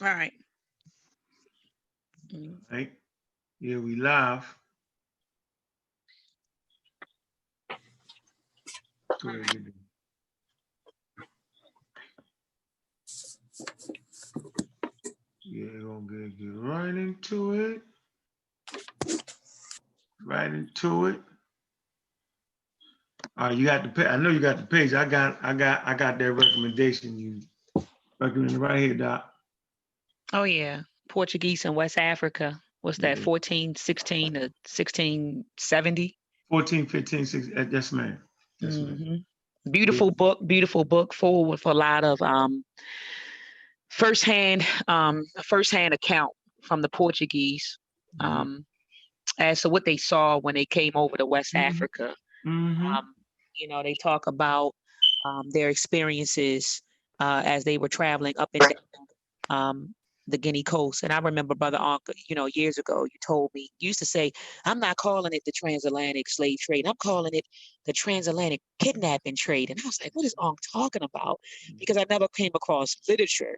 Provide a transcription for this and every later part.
All right. Mm. Right? Yeah, we live. Go ahead, get Yeah, gonna get right into it. Right into it. All right, you got the page. I know you got the page. I got that recommendation you recommended right here, Doc. Oh yeah. Portuguese in West Africa. What's that? Yeah. 1416 to 1670. 14, 15, 16. Yes, ma'am. Yes, ma'am. Hmm. Yeah. Beautiful book, full with a lot of firsthand firsthand account from the Portuguese, Mm-hmm. um, as to what they saw when they came over to West Mm-hmm. Africa. Mm-hmm. They talk about their experiences as they were traveling up and down the Guinea coast. And I remember, Brother Uncle, years ago, you told me, you used to say, I'm not calling it the transatlantic slave trade. I'm calling it the transatlantic kidnapping trade. And I was like, what is Unc talking about? Because I never came across literature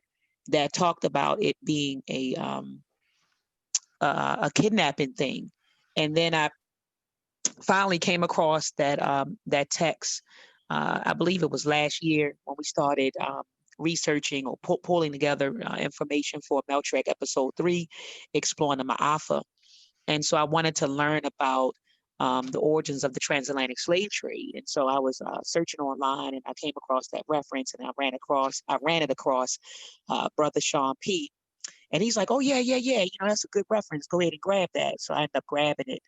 that talked about it being a kidnapping thing. And then I finally came across that text. I believe it was last year when we started researching or pulling together information for Meltrek episode 3, exploring the Ma'afa. And so I wanted to learn about the origins of the transatlantic slave trade. And so I was searching online, and I came across that reference, and I ran it across Brother Sean P. And he's like, "Oh yeah. That's a good reference. Go ahead and grab that." So I ended up grabbing it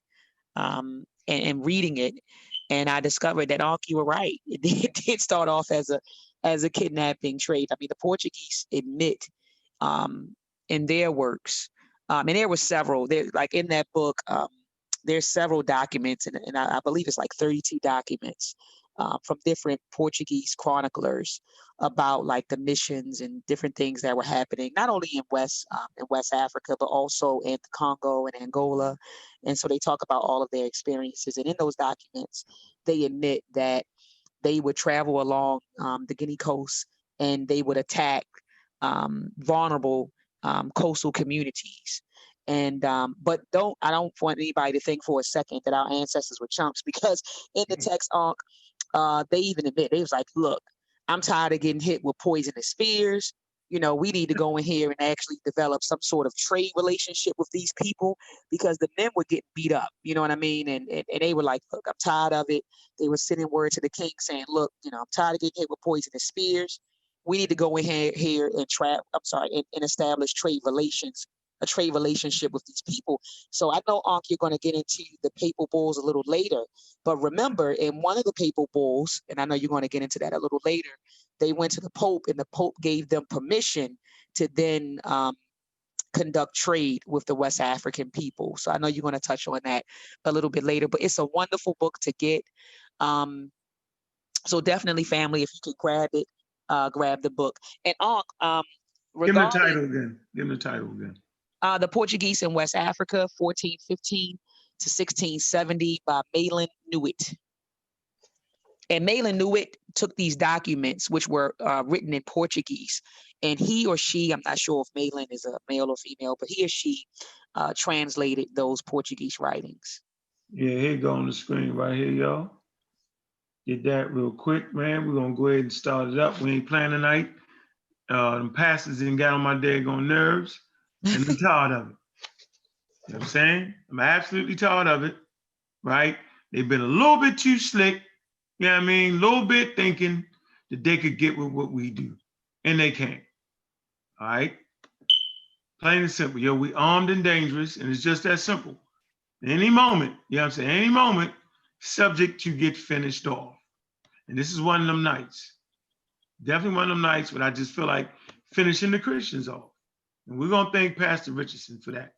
and reading it, and I discovered that Ankh, you were right. It did start off as a kidnapping trade. I mean, the Portuguese admit in their works, and there were several. There, like in that book, there's several documents, and I believe it's like 32 documents from different Portuguese chroniclers about like the missions and different things that were happening, not only in West Africa, but also in the Congo and Angola. And so they talk about all of their experiences. And in those documents, they admit that they would travel along the Guinea coast and they would attack vulnerable coastal communities. And but I don't want anybody to think for a second that our ancestors were chumps, because in the text, they even admit, they was like, look, I'm tired of getting hit with poisonous spears. We need to go in here and actually develop some sort of trade relationship with these people, because the men were getting beat up. You know what I mean? And they were like, look, I'm tired of it. They were sending word to the king saying, look, I'm tired of getting hit with poisonous spears. We need to go in here and and establish trade relations, a trade relationship with these people. So I know, Ankh, you're going to get into the papal bulls a little later, but remember, in one of the papal bulls, and I know you're going to get into that a little later, they went to the Pope, and the Pope gave them permission to then conduct trade with the West African people. So I know you're going to touch on that a little bit later, but it's a wonderful book to get. Um, so definitely, family, if you could grab it, grab the book. And Give him the regarding title again. Give him the title again. the Portuguese in West Africa, 1415 to 1670 by Malin Nuit. And Malin Nuit took these documents, which were written in Portuguese, and he or she, I'm not sure if Malin is a male or female, but he or she translated those Portuguese writings. Yeah, here you go on the screen right here, y'all. Get that real quick, man. We're gonna go ahead and start it up. We ain't playing tonight. Them pastors didn't got on my daggone nerves, and I'm tired of it. You know what I'm saying? I'm absolutely tired of it, right? They've been a little bit too slick, you know what I mean? A little bit thinking that they could get with what we do, and they can't. All right? Plain and simple. Yo, we armed and dangerous, and it's just that simple. Any moment, you know what I'm saying? Any moment, subject to get finished off. And this is one of them nights. Definitely one of them nights when I just feel like finishing the Christians off. And we're going to thank Pastor Richardson for that.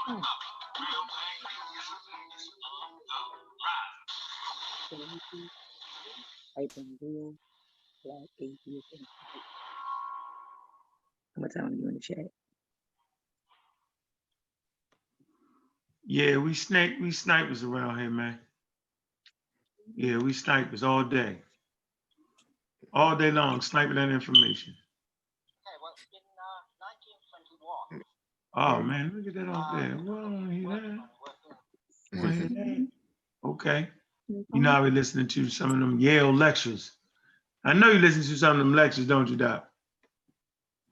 Oh. So let me see. Type in real black atheist. I'm gonna tell you in the chat. Yeah, we snipers around here, man. Yeah, we snipers all day. All day long, sniping that information. Oh man, look at that off there. Well, I don't hear that. Want to hear that? Okay. You know, I be listening to some of them Yale lectures. I know you listen to some of them lectures, don't you, Doc?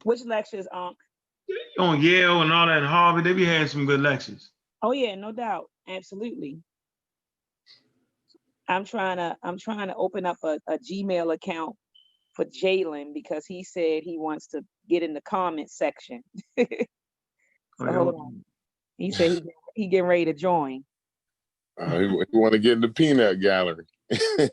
Which lectures, Unc? On Yale and all that in Harvard, they be having some good lectures. Oh yeah, no doubt, absolutely. I'm trying to open up a Gmail account for Jalen because he said he wants to get in the comment section. So hold on. He said he getting ready to join. He want to get in the peanut gallery. You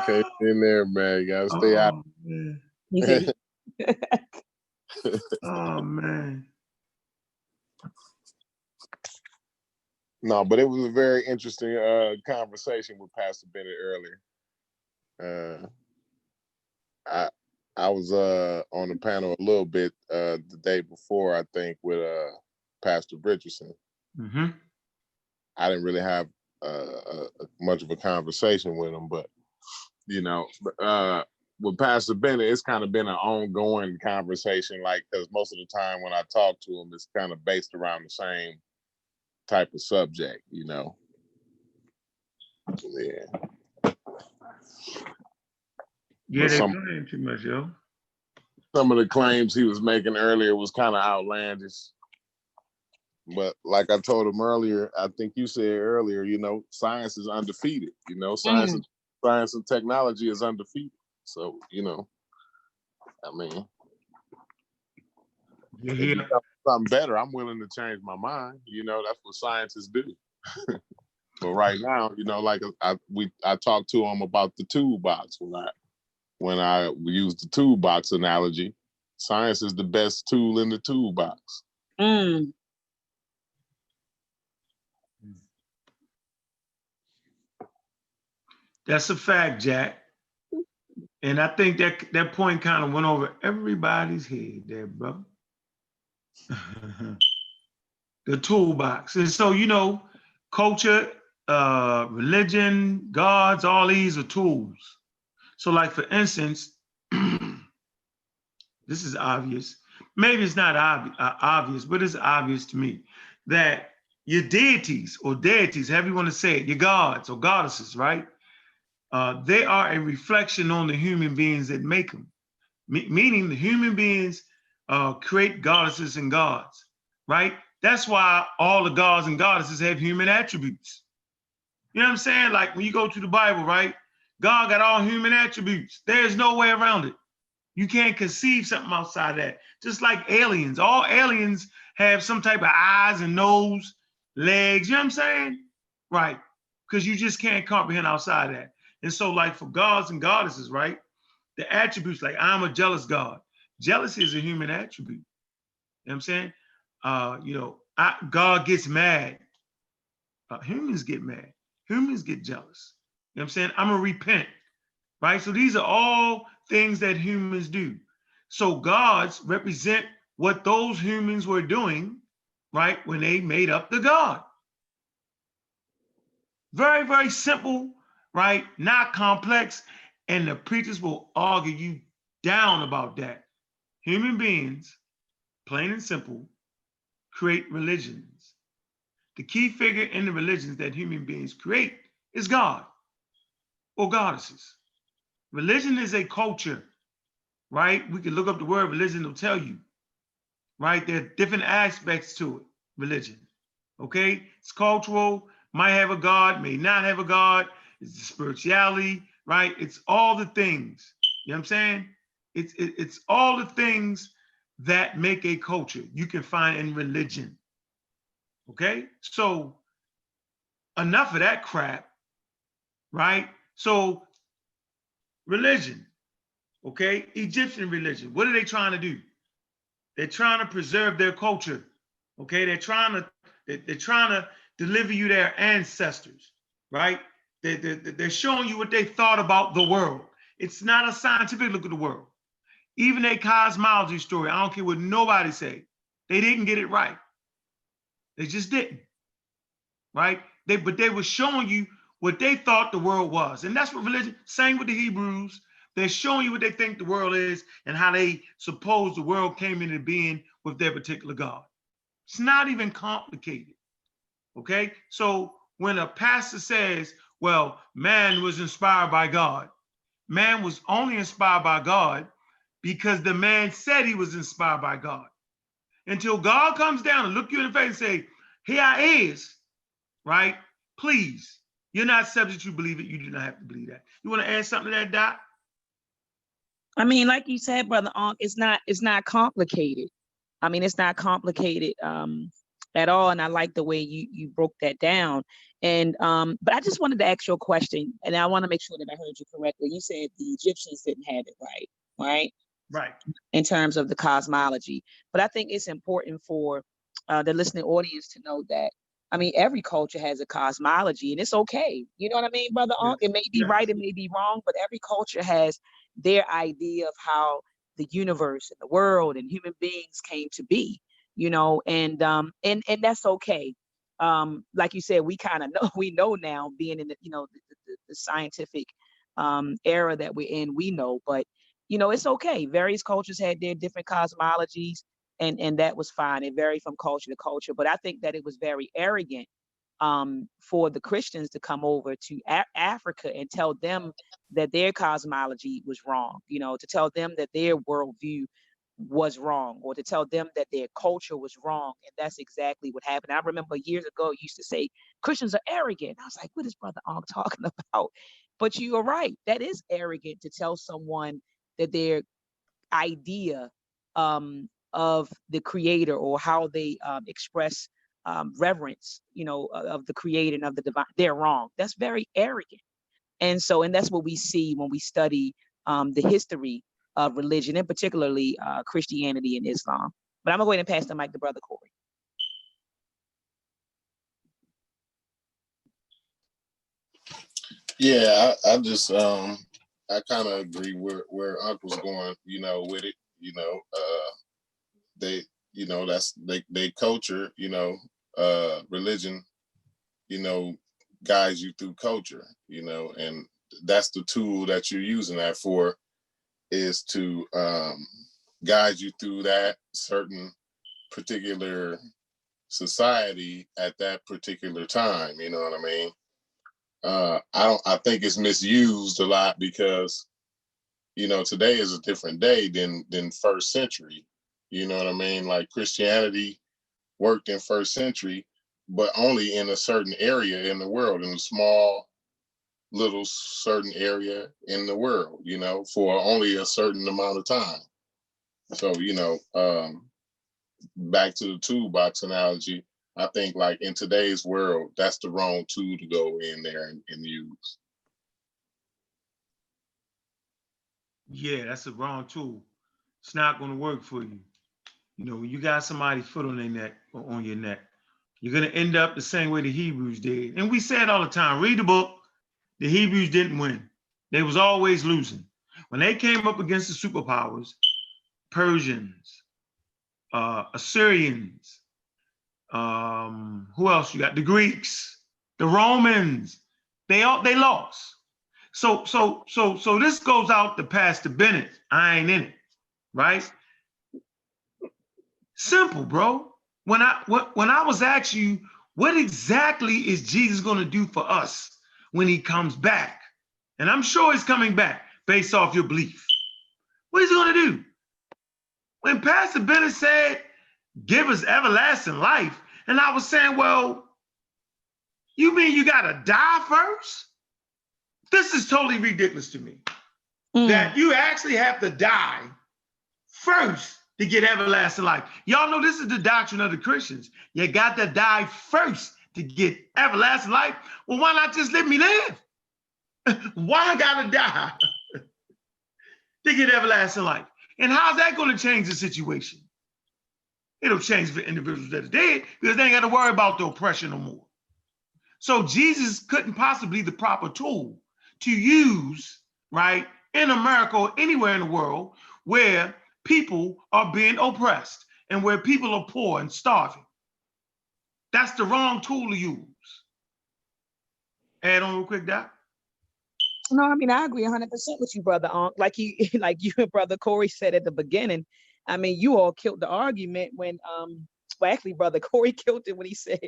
can't in there, man. You gotta stay out. Man. He said, oh man. No, but it was a very interesting conversation with Pastor Bennett earlier. I was on the panel a little bit the day before, I think, with Pastor Richardson. Mm-hmm. I didn't really have much of a conversation with him, but you know, with Pastor Bennett, it's kind of been an ongoing conversation, like, because most of the time when I talk to him, it's kind of based around the same type of subject, you know. Yeah. Yeah, they're playing too much, yo. Some of the claims he was making earlier was kind of outlandish. But like I told him earlier, I think you said earlier, you know, science is undefeated. You know, science and technology is undefeated. So, you know, I mean, if you tell me something better, I'm willing to change my mind. You know, that's what scientists do. But right now, you know, like I talked to him about the toolbox when I used the toolbox analogy. Science is the best tool in the toolbox. That's a fact, Jack. And I think that point kind of went over everybody's head there, bro. The toolbox. And so, you know, culture, religion, gods, all these are tools. So like, for instance, this is obvious. Maybe it's not obvious, but it's obvious to me that your deities, however you want to say it, your gods or goddesses, right? They are a reflection on the human beings that make them. Meaning the human beings create goddesses and gods, right? That's why all the gods and goddesses have human attributes. You know what I'm saying? Like when you go to the Bible, right? God got all human attributes. There's no way around it. You can't conceive something outside that. Just like aliens, all aliens have some type of eyes and nose, legs, you know what I'm saying? Right, because you just can't comprehend outside that. And so like for gods and goddesses, right? The attributes, like I'm a jealous God. Jealousy is a human attribute. You know what I'm saying? You know, God gets mad. Humans get mad. Humans get jealous. You know what I'm saying? I'm gonna repent, right? So these are all things that humans do. So gods represent what those humans were doing, right, when they made up the God. Very, very simple, right? Not complex. And the preachers will argue you down about that. Human beings, plain and simple, create religions. The key figure in the religions that human beings create is God or goddesses. Religion is a culture, right? We can look up the word religion, it'll tell you, right? There are different aspects to it, religion, okay? It's cultural, might have a God, may not have a God. It's spirituality, right? It's all the things, you know what I'm saying? It's all the things that make a culture you can find in religion, okay? So enough of that crap, right? So religion, okay? Egyptian religion, what are they trying to do? They're trying to preserve their culture. Okay, they're trying to deliver you their ancestors, right? They're showing you what they thought about the world. It's not a scientific look at the world. Even a cosmology story, I don't care what nobody say, they didn't get it right. They just didn't, right? But they were showing you what they thought the world was. And that's what religion, same with the Hebrews. They're showing you what they think the world is and how they suppose the world came into being with their particular God. It's not even complicated, okay? So when a pastor says, well, man was inspired by God, man was only inspired by God because the man said he was inspired by God. Until God comes down and look you in the face and say, here I is, right? Please, you're not subject to believe it. You do not have to believe that. You want to add something to that, Doc? I mean, like you said, Brother Ankh, it's not complicated. I mean, it's not complicated at all. And I like the way you broke that down. And but I just wanted to ask you a question, and I want to make sure that I heard you correctly. You said the Egyptians didn't have it right, right? Right. In terms of the cosmology. But I think it's important for the listening audience to know that, I mean, every culture has a cosmology, and it's okay. You know what I mean, Brother Ankh? It may be right, it may be wrong, but every culture has their idea of how the universe and the world and human beings came to be, you know, and that's okay. Like you said, we kind of know, we know now, being in the, you know, the scientific era that we're in, we know, but you know, it's okay. Various cultures had their different cosmologies, and that was fine. It varied from culture to culture. But I think that it was very arrogant for the Christians to come over to Africa and tell them that their cosmology was wrong, you know, to tell them that their worldview was wrong, or to tell them that their culture was wrong. And that's exactly what happened. I remember years ago, you used to say Christians are arrogant. I was like, what is Brother Ankh talking about? But you are right. That is arrogant to tell someone that their idea of the creator, or how they express reverence, you know, of the creator and of the divine, they're wrong. That's very arrogant. And so, and that's what we see when we study the history of religion, and particularly Christianity and Islam. But I'm gonna go ahead and pass the mic to Brother Corey. Yeah, I just I kind of agree where Uncle's going, you know, with it. You know, they, you know, that's they culture, you know, religion, you know, guides you through culture, you know, and that's the tool that you're using that for, is to guide you through that certain particular society at that particular time. You know what I mean? I think it's misused a lot because, you know, today is a different day than first century. You know what I mean? Like Christianity worked in first century, but only in a certain area in the world, in a small little certain area in the world, you know, for only a certain amount of time. So, you know, back to the toolbox analogy, I think like in today's world, that's the wrong tool to go in there and use. Yeah, that's the wrong tool. It's not going to work for you. You know, when you got somebody's foot on their neck or on your neck, you're going to end up the same way the Hebrews did. And we say it all the time, read the book. The Hebrews didn't win. They was always losing. When they came up against the superpowers, Persians, Assyrians, who else you got? The Greeks, the Romans, they lost. So this goes out to Pastor Bennett. I ain't in it, right? Simple, bro. When I was asking you, what exactly is Jesus going to do for us when he comes back? And I'm sure he's coming back based off your belief. What is he going to do? When Pastor Bennett said, give us everlasting life, and I was saying, well, you mean you got to die first? This is totally ridiculous to me. That you actually have to die first to get everlasting life. Y'all know this is the doctrine of the Christians. You got to die first to get everlasting life. Well, why not just let me live? Why I gotta die to get everlasting life? And how's that going to change the situation? It'll change for individuals that are dead because they ain't got to worry about the oppression no more. So Jesus couldn't possibly be the proper tool to use, right, in America or anywhere in the world where people are being oppressed and where people are poor and starving. That's the wrong tool to use. Add on real quick, Doc. No, I mean, I agree 100% with you, brother. Like you, like you and brother Corey said at the beginning. I mean, you all killed the argument when, well, actually, brother Corey killed it when he said,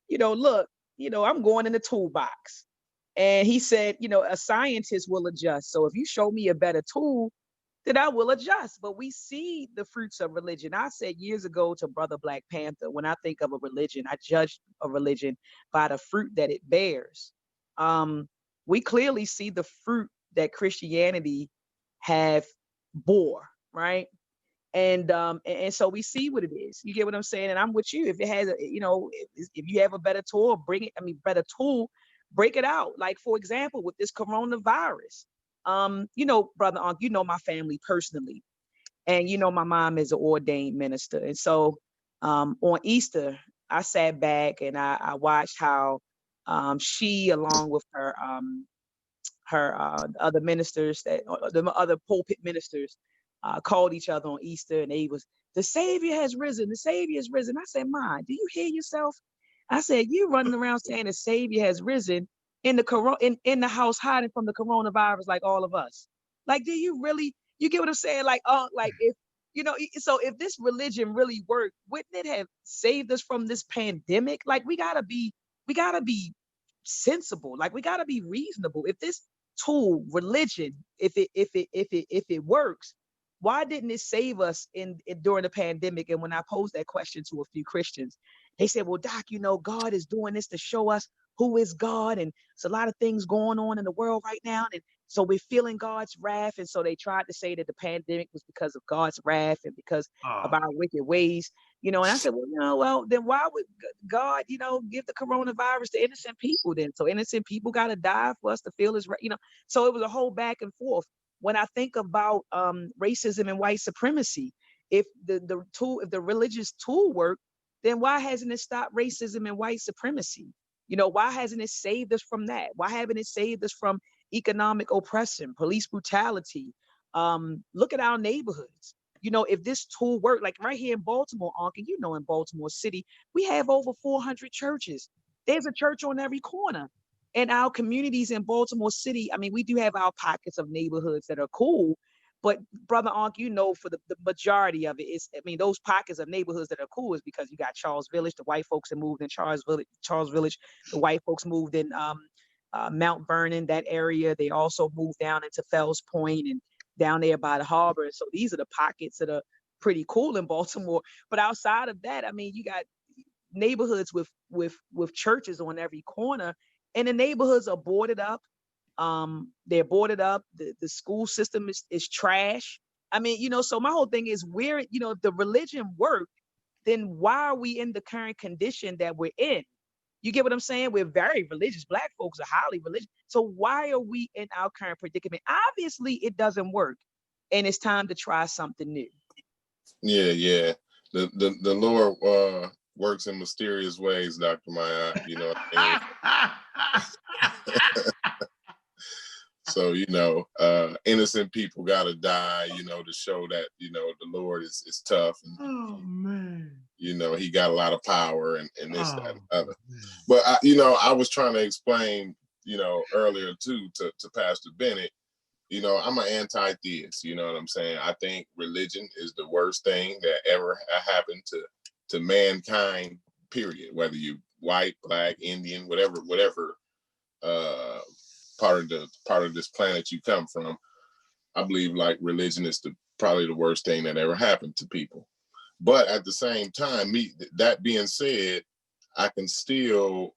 look, I'm going in the toolbox, and he said, a scientist will adjust. So if you show me a better tool, then I will adjust. But we see the fruits of religion. I said years ago to brother Black Panther, when I think of a religion, I judge a religion by the fruit that it bears. We clearly see the fruit that Christianity have bore, right? And so we see what it is. You get what I'm saying? And I'm with you. If it has if you have a better tool, better tool, break it out. Like, for example, with this coronavirus, brother Unc, my family personally, and my mom is an ordained minister. And so on Easter, I sat back and I watched how she, along with her other ministers, the other pulpit ministers, called each other on Easter, and they was, the Savior has risen, the Savior has risen. I said, Ma, do you hear yourself? I said, you running around saying the Savior has risen in the in the house hiding from the coronavirus like all of us. Like, do you really, you get what I'm saying? Like, like if, so if this religion really worked, wouldn't it have saved us from this pandemic? Like, we gotta be sensible. Like, we gotta be reasonable. If this tool, religion, if it works, why didn't it save us during the pandemic? And when I posed that question to a few Christians, they said, well, Doc, God is doing this to show us who is God. And it's a lot of things going on in the world right now. And so we're feeling God's wrath. And so they tried to say that the pandemic was because of God's wrath and because of our wicked ways. And I said, well, then why would God, give the coronavirus to innocent people then? So innocent people got to die for us to feel his, so it was a whole back and forth. When I think about racism and white supremacy, if the religious tool worked, then why hasn't it stopped racism and white supremacy? Why hasn't it saved us from that? Why haven't it saved us from economic oppression, police brutality? Look at our neighborhoods. If this tool worked, like right here in Baltimore, Uncle, in Baltimore City, we have over 400 churches. There's a church on every corner. And our communities in Baltimore City, I mean, we do have our pockets of neighborhoods that are cool, but brother Ankh, for the majority of it is, those pockets of neighborhoods that are cool is because you got Charles Village, the white folks that moved in Charles Village, the white folks moved in Mount Vernon, that area. They also moved down into Fells Point and down there by the harbor. And so these are the pockets that are pretty cool in Baltimore. But outside of that, you got neighborhoods with churches on every corner. And the neighborhoods are boarded up. They're boarded up. The school system is trash. So my whole thing is, if the religion worked, then why are we in the current condition that we're in? You get what I'm saying? We're very religious. Black folks are highly religious. So why are we in our current predicament? Obviously, it doesn't work. And it's time to try something new. Yeah. The Lord works in mysterious ways, Dr. Maya. What I mean? So, innocent people gotta die, to show that, the Lord is tough. And, oh man. He got a lot of power and this, that, and other. But I was trying to explain, earlier too to Pastor Bennett, I'm an anti-theist, you know what I'm saying? I think religion is the worst thing that ever happened to mankind, period. Whether you white, black, Indian, whatever part of this planet you come from, I believe like religion is probably the worst thing that ever happened to people. But at the same time, that being said, I can still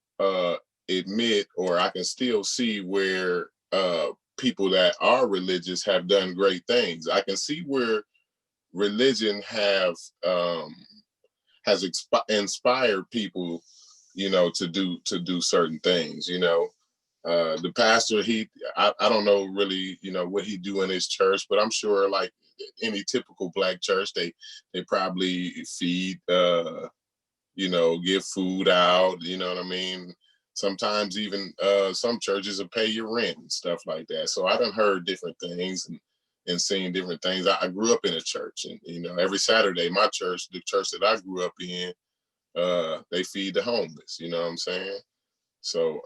admit, or I can still see where people that are religious have done great things. I can see where religion has inspired people, to do certain things. The pastor, I don't know really, what he do in his church, but I'm sure like any typical Black church, they probably feed, give food out, you know what I mean? Sometimes even some churches will pay your rent and stuff like that. So I done heard different things and seen different things. I grew up in a church, and every Saturday, my church, the church that I grew up in, they feed the homeless, you know what I'm saying? So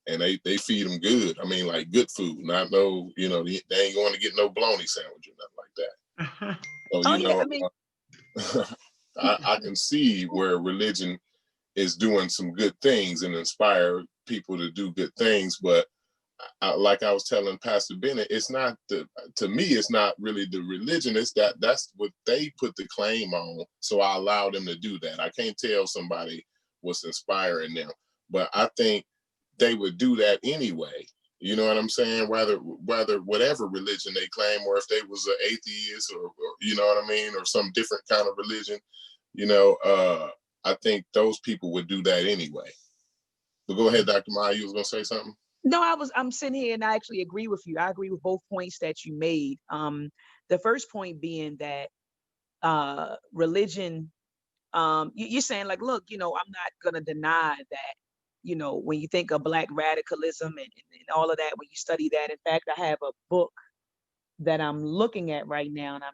and they feed them good. I mean, like good food, not no, they ain't going to get no bologna sandwich or nothing like that. So, Oh yeah, I mean, I can see where religion is doing some good things and inspire people to do good things. But like I was telling Pastor Bennett, it's not to me, it's not really the religion. It's that's what they put the claim on. So I allow them to do that. I can't tell somebody what's inspiring them, but I think they would do that anyway. You know what I'm saying? Whether whatever religion they claim, or if they was an atheist, or you know what I mean, or some different kind of religion, I think those people would do that anyway. But go ahead, Dr. Maya, you was gonna say something? No, I'm sitting here and I actually agree with you. I agree with both points that you made. The first point being that religion, you're saying like, look, I'm not gonna deny that, when you think of Black radicalism and all of that, when you study that. In fact, I have a book that I'm looking at right now, and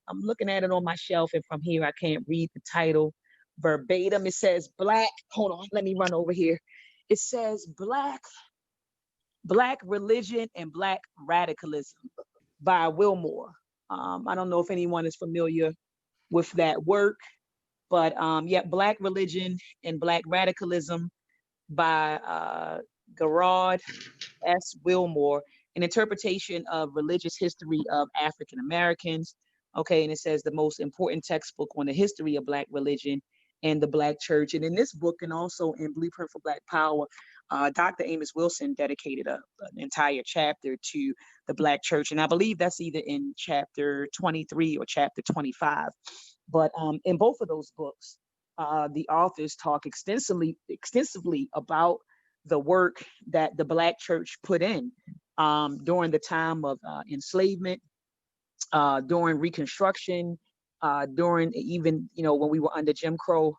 I'm looking at it on my shelf, and from here I can't read the title verbatim. It says Black, hold on, let me run over here. It says Black Religion and Black Radicalism by Wilmore. I don't know if anyone is familiar with that work, but yeah, Black Religion and Black Radicalism by Garrard S. Wilmore, an interpretation of religious history of African Americans. Okay, and it says the most important textbook on the history of Black religion and the Black church. And in this book, and also in Blueprint for Black Power, Dr. Amos Wilson dedicated an entire chapter to the Black church. And I believe that's either in chapter 23 or chapter 25. But in both of those books, the authors talk extensively about the work that the Black church put in during the time of enslavement, during Reconstruction, during even, when we were under Jim Crow,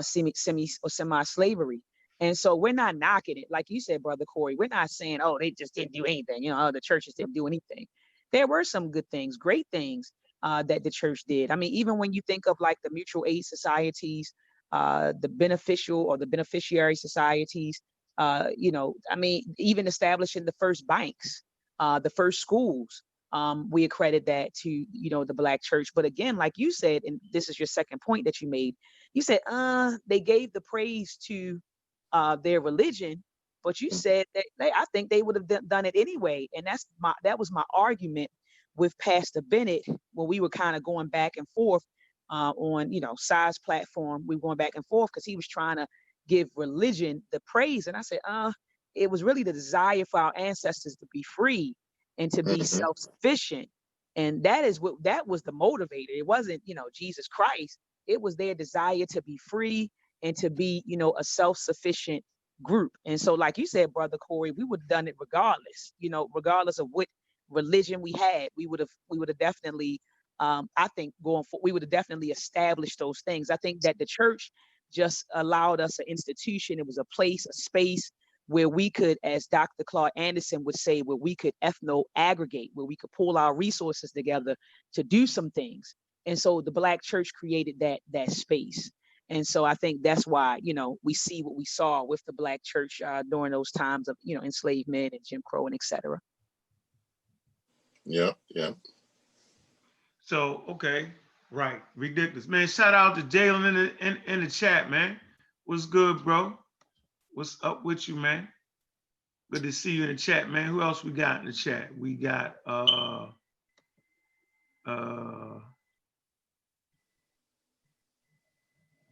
semi-slavery. And so we're not knocking it. Like you said, Brother Corey, we're not saying, oh, they just didn't do anything. The churches didn't do anything. There were some good things, great things that the church did. I mean, even when you think of like the mutual aid societies, the beneficiary societies, I mean, even establishing the first banks, the first schools, we accredit that to, the Black church. But again, like you said, and this is your second point that you made, you said, they gave the praise to their religion, but you said that I think they would have done it anyway. And that was my argument with Pastor Bennett when we were kind of going back and forth on, Size platform. We were going back and forth because he was trying to give religion the praise. And I said, it was really the desire for our ancestors to be free and to be self-sufficient. And that was the motivator. It wasn't, Jesus Christ. It was their desire to be free and to be, a self-sufficient group. And so, like you said, Brother Corey, we would have done it regardless, regardless of what religion we had. We would have definitely, I think going forward, we would have definitely established those things. I think that the church just allowed us an institution. It was a place, a space where we could, as Dr. Claude Anderson would say, where we could ethno-aggregate, where we could pull our resources together to do some things. And so the Black church created that space. And so I think that's why, we see what we saw with the Black church during those times of, enslavement and Jim Crow and et cetera. Yeah. So, okay, right, ridiculous, man. Shout out to Jalen in the chat, man. What's good, bro? What's up with you, man? Good to see you in the chat, man. Who else we got in the chat? We got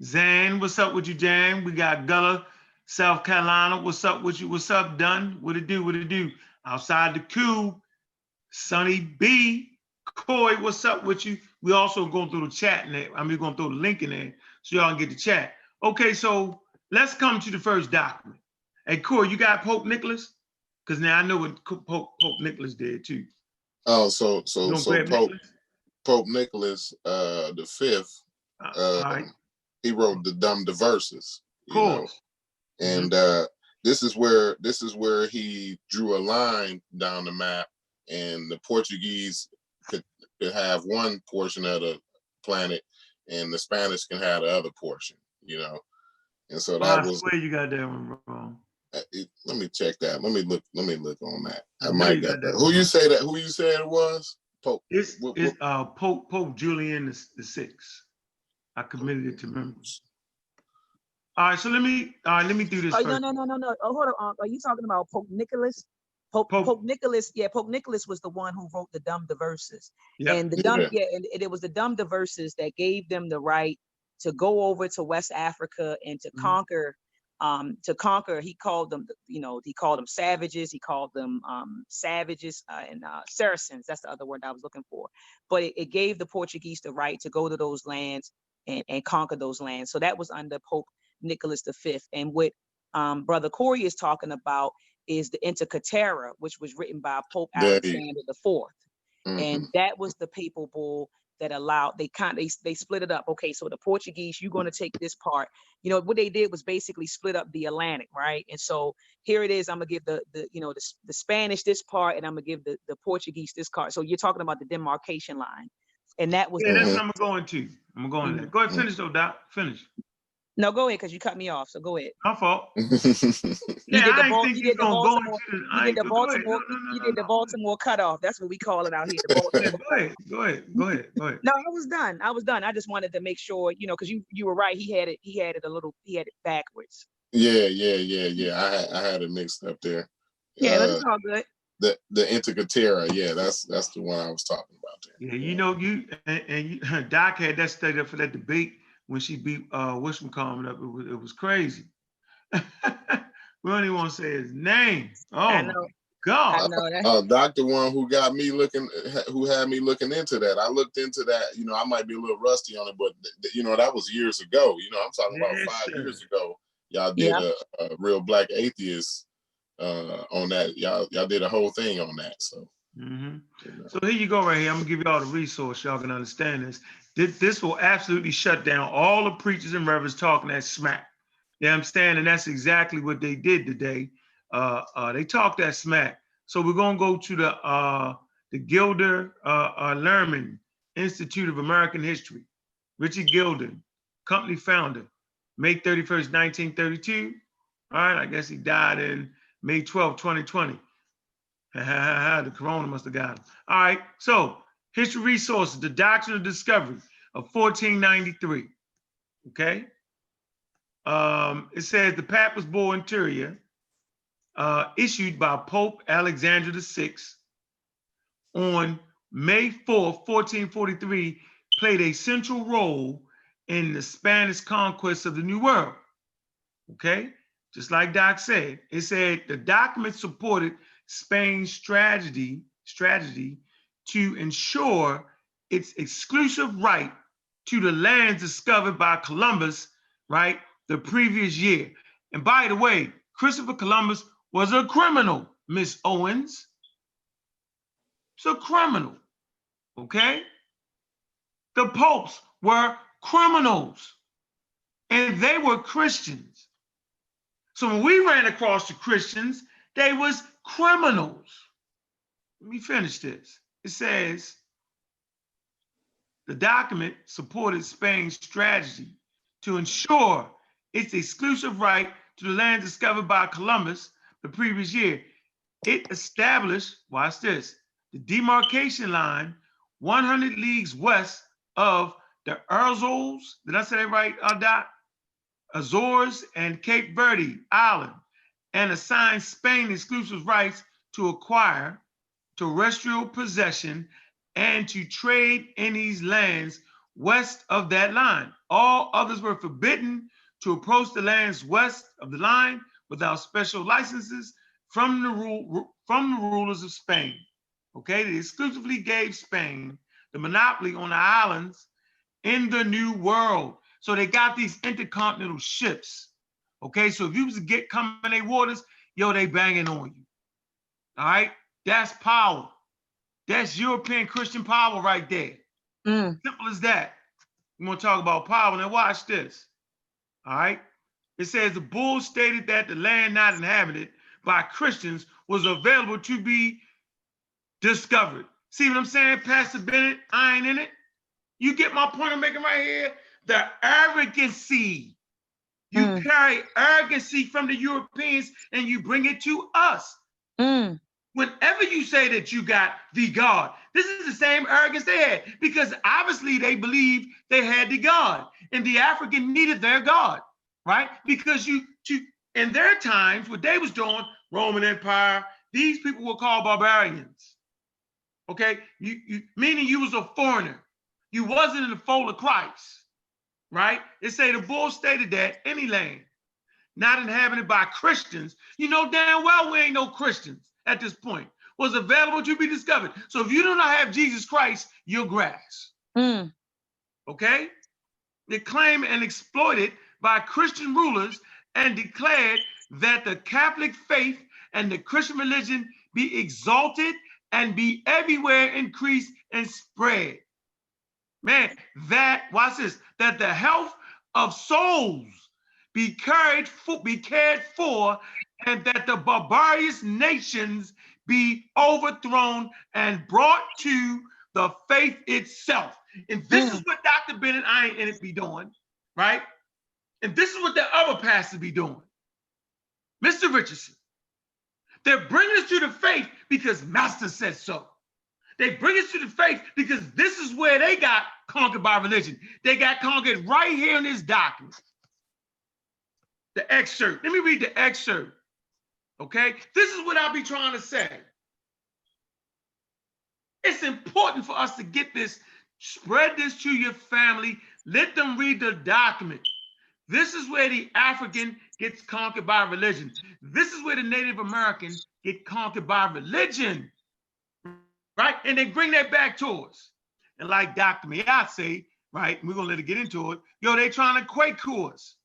Zan. What's up with you, Jan? We got Gullah, South Carolina. What's up with you? What's up, Dunn? What it do? Outside the cube, Sonny B. Coy, what's up with you? We also going through the chat in there. We're going to throw the link in there so y'all can get the chat. Okay, so let's come to the first document. Hey, Coy, you got Pope Nicholas? Because now I know what Pope Nicholas did too. Oh, You gonna grab Pope Nicholas? Nicholas the Fifth, All right. he wrote the Dumb Diverses, Of course. and this is where he drew a line down the map, and the Portuguese could have one portion of the planet, and the Spanish can have the other portion, and so that I was. swear you got that one wrong. Let me check that. Let me look on that. I know might you got got that. that Who one. you say that? Who you said it was? Pope. It's Pope Julian the Sixth. I committed it to memory. All right, so let me do this Oh, first. no. Oh, hold on. Are you talking about Pope Nicholas? Pope Nicholas, Pope Nicholas was the one who wrote the Dumb Diverses. Yep. And and it was the Dumb Diverses that gave them the right to go over to West Africa and to conquer. He called them, he called them savages. He called them savages and Saracens. That's the other word I was looking for. But it gave the Portuguese the right to go to those lands and conquer those lands. So that was under Pope Nicholas V. And what Brother Corey is talking about is the Intercatera, which was written by Pope Alexander IV. And that was the papal bull that allowed, they split it up. Okay, so the Portuguese, you're going to take this part. What they did was basically split up the Atlantic, right? And so here it is, I'm going to give the Spanish this part, and I'm going to give the Portuguese this part. So you're talking about the demarcation line. And that was that's what I'm going to. I'm going to that. Go ahead, finish though, Doc. Finish. No, go ahead, because you cut me off. So go ahead. My fault. You did the Baltimore cutoff. That's what we call it out here. The Baltimore. Go ahead. No, I was done. I just wanted to make sure, because you were right. He had it backwards. Yeah. I had it mixed up there. Yeah, but it's all good. The Intercatera, yeah, that's the one I was talking about there. Yeah, Doc had that study up for that debate when she beat whatchamacallit up. It was crazy. We don't even want to say his name. Oh my God. I know that. Doc, the one who had me looking into that. I looked into that. I might be a little rusty on it, but that was years ago. I'm talking about 5 years ago. Y'all did a real black atheist on that. Y'all did a whole thing on that. So. So here you go right here. I'm gonna give you all the resource. Y'all can understand this. This will absolutely shut down all the preachers and reverends talking that smack. You understand? And that's exactly what they did today. They talked that smack. So we're gonna go to the Gilder Lehrman Institute of American History. Richard Gilder, company founder, May 31st, 1932. All right, I guess he died in May 12, 2020. The corona must have got him. All right, so history resources, the Doctrine of Discovery of 1493. Okay. It says the Papyrus Bull Interior, issued by Pope Alexander VI on May 4th, 1443, played a central role in the Spanish conquest of the New World. Okay, just like Doc said, it said the document supported Spain's strategy to ensure its exclusive right to the lands discovered by Columbus, right, the previous year. And by the way, Christopher Columbus was a criminal, Miss Owens. It's a criminal, okay? The popes were criminals, and they were Christians. So when we ran across the Christians, they was criminals. Let me finish this. It says, the document supported Spain's strategy to ensure its exclusive right to the land discovered by Columbus the previous year. It established, watch this, the demarcation line 100 leagues west of the Azores, did I say that right, Doc? Azores and Cape Verde Island, and assigned Spain exclusive rights to acquire terrestrial possession and to trade in these lands west of that line. All others were forbidden to approach the lands west of the line without special licenses from the rulers of Spain. Okay, they exclusively gave Spain the monopoly on the islands in the New World. So they got these intercontinental ships. Okay, so if you was to come in their waters, yo, they banging on you. All right, that's power. That's European Christian power right there. Simple as that. We want to talk about power. Now watch this. All right. It says the bull stated that the land not inhabited by Christians was available to be discovered. See what I'm saying, Pastor Bennett? I ain't in it. You get my point I'm making right here? The arrogancy. You carry arrogancy from the Europeans and you bring it to us. Whenever you say that you got the God, this is the same arrogance they had, because obviously they believed they had the God and the African needed their God, right? Because in their times, what they was doing, Roman Empire, these people were called barbarians. Okay, meaning you was a foreigner. You wasn't in the fold of Christ, right? It say the bull stated that any land not inhabited by Christians, you know damn well we ain't no Christians at this point, was available to be discovered. So if you do not have Jesus Christ, you're grass. Okay? They claimed and exploited by Christian rulers and declared that the Catholic faith and the Christian religion be exalted and be everywhere increased and spread. Man, watch this, that the health of souls be cared for, and that the barbarous nations be overthrown and brought to the faith itself. And this is what Dr. Bennett, I ain't in it, be doing, right? And this is what the other pastors be doing. Mr. Richardson, they're bringing us to the faith because Master said so. They bring us to the faith because this is where they got conquered by religion. They got conquered right here in this document. The excerpt. Let me read the excerpt. Okay? This is what I'll be trying to say. It's important for us to get this, spread this to your family. Let them read the document. This is where the African gets conquered by religion. This is where the Native American get conquered by religion. Right? And they bring that back to us. And like Dr. Mayat say, right, we're going to let it get into it. Yo, they trying to Kwaku us.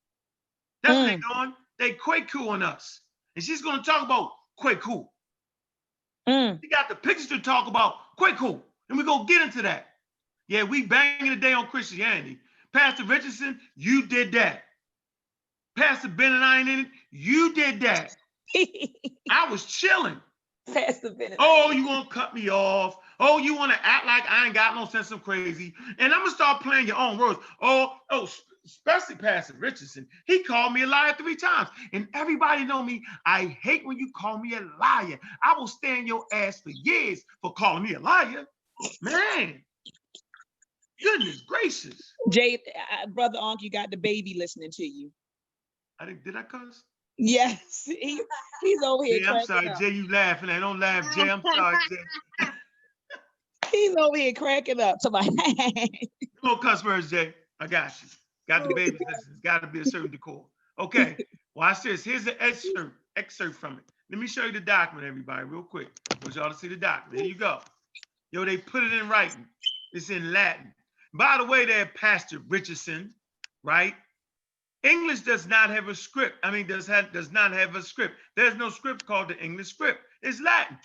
That's what they're doing. They Kwaku-ing us. And she's going to talk about Kwaku. She got the pictures to talk about Kwaku. And we're going to get into that. Yeah, we banging today on Christianity. Pastor Richardson, you did that. Pastor Bennett, I ain't in it. You did that. I was chilling. Pastor Bennett. Oh, you want to cut me off? Oh, you want to act like I ain't got no sense of crazy? And I'm going to start playing your own words. Oh, especially Pastor Richardson. He called me a liar 3 times. And everybody know me. I hate when you call me a liar. I will stand your ass for years for calling me a liar. Man, goodness gracious. Jay, Brother Onk, you got the baby listening to you. Did I cuss? Yes, he's over here. Jay, I'm sorry, Jay, you laughing. I don't laugh, Jay. I'm sorry, Jay. He's over here cracking up. To my No cuss words, Jay. I got you. Got the baby. It's got to be a certain decor. Okay, watch this. Here's an excerpt from it. Let me show you the document, everybody, real quick. I want y'all to see the document. Here you go. Yo, they put it in writing. It's in Latin. By the way, there, Pastor Richardson, right? English does not have a script. I mean, does not have a script. There's no script called the English script. It's Latin.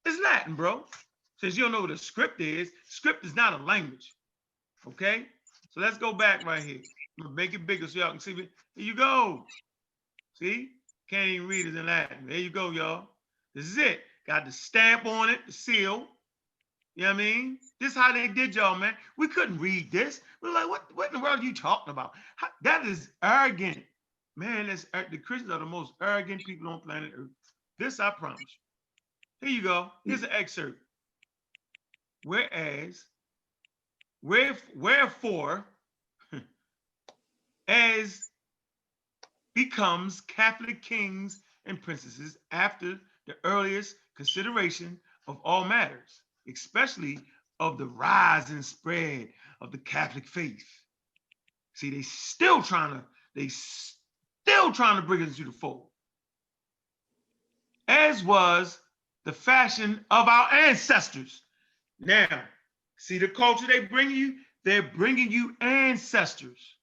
It's Latin, bro. Since you don't know what a script is not a language. Okay? So let's go back right here. I'm gonna make it bigger so y'all can see it. Here you go. See? Can't even read it in Latin. There you go, y'all. This is it. Got the stamp on it, the seal. You know what I mean? This is how they did, y'all, man. We couldn't read this. We're like, what in the world are you talking about? That is arrogant. Man, the Christians are the most arrogant people on planet Earth. This I promise you. Here you go. Here's an excerpt. Wherefore, as becomes Catholic kings and princesses after the earliest consideration of all matters, especially of the rise and spread of the Catholic faith. See, they still trying to bring us to the fold. As was the fashion of our ancestors. Now, see the culture they bring you? They're bringing you ancestors,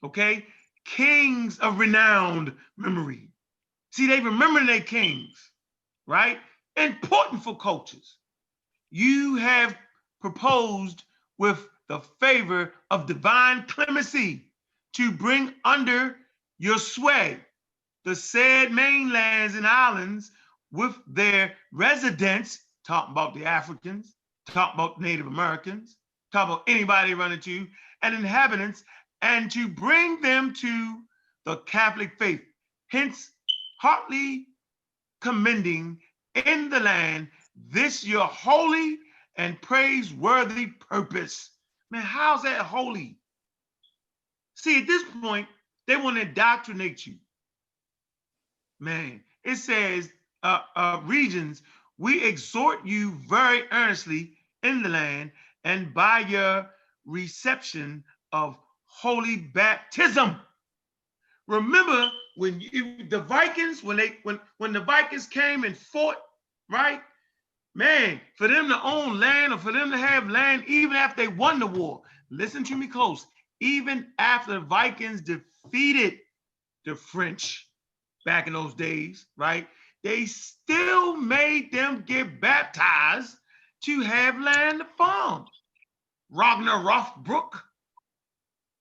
okay? Kings of renowned memory. See, they remember their kings, right? important for cultures. You have proposed with the favor of divine clemency to bring under your sway the said mainlands and islands with their residents, talking about the Africans, talking about Native Americans, talking about anybody they run into, and inhabitants, and to bring them to the Catholic faith. Hence, heartily commending in the land this your holy and praiseworthy purpose. Man, how's that holy? See, at this point, they want to indoctrinate you. Man, it says, regions, we exhort you very earnestly in the land and by your reception of holy baptism. Remember when the Vikings, when the Vikings came and fought, right? Man, for them to own land or for them to have land, even after they won the war, listen to me close, even after the Vikings defeated the French back in those days, right? They still made them get baptized to have land to farm. Ragnar Lothbrok,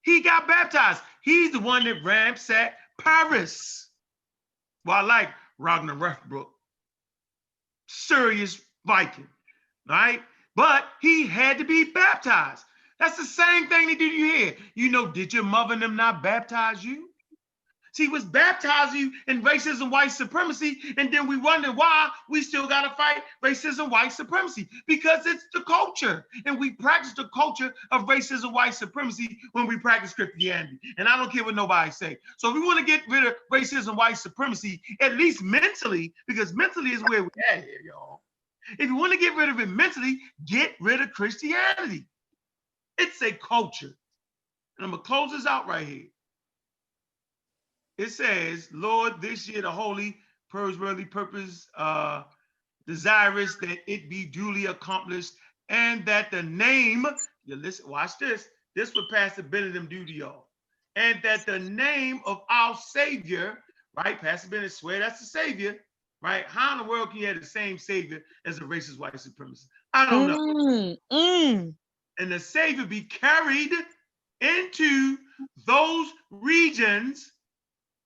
he got baptized. He's the one that ransacked Paris. Well, I like Ragnar Lothbrok, serious Viking, right? But he had to be baptized. That's the same thing they do to you here. You know, did your mother and them not baptize you? See, was baptizing you in racism, white supremacy, and then we wonder why we still got to fight racism, white supremacy, because it's the culture, and we practice the culture of racism, white supremacy when we practice Christianity, and I don't care what nobody say. So if we want to get rid of racism, white supremacy, at least mentally, because mentally is where we're at here, y'all. If you want to get rid of it mentally, get rid of Christianity. It's a culture. And I'm going to close this out right here. It says, Lord, this year the holy, praiseworthy purpose, desirous that it be duly accomplished, and that the name, you listen, watch this, this what Pastor Bennett do to y'all, and that the name of our Savior, right, Pastor Bennett swear that's the Savior, right? How in the world can you have the same Savior as a racist white supremacist? I don't know. And the Savior be carried into those regions,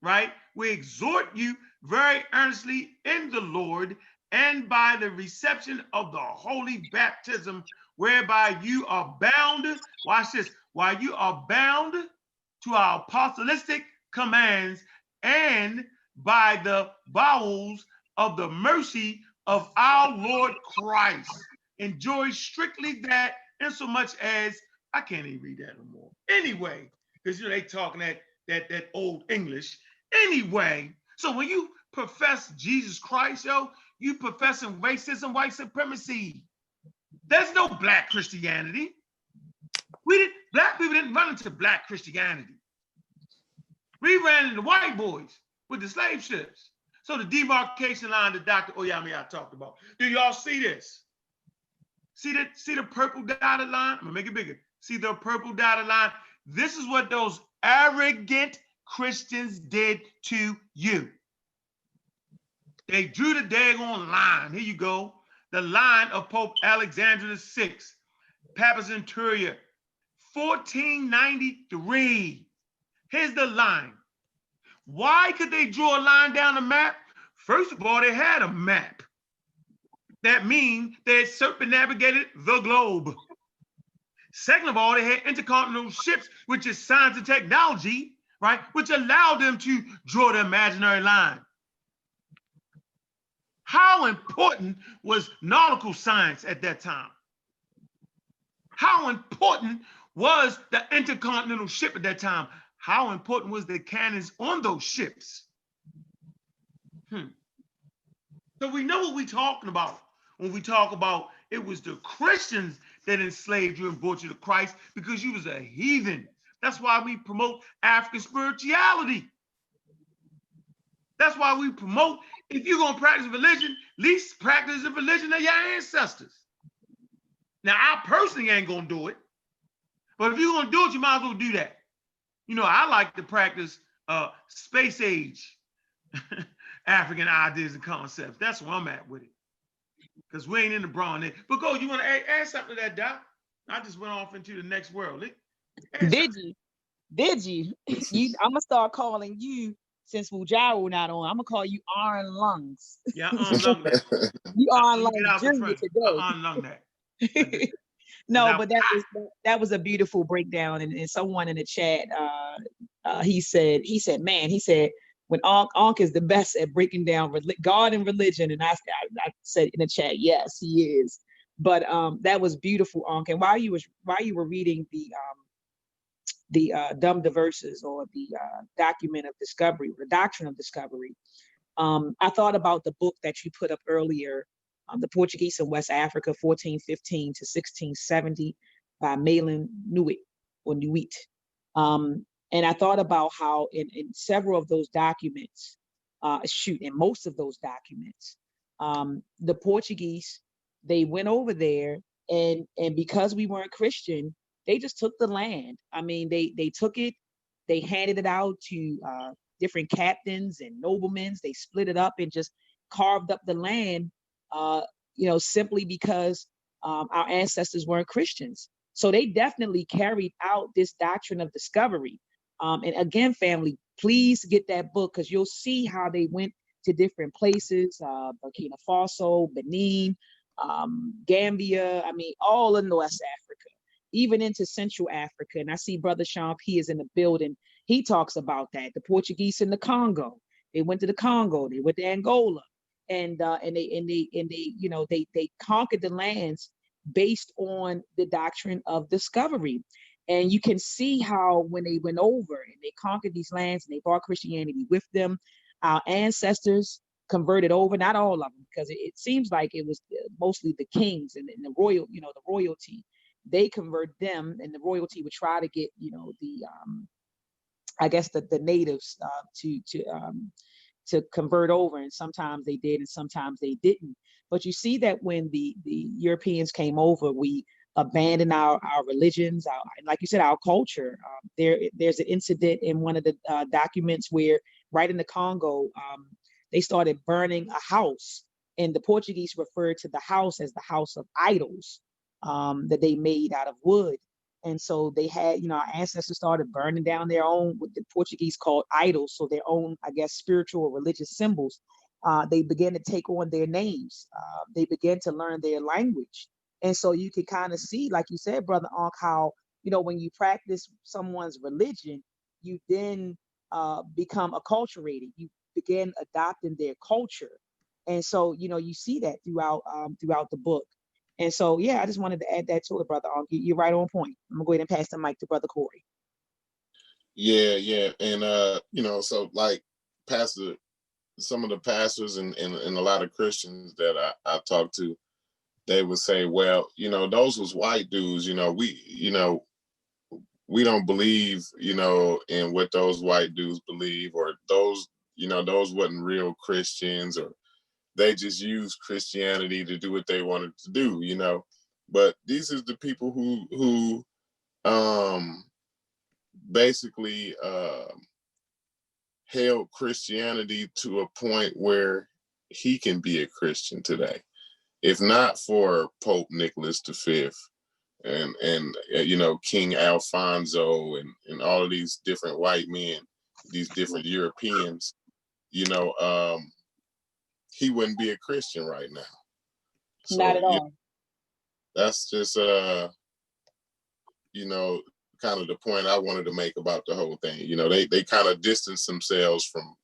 right? We exhort you very earnestly in the Lord and by the reception of the holy baptism, whereby you are bound, watch this, while you are bound to our apostolic commands and by the bowels of the mercy of our Lord Christ. Enjoy strictly that, insomuch as, I can't even read that no more. Anyway, because you know they talking that old English. Anyway, so when you profess Jesus Christ, yo, you professing racism, white supremacy. There's no black Christianity. Black people didn't run into black Christianity. We ran into white boys with the slave ships. So the demarcation line that Dr. Oyami talked about. Do y'all see this? See the purple dotted line? I'm gonna make it bigger. See the purple dotted line? This is what those arrogant Christians did to you. They drew the daggone line. Here you go. The line of Pope Alexander VI, Papa Centuria, 1493. Here's the line. Why could they draw a line down the map? First of all, they had a map. That means they had circumnavigated the globe. Second of all, they had intercontinental ships, which is science and technology, right? Which allowed them to draw the imaginary line. How important was nautical science at that time? How important was the intercontinental ship at that time? How important was the cannons on those ships? So we know what we're talking about when we talk about it was the Christians that enslaved you and brought you to Christ because you was a heathen. That's why we promote African spirituality. That's why we promote, if you're going to practice religion, at least practice the religion of your ancestors. Now, I personally ain't going to do it. But if you're going to do it, you might as well do that. You know, I like to practice space age African ideas and concepts. That's where I'm at with it. because we ain't in the Bronx. But go, you want to add something to that, Doc? I just went off into the next world. Did you? Did you? I'm gonna start calling you since Wujaru not on. I'm gonna call you Iron Lungs. Yeah, I unlung that. You Iron Get Lungs out the Junior front. today. I unlung that. No, but that was a beautiful breakdown, and someone in the chat, he said, man, he said when Ankh is the best at breaking down God and religion, and I said in the chat, yes, he is. But that was beautiful, Ankh. And while you were reading the dumb diverses, or the document of discovery, the doctrine of discovery, I thought about the book that you put up earlier, The Portuguese in West Africa, 1415 to 1670, by Malin Nuit, or Nuit. And I thought about how in several of those documents, in most of those documents, the Portuguese, they went over there, and because we weren't Christian, they just took the land. I mean, they took it, they handed it out to different captains and noblemen. They split it up and just carved up the land, simply because our ancestors weren't Christians. So they definitely carried out this doctrine of discovery. And again, family, please get that book, because you'll see how they went to different places, Burkina Faso, Benin, Gambia, I mean, all in West Africa, even into Central Africa. And I see Brother Sean P is in the building. He talks about that. The Portuguese in the Congo, they went to the Congo, they went to Angola, and they conquered the lands based on the doctrine of discovery. And you can see how when they went over and they conquered these lands and they brought Christianity with them, our ancestors converted over, not all of them, because it seems like it was mostly the kings and the the royalty. They convert them, and the royalty would try to get, the natives to convert over, and sometimes they did and sometimes they didn't. But you see that when the Europeans came over, we abandoned our religions, like you said, our culture. There's an incident in one of the documents where, right in the Congo, they started burning a house, and the Portuguese referred to the house as the house of idols, that they made out of wood. And so they had, our ancestors started burning down their own, what the Portuguese called idols, so their own, I guess, spiritual or religious symbols. They began to take on their names. They began to learn their language. And so you can kind of see, like you said, Brother Ankh, how, when you practice someone's religion, you then become acculturated. You begin adopting their culture. And so, you see that throughout the book. And so, yeah, I just wanted to add that to it, Brother Ankh. You're right on point. I'm gonna go ahead and pass the mic to Brother Corey. Yeah. And so like some of the pastors and a lot of Christians that I talked to, they would say, well, those was white dudes, we don't believe, in what those white dudes believe, or those wasn't real Christians, or they just used Christianity to do what they wanted to do, But these are the people who basically held Christianity to a point where he can be a Christian today. If not for Pope Nicholas V and King Alfonso and all of these different white men, these different Europeans, he wouldn't be a Christian right now. So, Not at all. That's just kind of the point I wanted to make about the whole thing. They kind of distanced themselves from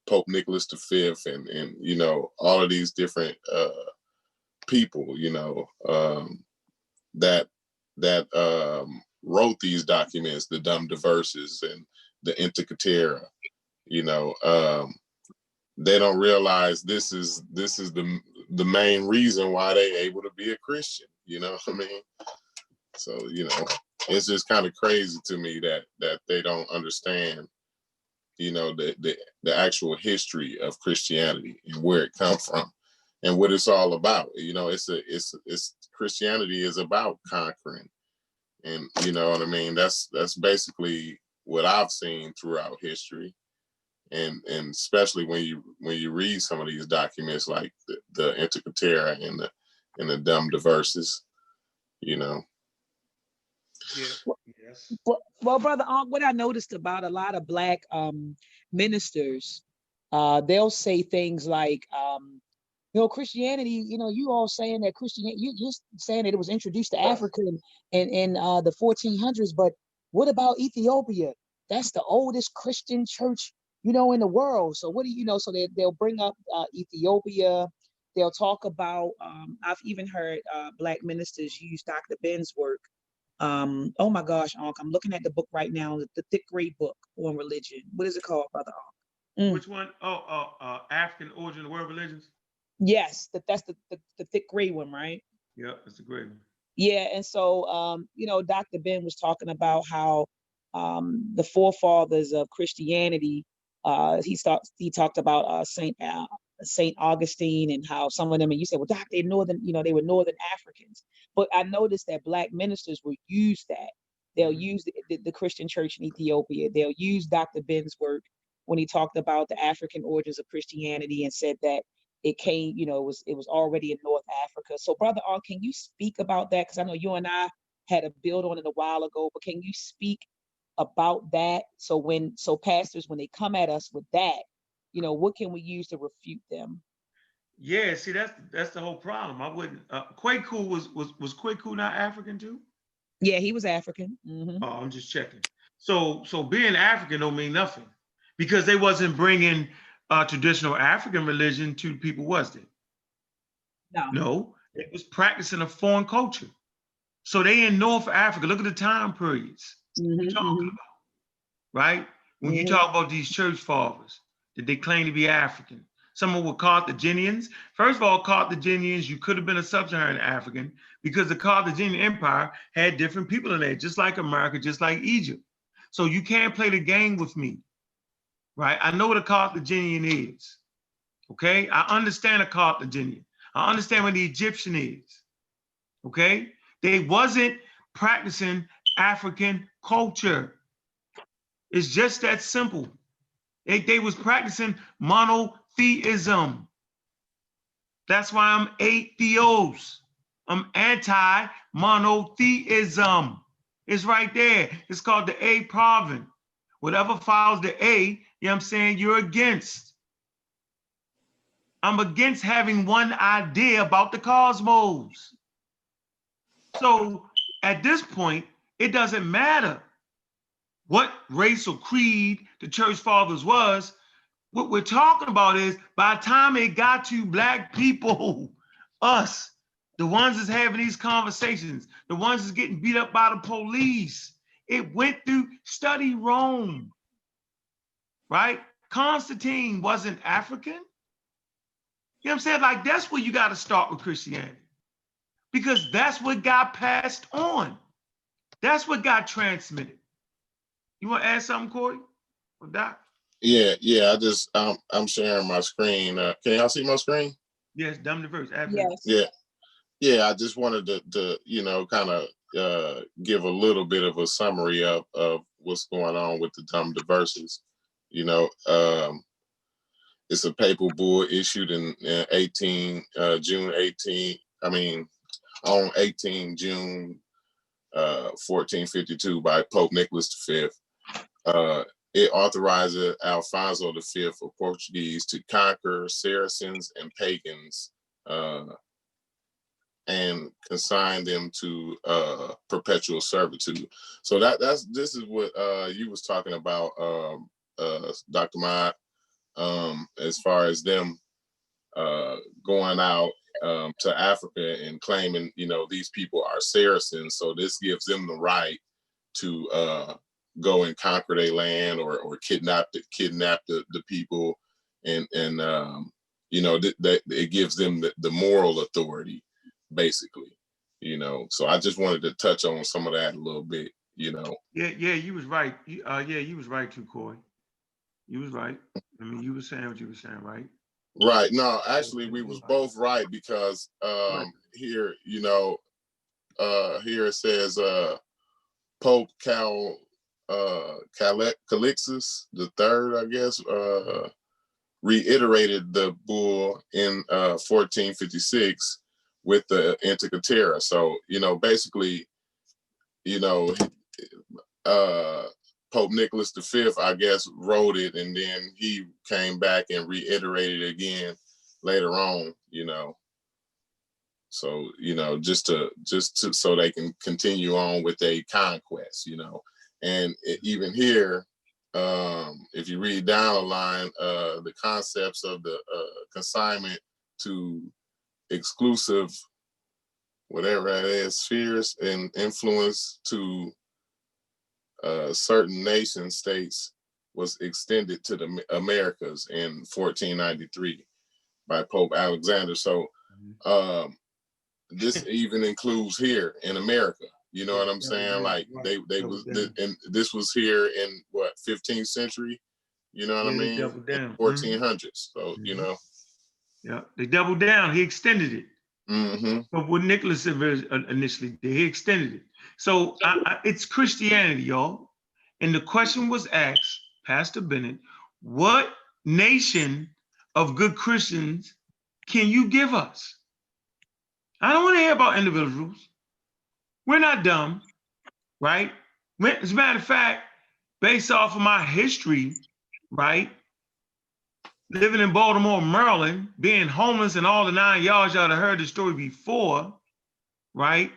Pope Nicholas V and all of these different people that wrote these documents, the dumb diverses and the Antikythera. They don't realize this is the main reason why they able to be a Christian. You know what I mean? So it's just kind of crazy to me that they don't understand the actual history of Christianity and where it comes from and what it's all about. It's Christianity is about conquering, and you know what I mean. That's basically what I've seen throughout history. and especially when you read some of these documents like the Intercaterra and the Dumb Diverses, you know. Yeah. Yes. Well, brother, what I noticed about a lot of black ministers, they'll say things like, Christianity, you all saying that Christianity, you're saying that it was introduced to Africa in the 1400s, but what about Ethiopia? That's the oldest Christian church, in the world. So what do you know? So they'll bring up Ethiopia. They'll talk about, I've even heard black ministers use Dr. Ben's work. Oh my gosh, Unc, I'm looking at the book right now, the thick gray book on religion. What is it called, brother Unc? Which one? African origin of the world religions. Yes, that's the thick gray one, right? Yep, that's a great one. Yeah, and so Dr. Ben was talking about how the forefathers of Christianity, he talked about Saint Augustine and how some of them, and you said, well, Doc, they were Northern Africans, but I noticed that black ministers will use that. They'll use the Christian church in Ethiopia. They'll use Dr. Ben's work when he talked about the African origins of Christianity and said that it came, it was already in North Africa. So, brother Ark, can you speak about that? Because I know you and I had a build on it a while ago, but can you speak about that? So pastors, when they come at us with that, what can we use to refute them? Yeah, see, that's the whole problem. I wouldn't. Kwaku was Kwaku not African too? Yeah, he was African. Oh, I'm just checking. So being African don't mean nothing because they wasn't bringing traditional African religion to people, was they? No, it was practicing a foreign culture. So they in North Africa. Look at the time periods you're talking about, right? When you talk about these church fathers, did they claim to be African? Some of them were Carthaginians. First of all, Carthaginians, you could have been a sub-Saharan African because the Carthaginian Empire had different people in there, just like America, just like Egypt. So you can't play the game with me, right? I know what a Carthaginian is, okay? I understand a Carthaginian. I understand what the Egyptian is, okay? They wasn't practicing African culture. It's just that simple. They was practicing monotheism. That's why I'm atheos. I'm anti-monotheism. It's right there. It's called the A province. Whatever follows the A, you know what I'm saying, you're against. I'm against having one idea about the cosmos. So at this point, it doesn't matter what race or creed the church fathers was. What we're talking about is by the time it got to black people, us, the ones that's having these conversations, the ones that's getting beat up by the police, it went through study Rome, right? Constantine wasn't African. You know what I'm saying? Like, that's where you got to start with Christianity because that's what got passed on. That's what got transmitted. You want to add something, Corey or Doc? Yeah. I'm sharing my screen. Can y'all see my screen? Yes, Dumb Diverse. Yes. Yeah. I just wanted to kind of give a little bit of a summary of what's going on with the Dumb Diverses. It's a papal bull issued in on 18 June 1452 by Pope Nicholas V. It authorizes Alfonso V of Portuguese to conquer Saracens and pagans and consign them to perpetual servitude. So this is what you was talking about, Dr. Mott, as far as them going out to Africa and claiming, these people are Saracens. So this gives them the right to go and conquer their land or kidnap the people, and it gives them the moral authority, basically. So I just wanted to touch on some of that a little bit. Yeah, you was right. You was right too, Corey. You was right. I mean, you were saying what you were saying, right? Right. No, actually, we was both right because here, here it says Pope Cal Calixtus the third, I guess, reiterated the bull in 1456 with the Antikythera. So, basically, Pope Nicholas V, I guess, wrote it, and then he came back and reiterated it again later on, So, just to so they can continue on with their conquest, And even here, if you read down the line, the concepts of the consignment to exclusive, whatever that is, spheres and influence to certain nation states was extended to the Americas in 1493 by Pope Alexander. So this even includes here in America. You know what I'm saying? Like they was, and this was here in what, 15th century. You know what I mean? Doubled down. 1400s. So Yeah, they doubled down. He extended it. But what Nicholas initially did, he extended it. So it's Christianity, y'all. And the question was asked, Pastor Bennett, what nation of good Christians can you give us? I don't want to hear about individuals. We're not dumb, right? As a matter of fact, based off of my history, right? Living in Baltimore, Maryland, being homeless and all the 9 yards, y'all have heard the story before, right?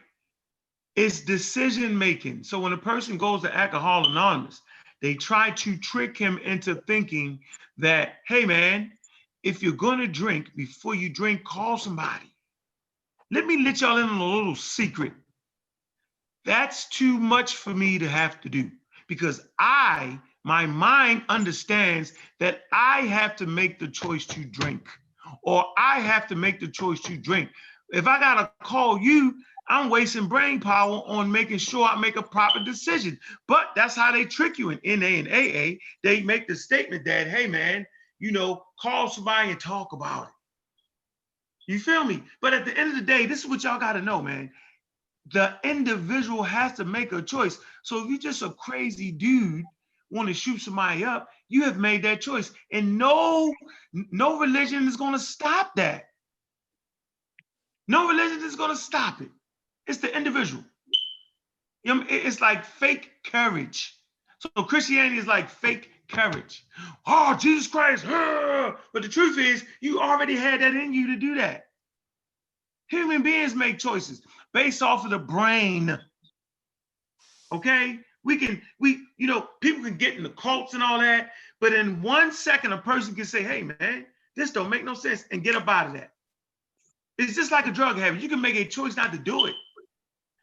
It's decision making. So when a person goes to Alcoholics Anonymous, they try to trick him into thinking that, hey man, if you're gonna drink, before you drink, call somebody. Let me let y'all in on a little secret. That's too much for me to have to do, because my mind understands that I have to make the choice to drink, or I have to make the choice to drink. If I gotta call you, I'm wasting brain power on making sure I make a proper decision. But that's how they trick you in NA and AA. They make the statement that, hey man, call somebody and talk about it. You feel me? But at the end of the day, this is what y'all gotta know, man. The individual has to make a choice. So if you're just a crazy dude want to shoot somebody up, you have made that choice. And no religion is going to stop that. No religion is going to stop it. It's the individual. It's like fake courage. So Christianity is like fake courage. Oh, Jesus Christ. But the truth is, you already had that in you to do that. Human beings make choices based off of the brain. Okay? People can get in the cults and all that, but in 1 second, a person can say, hey man, this don't make no sense, and get up out of that. It's just like a drug habit. You can make a choice not to do it.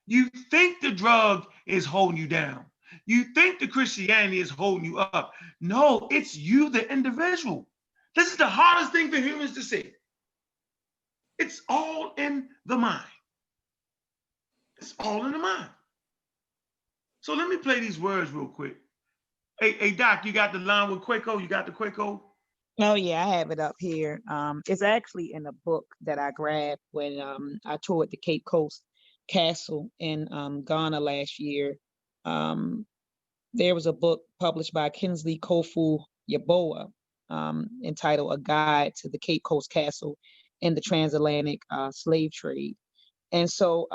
You think the drug is holding you down. You think the Christianity is holding you up. No, it's you, the individual. This is the hardest thing for humans to say. It's all in the mind. It's all in the mind. So let me play these words real quick. Hey, Doc, you got the line with Quaco? You got the Quaco? Oh yeah, I have it up here. It's actually in a book that I grabbed when I toured the Cape Coast Castle in Ghana last year. There was a book published by Kinsley Kofu Yaboa entitled "A Guide to the Cape Coast Castle and the Transatlantic Slave Trade." And so,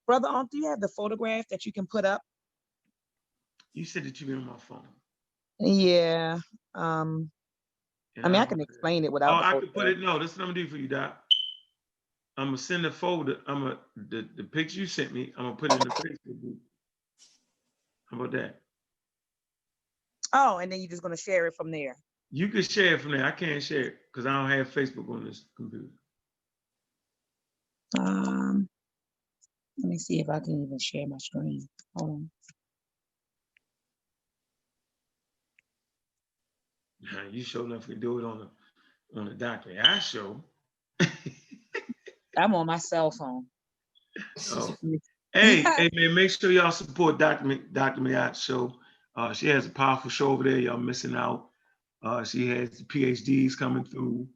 Brother Aunt, do you have the photograph that you can put up? You said that you've been on my phone. Yeah. I mean, I can explain it without. I could put it. No, this is what I'm gonna do for you, Doc. I'm gonna send a folder. The picture you sent me. I'm gonna put it in the Facebook group. How about that? Oh, and then you're just gonna share it from there. You can share it from there. I can't share it because I don't have Facebook on this computer. Let me see if I can even share my screen. Hold on. You sure enough can do it on the document. I show. I'm on my cell phone. Oh. Hey man, make sure y'all support Dr. Mayat show. She has a powerful show over there. Y'all missing out. She has the PhDs coming through.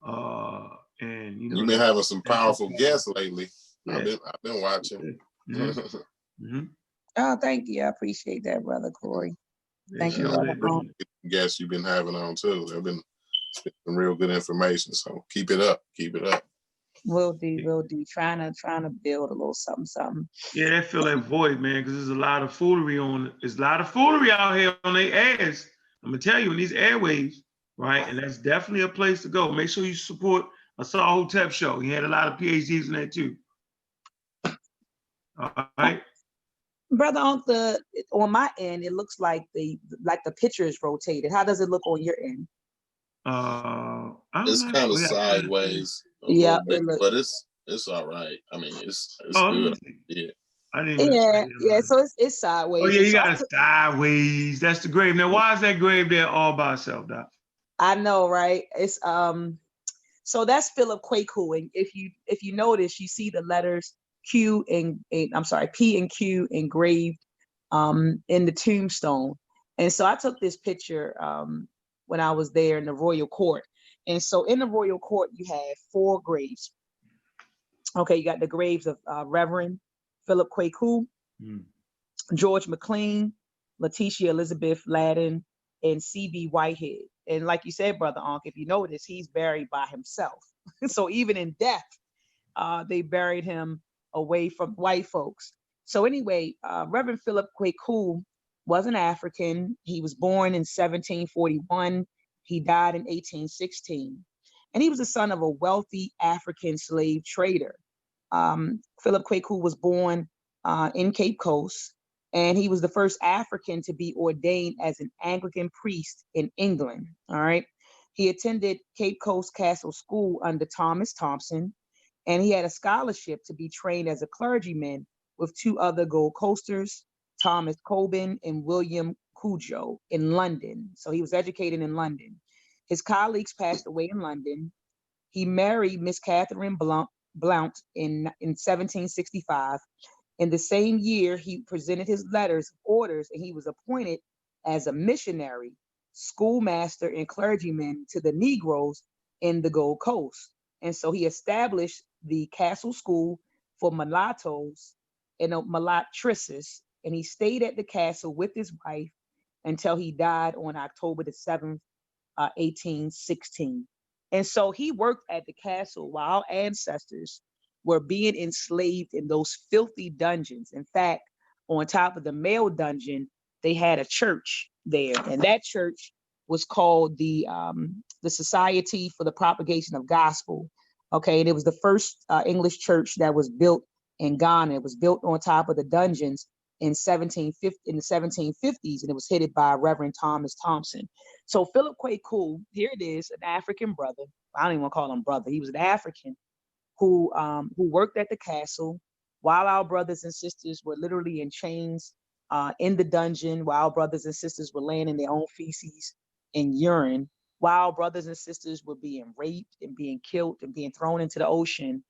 And you've been having some powerful guests lately. Yeah. I've been watching. Mm-hmm. Mm-hmm. Oh, thank you. I appreciate that, Brother Corey. Thank you, Sure Brother did. Unc. Guests you've been having on too. They've been some real good information. So keep it up. Keep it up. Will do. Trying to build a little something. Yeah, they feel that void, man, because there's a lot of foolery out here on their ads. I'm gonna tell you, in these airwaves, right? And that's definitely a place to go. Make sure you support Asar Hotep show. He had a lot of PhDs in that too. All right. Brother Unc, on my end, it looks like the picture is rotated. How does it look on your end? It's kind of Yeah. sideways a Yeah, little bit, but it's all right. I mean, it's good. Yeah. I didn't even yeah. So it's sideways. Oh yeah, And you so got it sideways. That's the grave. Now, why is that grave there all by itself, Doc? I know, right? It's so that's Philip Kwaku. And if you notice, you see the letters Q and I'm sorry, P and Q engraved in the tombstone. And so I took this picture when I was there in the royal court. And so in the royal court, you have 4 graves. Okay, you got the graves of Reverend Philip Kwaku, George McLean, Letitia Elizabeth Ladden, and C.B. Whitehead. And like you said, Brother Ankh, if you notice, he's buried by himself. So even in death, they buried him away from white folks. So anyway, Reverend Philip Kwaku was an African. He was born in 1741. He died in 1816. And he was the son of a wealthy African slave trader. Philip Kwaku was born in Cape Coast, and he was the first African to be ordained as an Anglican priest in England. All right. He attended Cape Coast Castle School under Thomas Thompson, and he had a scholarship to be trained as a clergyman with 2 other Gold Coasters, Thomas Coben and William Cujo, in London. So he was educated in London. His colleagues passed away in London. He married Miss Catherine Blount in 1765. In the same year, he presented his letters of orders, and he was appointed as a missionary, schoolmaster, and clergyman to the Negroes in the Gold Coast. And so he established the Castle School for mulattoes and mulatresses, and he stayed at the castle with his wife until he died on October the 7th, 1816. And so he worked at the castle while our ancestors were being enslaved in those filthy dungeons. In fact, on top of the male dungeon, they had a church there, and that church was called the Society for the Propagation of Gospel. Okay, and it was the first English church that was built in Ghana. It was built on top of the dungeons in the 1750s, and it was headed by Reverend Thomas Thompson. So Philip Kwaku, here it is, an African brother. I don't even want to call him brother. He was an African who worked at the castle while our brothers and sisters were literally in chains in the dungeon, while our brothers and sisters were laying in their own feces and urine, while brothers and sisters were being raped and being killed and being thrown into the ocean.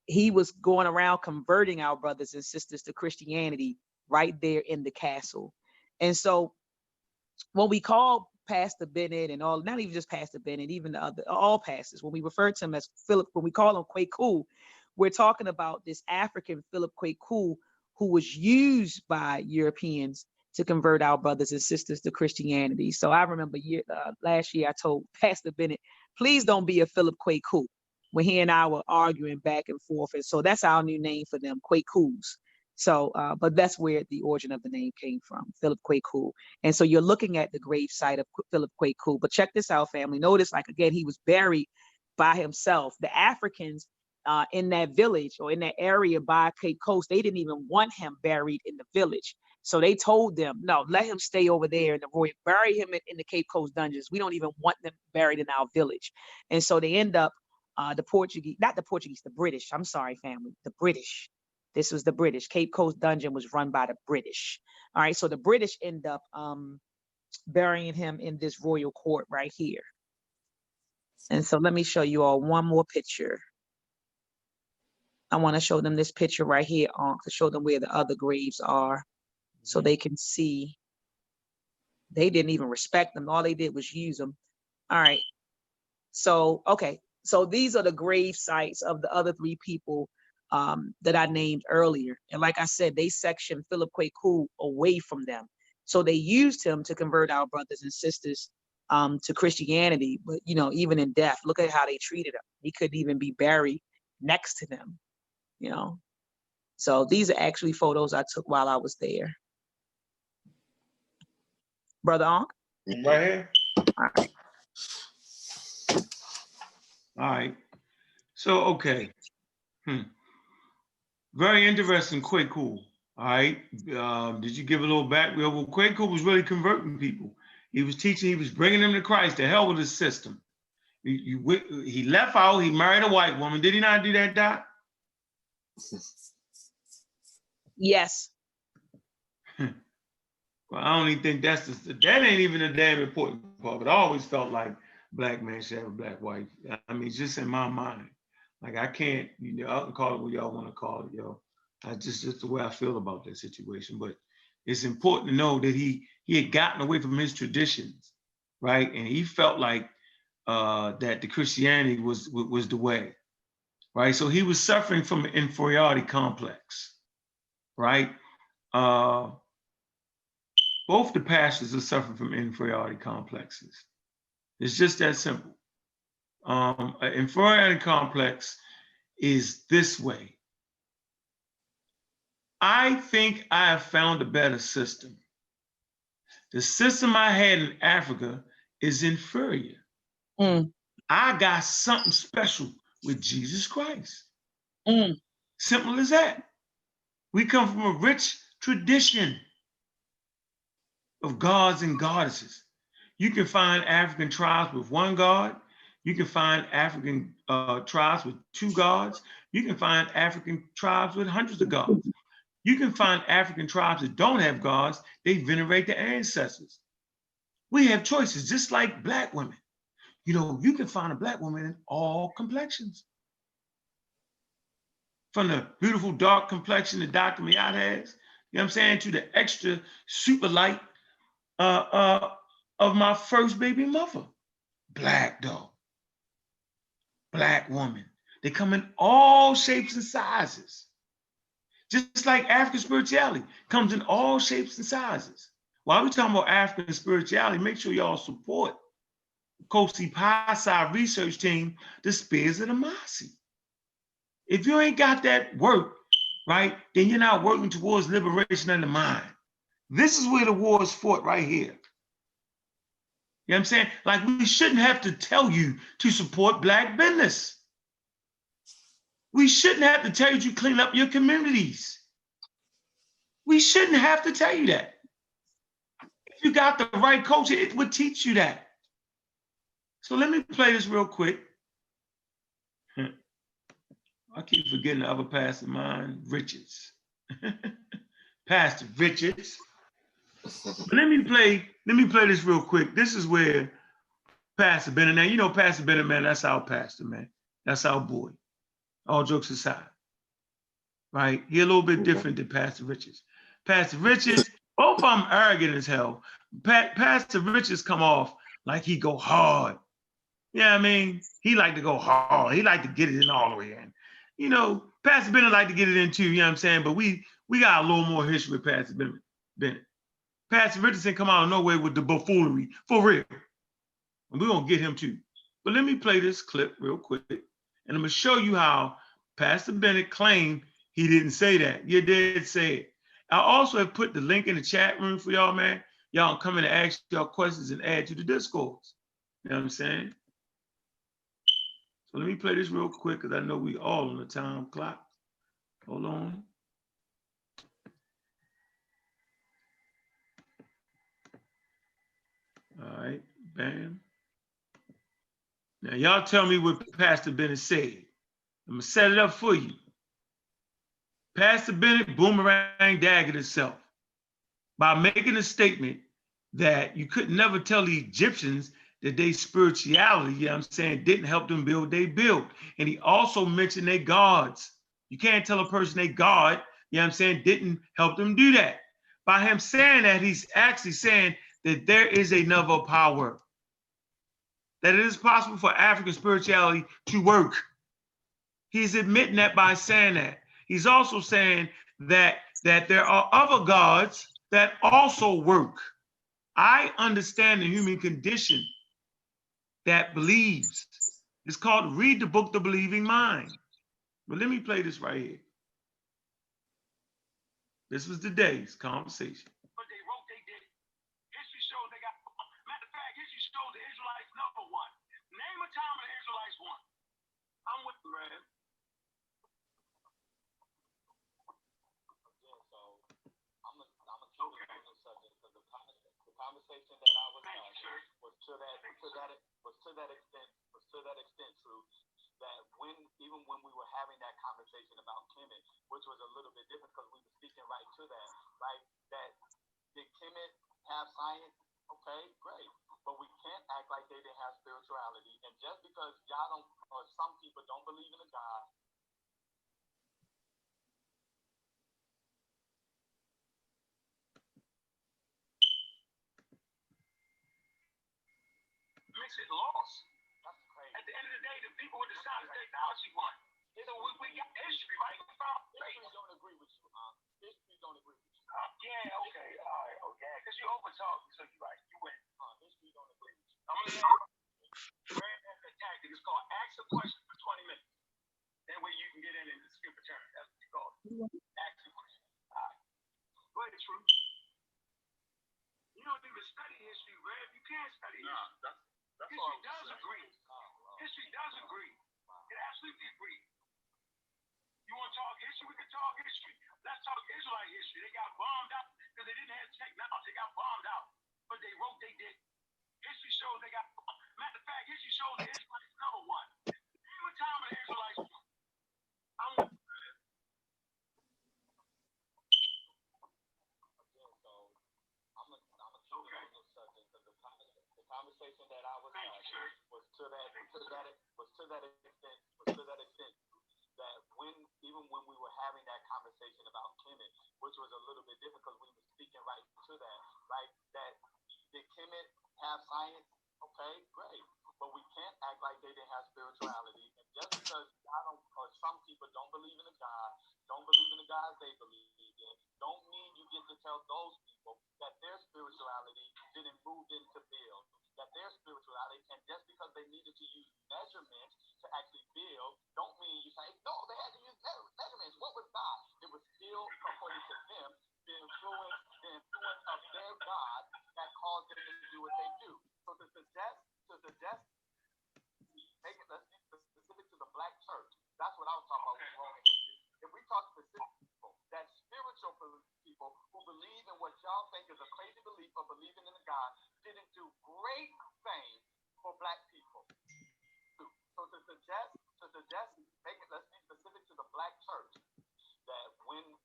He was going around converting our brothers and sisters to Christianity right there in the castle. And so when we call Pastor Bennett and all, not even just Pastor Bennett, even the other, all pastors, when we refer to him as Philip, when we call him Kwaku, we're talking about this African Philip Kwaku who was used by Europeans to convert our brothers and sisters to Christianity. So I remember last year I told Pastor Bennett, please don't be a Philip Kwaku, when he and I were arguing back and forth. And so that's our new name for them, Kwakus. So, but that's where the origin of the name came from, Philip Kwaku. And so you're looking at the grave site of Philip Kwaku. But check this out, family. Notice, like, again, he was buried by himself. The Africans in that village or in that area by Cape Coast, they didn't even want him buried in the village. So they told them, no, let him stay over there in the royal, bury him in the Cape Coast dungeons. We don't even want them buried in our village. And so they end up, the British, I'm sorry, family, the British. This was the British. Cape Coast Dungeon was run by the British. All right, so the British end up burying him in this royal court right here. And so let me show you all one more picture. I want to show them this picture right here to show them where the other graves are so they can see. They didn't even respect them. All they did was use them. All right. So, okay. So these are the grave sites of the other 3 people that I named earlier. And like I said, they sectioned Philip Kwaku away from them. So they used him to convert our brothers and sisters to Christianity. But, you know, even in death, look at how they treated him. He couldn't even be buried next to them, you know. So these are actually photos I took while I was there. Brother Ankh? Right here? All right. All right. So, okay. Very interesting, Kwaku. All right. Did you give a little back? Well, Kwaku was really converting people. He was teaching, he was bringing them to Christ. To hell with his system. He left out, he married a white woman. Did he not do that, Doc? Yes. Well, I don't even think that ain't even a damn important part, but I always felt like black man should have a black wife. I mean, just in my mind. Like I can't, you know, I can call it what y'all want to call it, yo. I just the way I feel about that situation. But it's important to know that he had gotten away from his traditions, right? And he felt like that the Christianity was the way, right? So he was suffering from an inferiority complex, right? Both the pastors are suffering from inferiority complexes. It's just that simple. An inferiority complex is this way. I think I have found a better system. The system I had in Africa is inferior. I got something special with Jesus Christ. Simple as that. We come from a rich tradition of gods and goddesses. You can find African tribes with one god. You can find African tribes with two gods. You can find African tribes with hundreds of gods. You can find African tribes that don't have gods. They venerate their ancestors. We have choices, just like black women. You know, you can find a black woman in all complexions. From the beautiful dark complexion that Dr. Miat has, you know what I'm saying, to the extra super light of my first baby mother. Black though. Black woman. They come in all shapes and sizes. Just like African spirituality comes in all shapes and sizes. While we're talking about African spirituality, make sure y'all support Kosi Pasai research team, the Spears of the Masi. If you ain't got that work, right, then you're not working towards liberation of the mind. This is where the war is fought right here. You know what I'm saying? Like, we shouldn't have to tell you to support black business. We shouldn't have to tell you to clean up your communities. We shouldn't have to tell you that. If you got the right culture, it would teach you that. So let me play this real quick. I keep forgetting the other pastor of mine, Richards. Pastor Richards. But let me play this real quick. This is where Pastor Bennett, now you know Pastor Bennett, man, that's our pastor, man. That's our boy. All jokes aside. Right? He a little bit different than Pastor Richards. Pastor Richards, both of them arrogant as hell. Pastor Richards come off like he go hard. You know what I mean? He like to go hard. He like to get it in all the way in. You know, Pastor Bennett like to get it in too, you know what I'm saying? But we got a little more history with Pastor Bennett. Pastor Richardson come out of nowhere with the buffoonery, for real. And we're gonna get him too. But let me play this clip real quick. And I'm gonna show you how Pastor Bennett claimed he didn't say that. You did say it. I also have put the link in the chat room for y'all, man. Y'all come in and ask y'all questions and add to the discourse. You know what I'm saying? So let me play this real quick because I know we all on the time clock. Hold on. All right, bam. Now y'all tell me what Pastor Bennett said. I'm gonna set it up for you. Pastor Bennett boomerang dagged himself by making a statement that you could never tell the Egyptians that their spirituality, you know what I'm saying, didn't help them build, they built. And he also mentioned their gods. You can't tell a person they God, you know what I'm saying, didn't help them do that. By him saying that, he's actually saying that there is another power, that it is possible for African spirituality to work. He's admitting that by saying that. He's also saying that there are other gods that also work. I understand the human condition that believes. It's called Read the Book, The Believing Mind. But let me play this right here. This was today's conversation. But they wrote, they did. History shows they got. Matter of fact, history shows the Israelites number one. Name a time when the Israelites won. I'm with you, man. Again, so I'm a keep it on the subject because the conversation that I was having was to that extent true. That even when we were having that conversation about Kemet, which was a little bit different because we were speaking right to that, right? That did Kemet have science? Okay, great. But we can't act like they didn't have spirituality. And just because y'all don't, or some people don't believe in a God, Mix it lost. that's crazy. At the end of the day, the people with the science technology won. So we got history, right? We found History don't agree with you, History don't agree with you. yeah, okay, all right, oh yeah, because you over talk, so you're right, you win. History don't agree with you. I'm gonna brand that tactic. It's called ask a question for 20 minutes. That way you can get in and skip a turn. That's what you call it. Ask a question. All right. Go ahead, True. You don't even study history, Rev. You can't study history. That's History does agree. History does agree. It absolutely agrees. You want to talk history? We can talk history. Let's talk Israelite history. They got bombed out because they didn't have technology. They got bombed out. But they wrote they did. History shows they got. Matter of fact, history shows the Israelites number one. Name a time when the Israelites won. I'm with you, man. Again, so I'm a keep it on the subject because the conversation that I was having was to that extent that even when we were having that conversation about Kemet, which was a little bit different because we were speaking right to that, right? That did Kemet have science? Okay, great. But we can't act like they didn't have spirituality. And just because some people don't believe in a God, don't believe in the gods they believe in, don't mean you get to tell those people that their spirituality didn't move into build, that their spirituality, and just because they needed to use measurements to actually build, don't mean you say, no, they had to use measurements. What was God? It was still, according to them, the influence of their God that caused them to do what they do. So to suggest, make it, let's be specific to the black church. That's what I was talking about with Roman history. If we talk specific people, that spiritual people who believe in what y'all think is a crazy belief of believing in a God, didn't do great things for black people. So to suggest, make it, let's be specific to the black church. That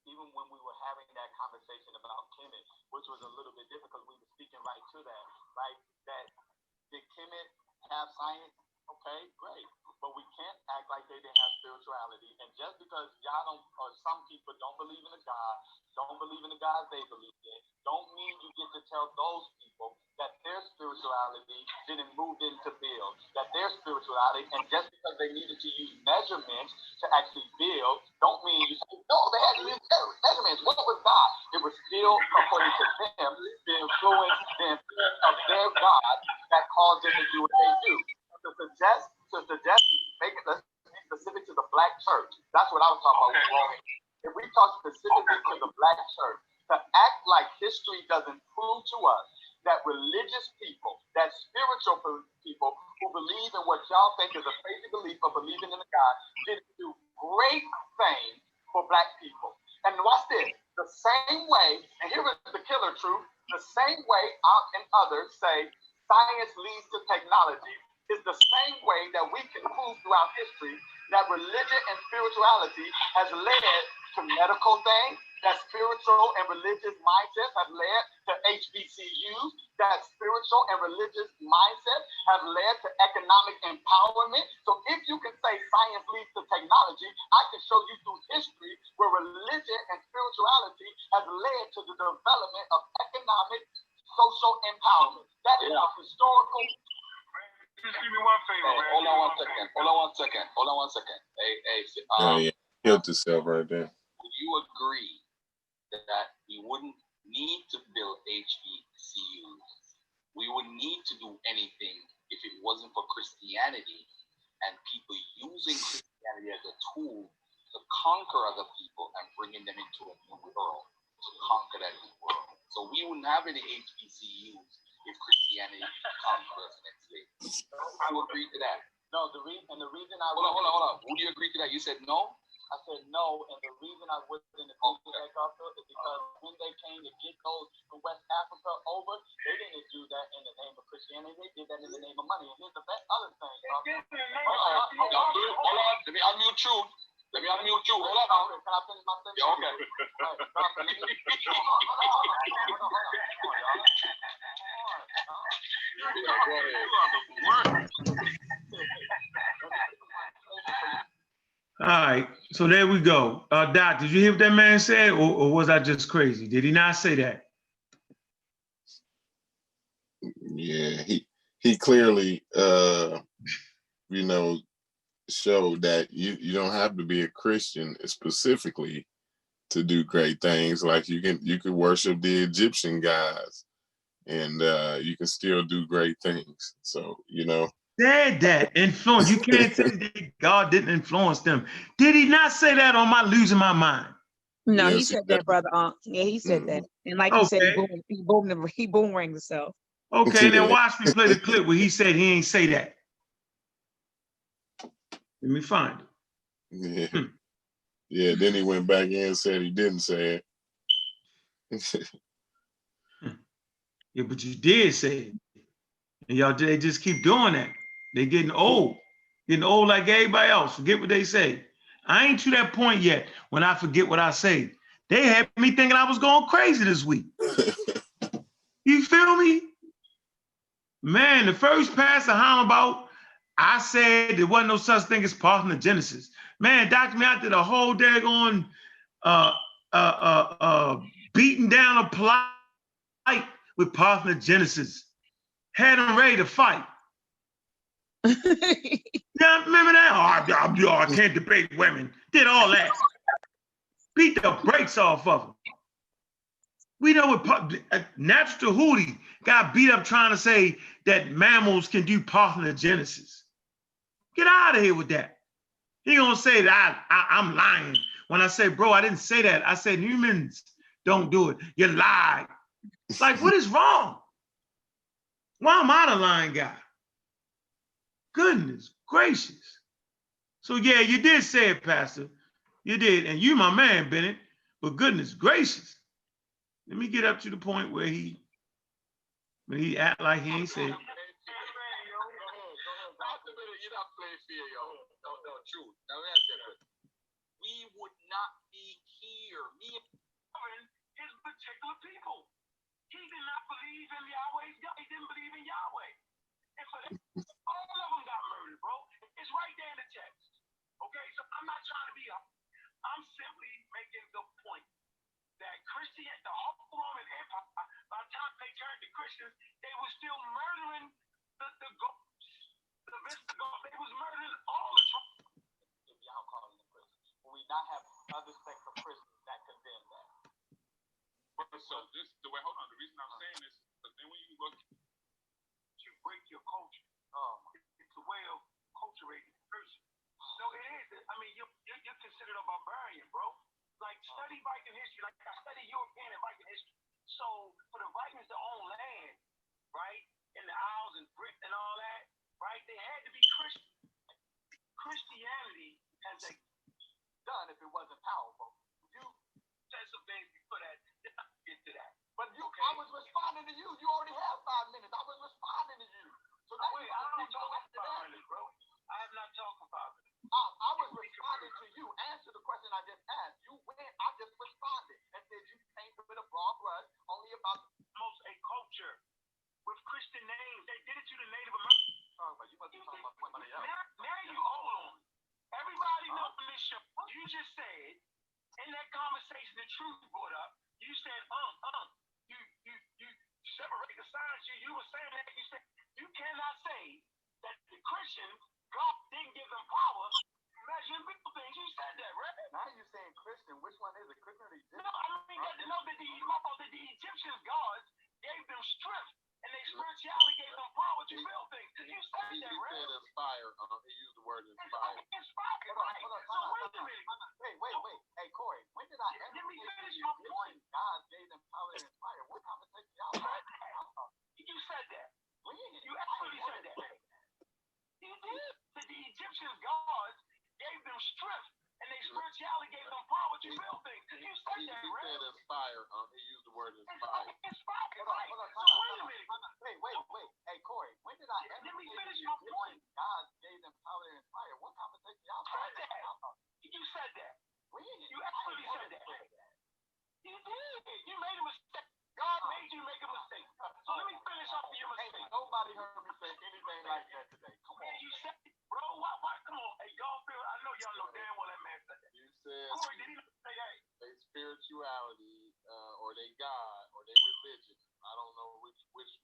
even when we were having that conversation about Kemet, which was a little bit different because we were speaking right to that, right? That did Kemet have science? Okay, great. But we can't act like they didn't have spirituality. And just because y'all don't, or some people don't believe in a God, don't believe in the gods they believe in, don't mean you get to tell those people that their spirituality didn't move into build, that their spirituality, and just because they needed to use measurements to actually build, don't mean you say, no, they had to use measurements. What was God? It was still, according to them, the influence of their God that caused them to do what they do. To suggest, make it, let's be specific to the black church. That's what I was talking about. Okay. If we talk specifically to the black church, to act like history doesn't prove to us that religious people, that spiritual people who believe in what y'all think is a crazy belief of believing in a God, didn't do great things for black people. And watch this, the same way, and here is the killer truth, the same way I and others say science leads to technology, is the same way that we can prove throughout history that religion and spirituality has led to medical things, that spiritual and religious mindsets have led to HBCUs, that spiritual and religious mindsets have led to economic empowerment. So if you can say science leads to technology, I can show you through history where religion and spirituality has led to the development of economic, social empowerment. That is a historical. Just do me one favor, man. Hold on one second. Hey, Killed yourself right there. Would you agree that we wouldn't need to build HBCUs? We wouldn't need to do anything if it wasn't for Christianity and people using Christianity as a tool to conquer other people and bringing them into a new world, to conquer that new world. So we wouldn't have any HBCUs if Christianity conquers us and enslaves. I would agree to that. No, the reason I hold on. Would you agree to that? You said no? I said no, and the reason I wouldn't agree to that, Doctor, is because when they came to get those from West Africa over, they didn't do that in the name of Christianity. They did that in the name of money. And here's the other thing, Doctor. Hold on. Let me unmute you. Hold on. Can I finish my sentence? Yeah, okay. Right, Doctor, let me... All right, so there we go. Doc, did you hear what that man said, or was I just crazy? Did he not say that? Yeah, he clearly showed that you don't have to be a Christian specifically to do great things. Like you can worship the Egyptian gods and you can still do great things. So, Said that influence. You can't say that God didn't influence them. Did he not say that, or am I losing my mind? No, Yes, he said that, brother. Yeah, he said that. And like you said, he boomeranged himself. Okay, then watch me play the clip where he said he ain't say that. Let me find it. Yeah. Yeah, then he went back in and said he didn't say it. Yeah, but you did say it. And y'all, they just keep doing that. They getting old like everybody else. Forget what they say. I ain't to that point yet when I forget what I say. They had me thinking I was going crazy this week. You feel me? Man, the first pastor hollering about, I said there wasn't no such thing as parthenogenesis. Man, Dr. Me, I did a whole daggone beating down a plight with parthenogenesis. Had them ready to fight. Yeah, remember that? I can't debate women. Did all that. Beat the brakes off of them. We know what Natural Hootie got beat up trying to say that mammals can do parthenogenesis. Get out of here with that. He gonna say that I'm lying when I say, bro, I didn't say that. I said humans don't do it. You lied. Like, what is wrong? Why am I the lying guy? Goodness gracious. So yeah, you did say it, Pastor. You did, and you my man, Bennett. But goodness gracious. Let me get up to the point where he act like he ain't said. We would not be here. Me and his particular people. He did not believe in Yahweh's God. He didn't believe in Yahweh. And for that, all of them got murdered, bro. It's right there in the text. Okay, so I'm not trying to be up. I'm simply making the point that the whole Roman Empire, by the time they turned to Christians, they were still murdering the goats, the Visigoths. They was murdering all the tribes. If y'all call them Christians, will we not have other sects of Christians that condemn that? So this the way. Hold on. The reason I'm saying this, but then when you look, you break your culture. It's a way of culturating a person. No, it is. I mean, you're considered a barbarian, bro. Like, study Viking history. Like, I study European and Viking history. So, for the Vikings to own land, right, in the Isles and Britain and all that, right, they had to be Christian. Christianity has done if it wasn't powerful. You said some things before that. Get to that. But I was responding to you. You already have 5 minutes. I was responding to you. So now wait, I don't talk about 5 minutes, bro. I have not talked about it. I was responding to you. Answer the question I just asked. You went. I just responded and said you came with a broad brush only about most a culture with Christian names. They did it to the Native Americans. Sorry, but you must be talking about somebody else. Now you hold on. Everybody knows this show. You just said in that conversation the truth brought up. You said you separate the signs. You were saying that you said you cannot say that the Christians, God didn't give them power to measure and build things. You said that, right? I Wait a minute. Wait. Hey, Corey, when did I ever Let me give finish you my this point. God gave them power and fire? What conversation y'all Said talking that. about? You said that. When? You actually said that. You did. You made a mistake. God made you make a mistake. So let me finish off your mistake. Ain't nobody heard me say anything like that today. Come on. You said it, bro. Why? Come on. Hey, Garfield, I know y'all know damn well that man said that. You said Corey, did he not say that? they spirituality, or they God, or they religion. I don't know which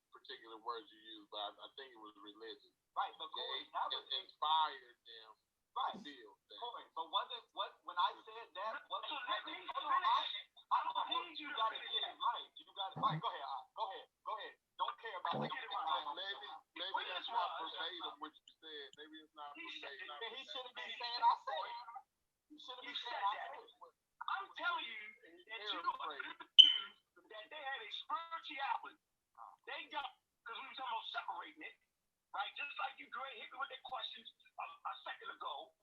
particular words you use, but I think it was religion. Right, but Corey, that was inspired them to feel things. Corey, but wasn't when I said that wasn't let me finish. I don't need you gotta get it right. You got it right. Go ahead. Don't care about the Get it right. Maybe that's not verbatim what you said. Maybe it's not verbatim. He shouldn't be saying I said it. You shouldn't be saying I said it. I'm telling you that you that they had a spirituality. They got, because we were talking about separating it, right? Just like you hit me with their questions a second ago.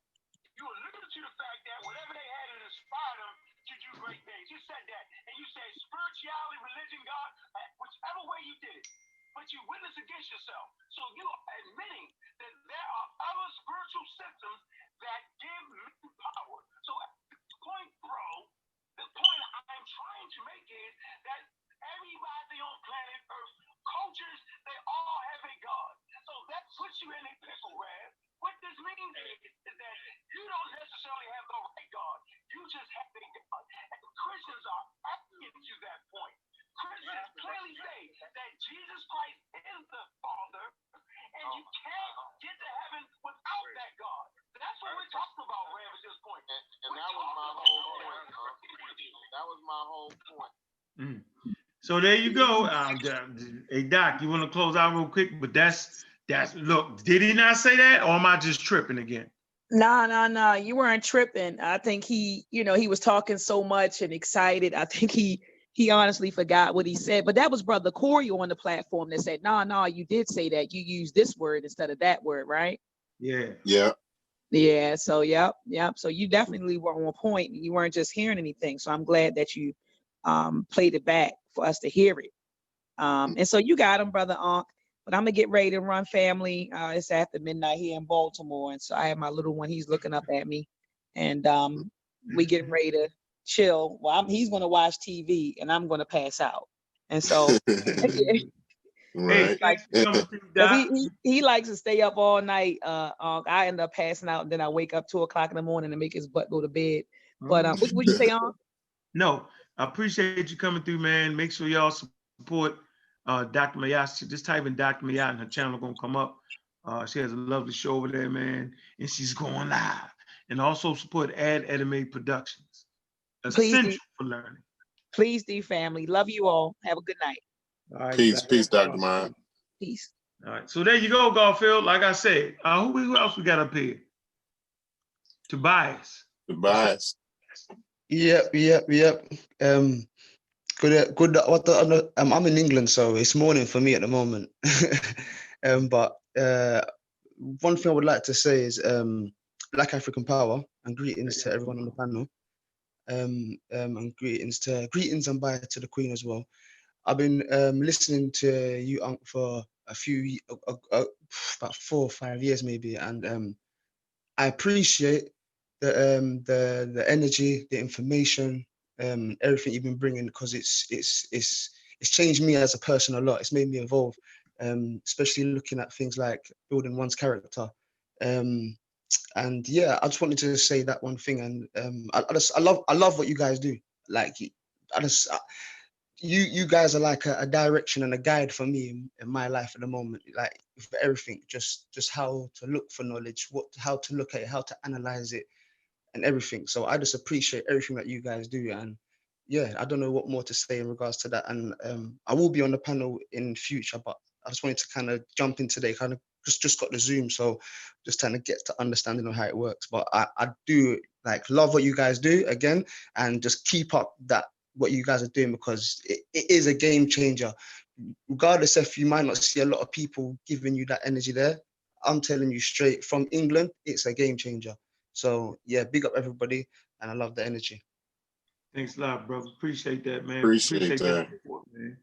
You alluded to the fact that whatever they had, it inspired them to do great things. You said that. And you said spirituality, religion, God, whichever way you did it. But you witness against yourself. So you are admitting that there are other spiritual systems that give men power. So at this point, bro, the point I'm trying to make is that everybody on planet Earth, cultures, they all have a God. So that puts you in a pickle, Rev. What this means is that you don't necessarily have the right God. You just have a God. And Christians are acting to that point. Christians clearly say that Jesus Christ is the Father, and you can't get to heaven without that God. That's what we're talking about, Rev, at this point. And that was my whole point. That was my whole point. So there you go. Hey Doc, you want to close out real quick? But that's look. Did he not say that, or am I just tripping again? No. You weren't tripping. I think he was talking so much and excited. I think he honestly forgot what he said. But that was Brother Corey on the platform that said, no, you did say that. You used this word instead of that word, right? Yeah. Yeah. So yep. So you definitely were on point. You weren't just hearing anything. So I'm glad that you played it back for us to hear it. And so you got him, Brother Ankh. But I'm gonna get ready to run, family. It's after midnight here in Baltimore, and so I have my little one. He's looking up at me, and we getting ready to chill. Well, he's gonna watch TV, and I'm gonna pass out. And so, Right. he likes to stay up all night. I end up passing out, and then I wake up 2:00 in the morning and make his butt go to bed. But what you say, Ankh? No, I appreciate you coming through, man. Make sure y'all support Dr. Mayat. Just type in Dr. Mayat and her channel gonna come up. She has a lovely show over there, man, and she's going live. And also support Ad Edimate Productions. Essential for learning. Please do, family. Love you all. Have a good night. All right, peace, Dr. Mayat. Peace. All right, so there you go, Garfield. Like I said, who else we got up here? Tobias. Yep. Good. I'm in England, so it's morning for me at the moment. But one thing I would like to say is Black African Power and greetings to everyone on the panel. And greetings and bye to the Queen as well. I've been listening to you, Unc, for about 4 or 5 years maybe, and I appreciate the energy, the information, everything you've been bringing, because it's changed me as a person a lot. It's made me evolve, especially looking at things like building one's character. And yeah, I just wanted to say that one thing. And I love what you guys do. Like, you guys are like a direction and a guide for me in my life at the moment, like for everything, just how to look for knowledge, how to look at it, how to analyze it, and everything. So I just appreciate everything that you guys do. And yeah, I don't know what more to say in regards to that. And I will be on the panel in future, but I just wanted to kind of jump in today, kind of just got the Zoom, so just trying to get to understanding of how it works. But I do like love what you guys do again, and just keep up what you guys are doing, because it is a game changer. Regardless if you might not see a lot of people giving you that energy there, I'm telling you straight from England, it's a game changer. So yeah, big up everybody, and I love the energy. Thanks a lot, brother. Appreciate that, man. Appreciate that. Support, man.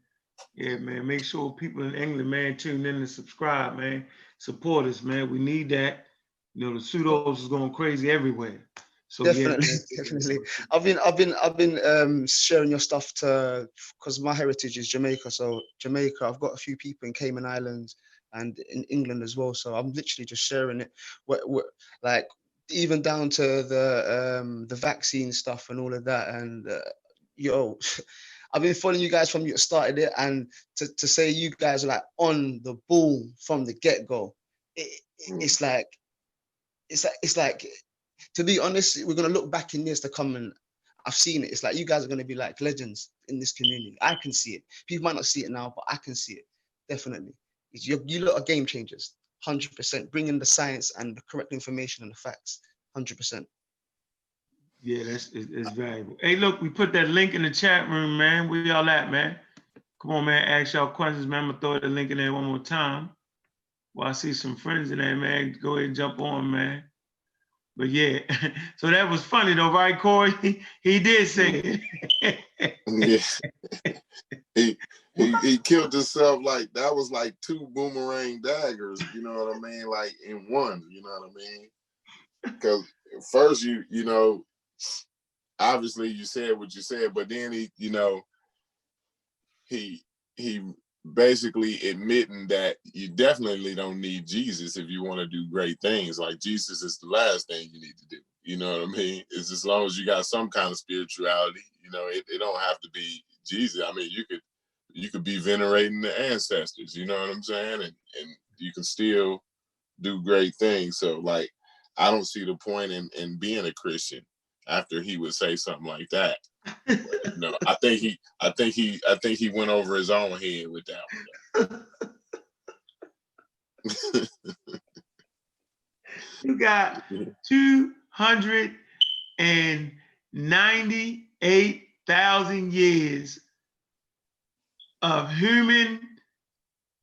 Yeah, man. Make sure people in England, man, tune in and subscribe, man. Support us, man. We need that. You know, the pseudos is going crazy everywhere. So yeah, Definitely, man. definitely. I've been sharing your stuff to, because my heritage is Jamaica. So Jamaica, I've got a few people in Cayman Islands and in England as well. So I'm literally just sharing it. Like even down to the vaccine stuff and all of that. And yo, I've been following you guys from you started it, and to say you guys are like on the ball from the get go. It's like to be honest, we're gonna look back in years to come, and I've seen it. It's like you guys are gonna be like legends in this community. I can see it. People might not see it now, but I can see it. Definitely. You lot are game changers. 100%. Bringing the science and the correct information and the facts. 100%. Yeah, it's valuable. Hey, look, we put that link in the chat room, man. Where y'all at, man? Come on, man. Ask y'all questions, man. I'm gonna throw the link in there one more time. Well, I see some friends in there, man. Go ahead and jump on, man. But yeah, so that was funny though, right, Corey? He did say it. Yeah. He killed himself like that was like 2 boomerang daggers, you know what I mean? Like in one, you know what I mean? Because first you know, obviously you said what you said, but then he basically admitting that you definitely don't need Jesus if you want to do great things. Like Jesus is the last thing you need to do. You know what I mean? It's as long as you got some kind of spirituality, you know, it don't have to be Jesus. I mean, you could be venerating the ancestors, you know what I'm saying? And you can still do great things. So like, I don't see the point in being a Christian after he would say something like that. But, you know, I think he went over his own head with that one. You got 298,000 years of human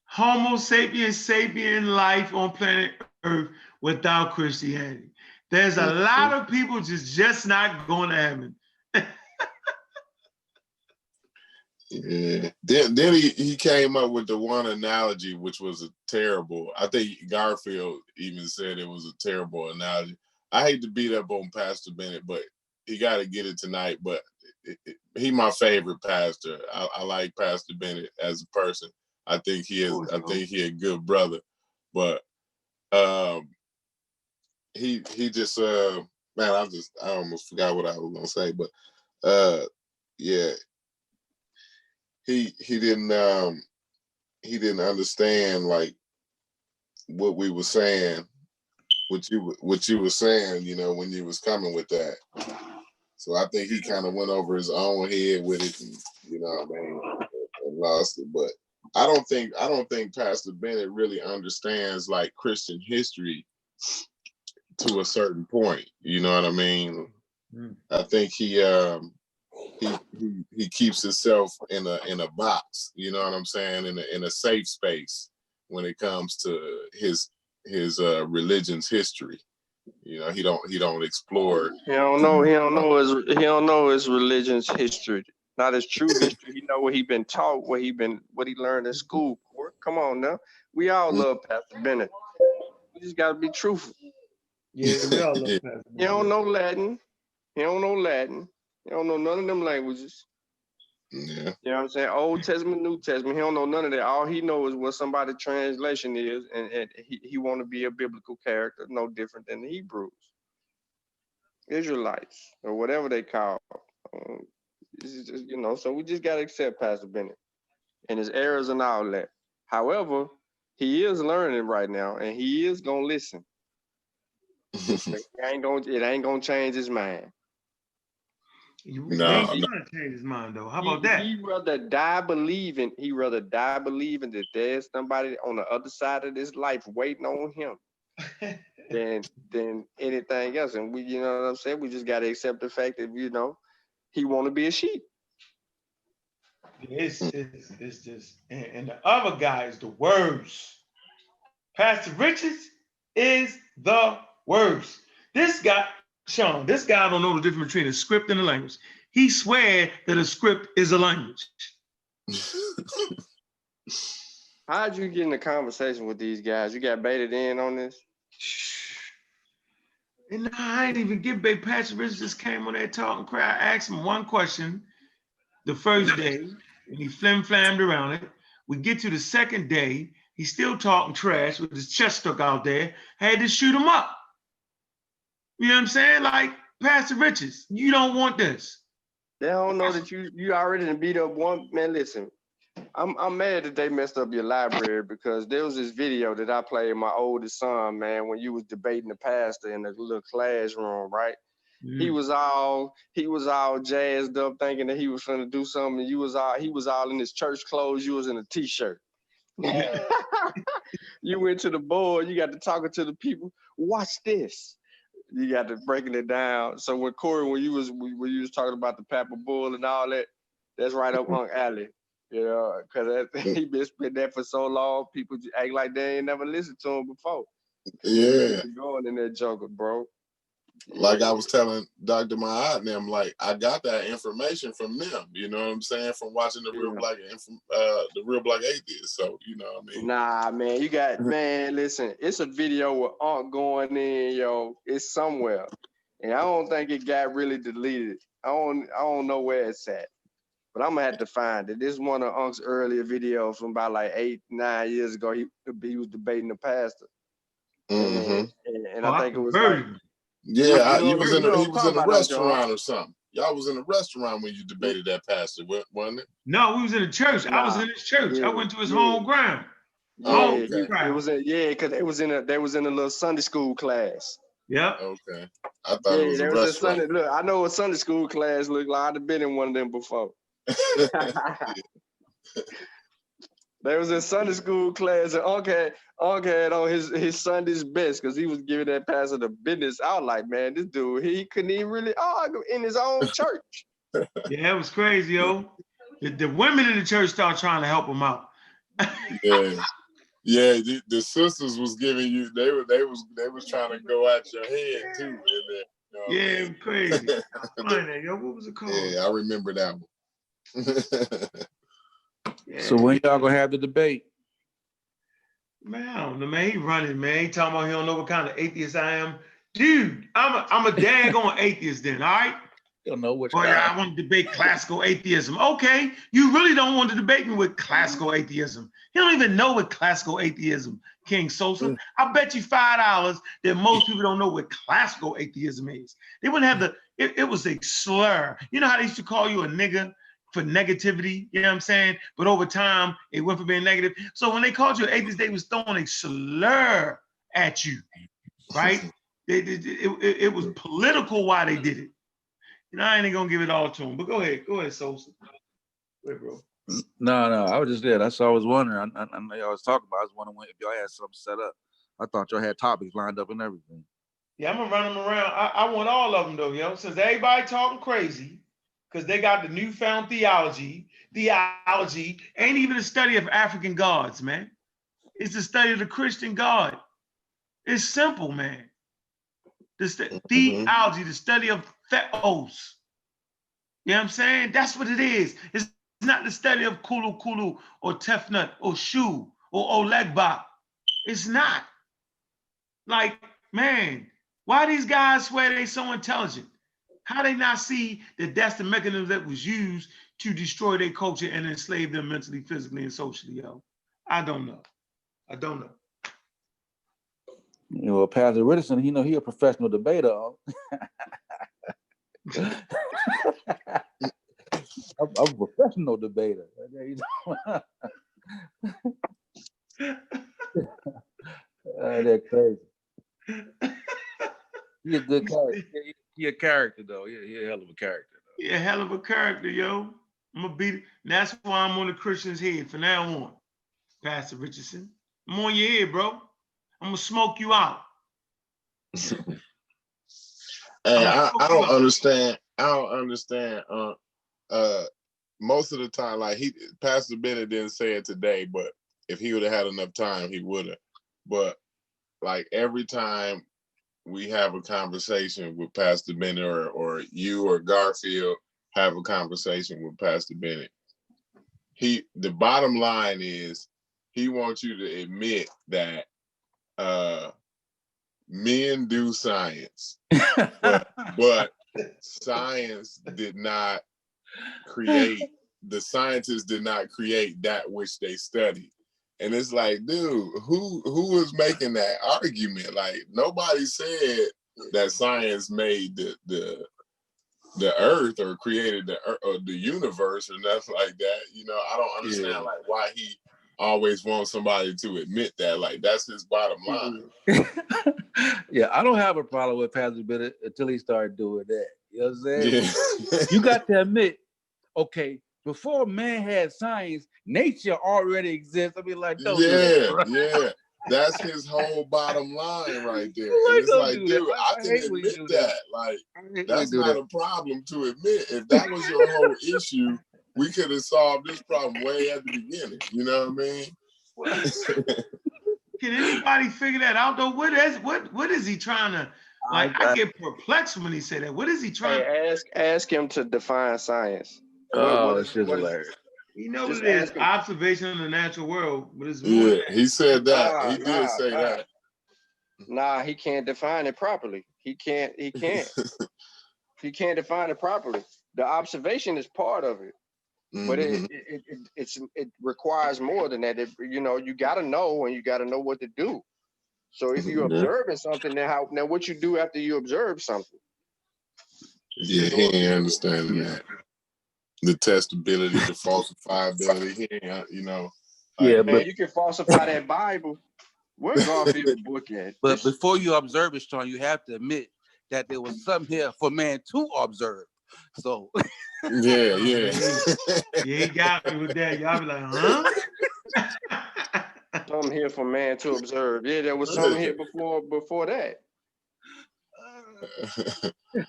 Homo sapiens sapien life on planet Earth without Christianity. There's a lot of people just not going to heaven. Yeah. Then he came up with the one analogy, which was a terrible. I think Garfield even said it was a terrible analogy. I hate to beat up on Pastor Bennett, but he got to get it tonight. But he my favorite pastor. I like Pastor Bennett as a person. I think he is. I think he a good brother. But he just man, I almost forgot what I was gonna say. But yeah. He didn't understand like what we were saying, what you were saying, you know, when you was coming with that. So I think he kind of went over his own head with it, and, you know what I mean, and lost it. But I don't think Pastor Bennett really understands like Christian history to a certain point. You know what I mean? I think he keeps himself in a box, you know what I'm saying, in a safe space when it comes to his religion's history. You know, he don't explore. He don't know his religion's history, not his true history. He know what he been taught, what he learned in school. Come on now, we all love Pastor Bennett. We just gotta be truthful. Yeah, we all love Pastor Bennett. He don't know Latin. He don't know Latin. He don't know none of them languages. Yeah. You know what I'm saying? Old Testament, New Testament. He don't know none of that. All he knows is what somebody's translation is, and he want to be a biblical character, no different than the Hebrews, Israelites, or whatever they call. Just, you know, so we just gotta accept Pastor Bennett and his errors and all that. However, he is learning right now, and he is gonna listen. It ain't gonna change his mind. He's gonna change his mind though. How about that? He rather die believing that there's somebody on the other side of this life waiting on him than anything else. And we, you know what I'm saying? We just gotta accept the fact that, you know, he wanna be a sheep. It's just, and the other guy is the worst. Pastor Richards is the worst. This guy, Sean, don't know the difference between a script and a language. He swear that a script is a language. How'd you get in a conversation with these guys? You got baited in on this? And I ain't even get bait. Pastor Richardson just came on there talking crap. I asked him one question the first day, and he flim-flammed around it. We get to the second day, he's still talking trash with his chest stuck out there. Had to shoot him up. You know what I'm saying? Like, Pastor Richards, you don't want this. They don't know that you already done beat up one man. Listen, I'm mad that they messed up your library because there was this video that I played my oldest son, man, when you was debating the pastor in the little classroom, right? He was all jazzed up thinking that he was trying to do something. He was all in his church clothes. You was in a t-shirt. You went to the board, you got to talking to the people. Watch this. You got to breaking it down. So when Corey, when you was talking about the Papa Bull and all that, that's right up Unc Alley. You know, because he been spitting that for so long, people act like they ain't never listened to him before. Yeah. Going in that joker, bro. Like I was telling Dr. Mahat and them, like I got that information from them. You know what I'm saying? From watching the Real Black Atheist. So you know what I mean. Nah, man, you got man. Listen, it's a video with Unc going in, yo. It's somewhere, and I don't think it got really deleted. I don't know where it's at, but I'm gonna have to find it. This is one of Unc's earlier videos from about like 8-9 years ago. He was debating the pastor, and I think it was like. Yeah, he was in a restaurant or something. Y'all was in a restaurant when you debated that pastor, wasn't it? No, we was in a church. I was in his church. I went to his home ground. Okay. It was because they was in a little Sunday school class. Yeah. Okay. I thought it was a restaurant. Look, I know what Sunday school class looked like. I'd have been in one of them before. There was a Sunday school class, and Unc had on his Sunday's best because he was giving that pastor the business. I was like, man, this dude, he couldn't even really argue in his own church. Yeah, it was crazy, yo. The women in the church started trying to help him out. Yeah, the sisters was giving you. They was trying to go at your head too. You know it was crazy. Yo, what was it called? Yeah, I remember that one. Yeah. So when y'all gonna have the debate? Man, I don't know, man. He running, man. He talking about he don't know what kind of atheist I am. Dude, I'm a daggone atheist then, all right? You don't know what. I want to debate classical atheism. Okay, you really don't want to debate me with classical atheism. You don't even know what classical atheism, King Sosa. I bet you $5 that most people don't know what classical atheism is. They wouldn't have it was a slur. You know how they used to call you a nigga for negativity, you know what I'm saying? But over time, it went from being negative. So when they called you an atheist, they was throwing a slur at you, right? It was political why they did it. You know, I ain't gonna give it all to them, but go ahead, Sosa. Go ahead, bro. No, I was just there. That's what I was wondering. I know y'all was talking about. I was wondering if y'all had something set up. I thought y'all had topics lined up and everything. Yeah, I'm gonna run them around. I want all of them though, yo. Since everybody talking crazy, because they got the newfound theology. Theology ain't even a study of African gods, man. It's the study of the Christian God. It's simple, man. Theology, the study of theos. You know what I'm saying? That's what it is. It's not the study of Kulu or Tefnut or Shu or Olegba. It's not. Like, man, why these guys swear they so intelligent? How they not see that that's the mechanism that was used to destroy their culture and enslave them mentally, physically, and socially, yo? I don't know. You know, Pastor Richardson, he a professional debater. I'm a professional debater. They're crazy. He's a good character. He a character, though. He a hell of a character. He a hell of a character, yo. I'm gonna beat it. And that's why I'm on the Christian's head from now on, Pastor Richardson. I'm on your head, bro. I'm gonna smoke you out. Hey, I don't understand. Most of the time, like Pastor Bennett didn't say it today, but if he would have had enough time, he would have. But like every time we have a conversation with Pastor Bennett or you or Garfield have a conversation with Pastor Bennett, the bottom line is he wants you to admit that men do science, but science did not create, the scientists did not create that which they studied. And it's like, dude, who is making that argument? Like, nobody said that science made the earth or created the universe or nothing like that. You know, I don't understand like why he always wants somebody to admit that. Like, that's his bottom line. Yeah, I don't have a problem with Pastor Bennett until he started doing that. You know what I'm saying? Yeah. You got to admit, okay, before man had science, nature already exists. I mean, like, don't do that, bro. Yeah. That's his whole bottom line right there. Like, And it's don't like, do dude, that. I can hate when you admit do that. Like, when that's you do not that. a problem to admit. If that was your whole issue, we could have solved this problem way at the beginning. You know what I mean? Can anybody figure that out though? What is he trying to, like? I get perplexed when he say that. What is he trying? Hey, ask him to define science. Oh, it's just hilarious. You know Just what it is? ask him. Observation of the natural world, but it's more. Yeah, he said that. He did say that. Nah, he can't define it properly. He can't. He can't define it properly. The observation is part of it, but it requires more than that. You know, you got to know, and you got to know what to do. So if you're observing something, now what you do after you observe something? Yeah, he ain't understanding that. The testability, the falsifiability. He ain't, you know. Yeah, Man, but you can falsify that Bible. Where Garfield's book at? But before you observe it, Sean, you have to admit that there was something here for man to observe. So yeah. He got me with that. Y'all be like, huh? Something here for man to observe. Yeah, there was something here before that.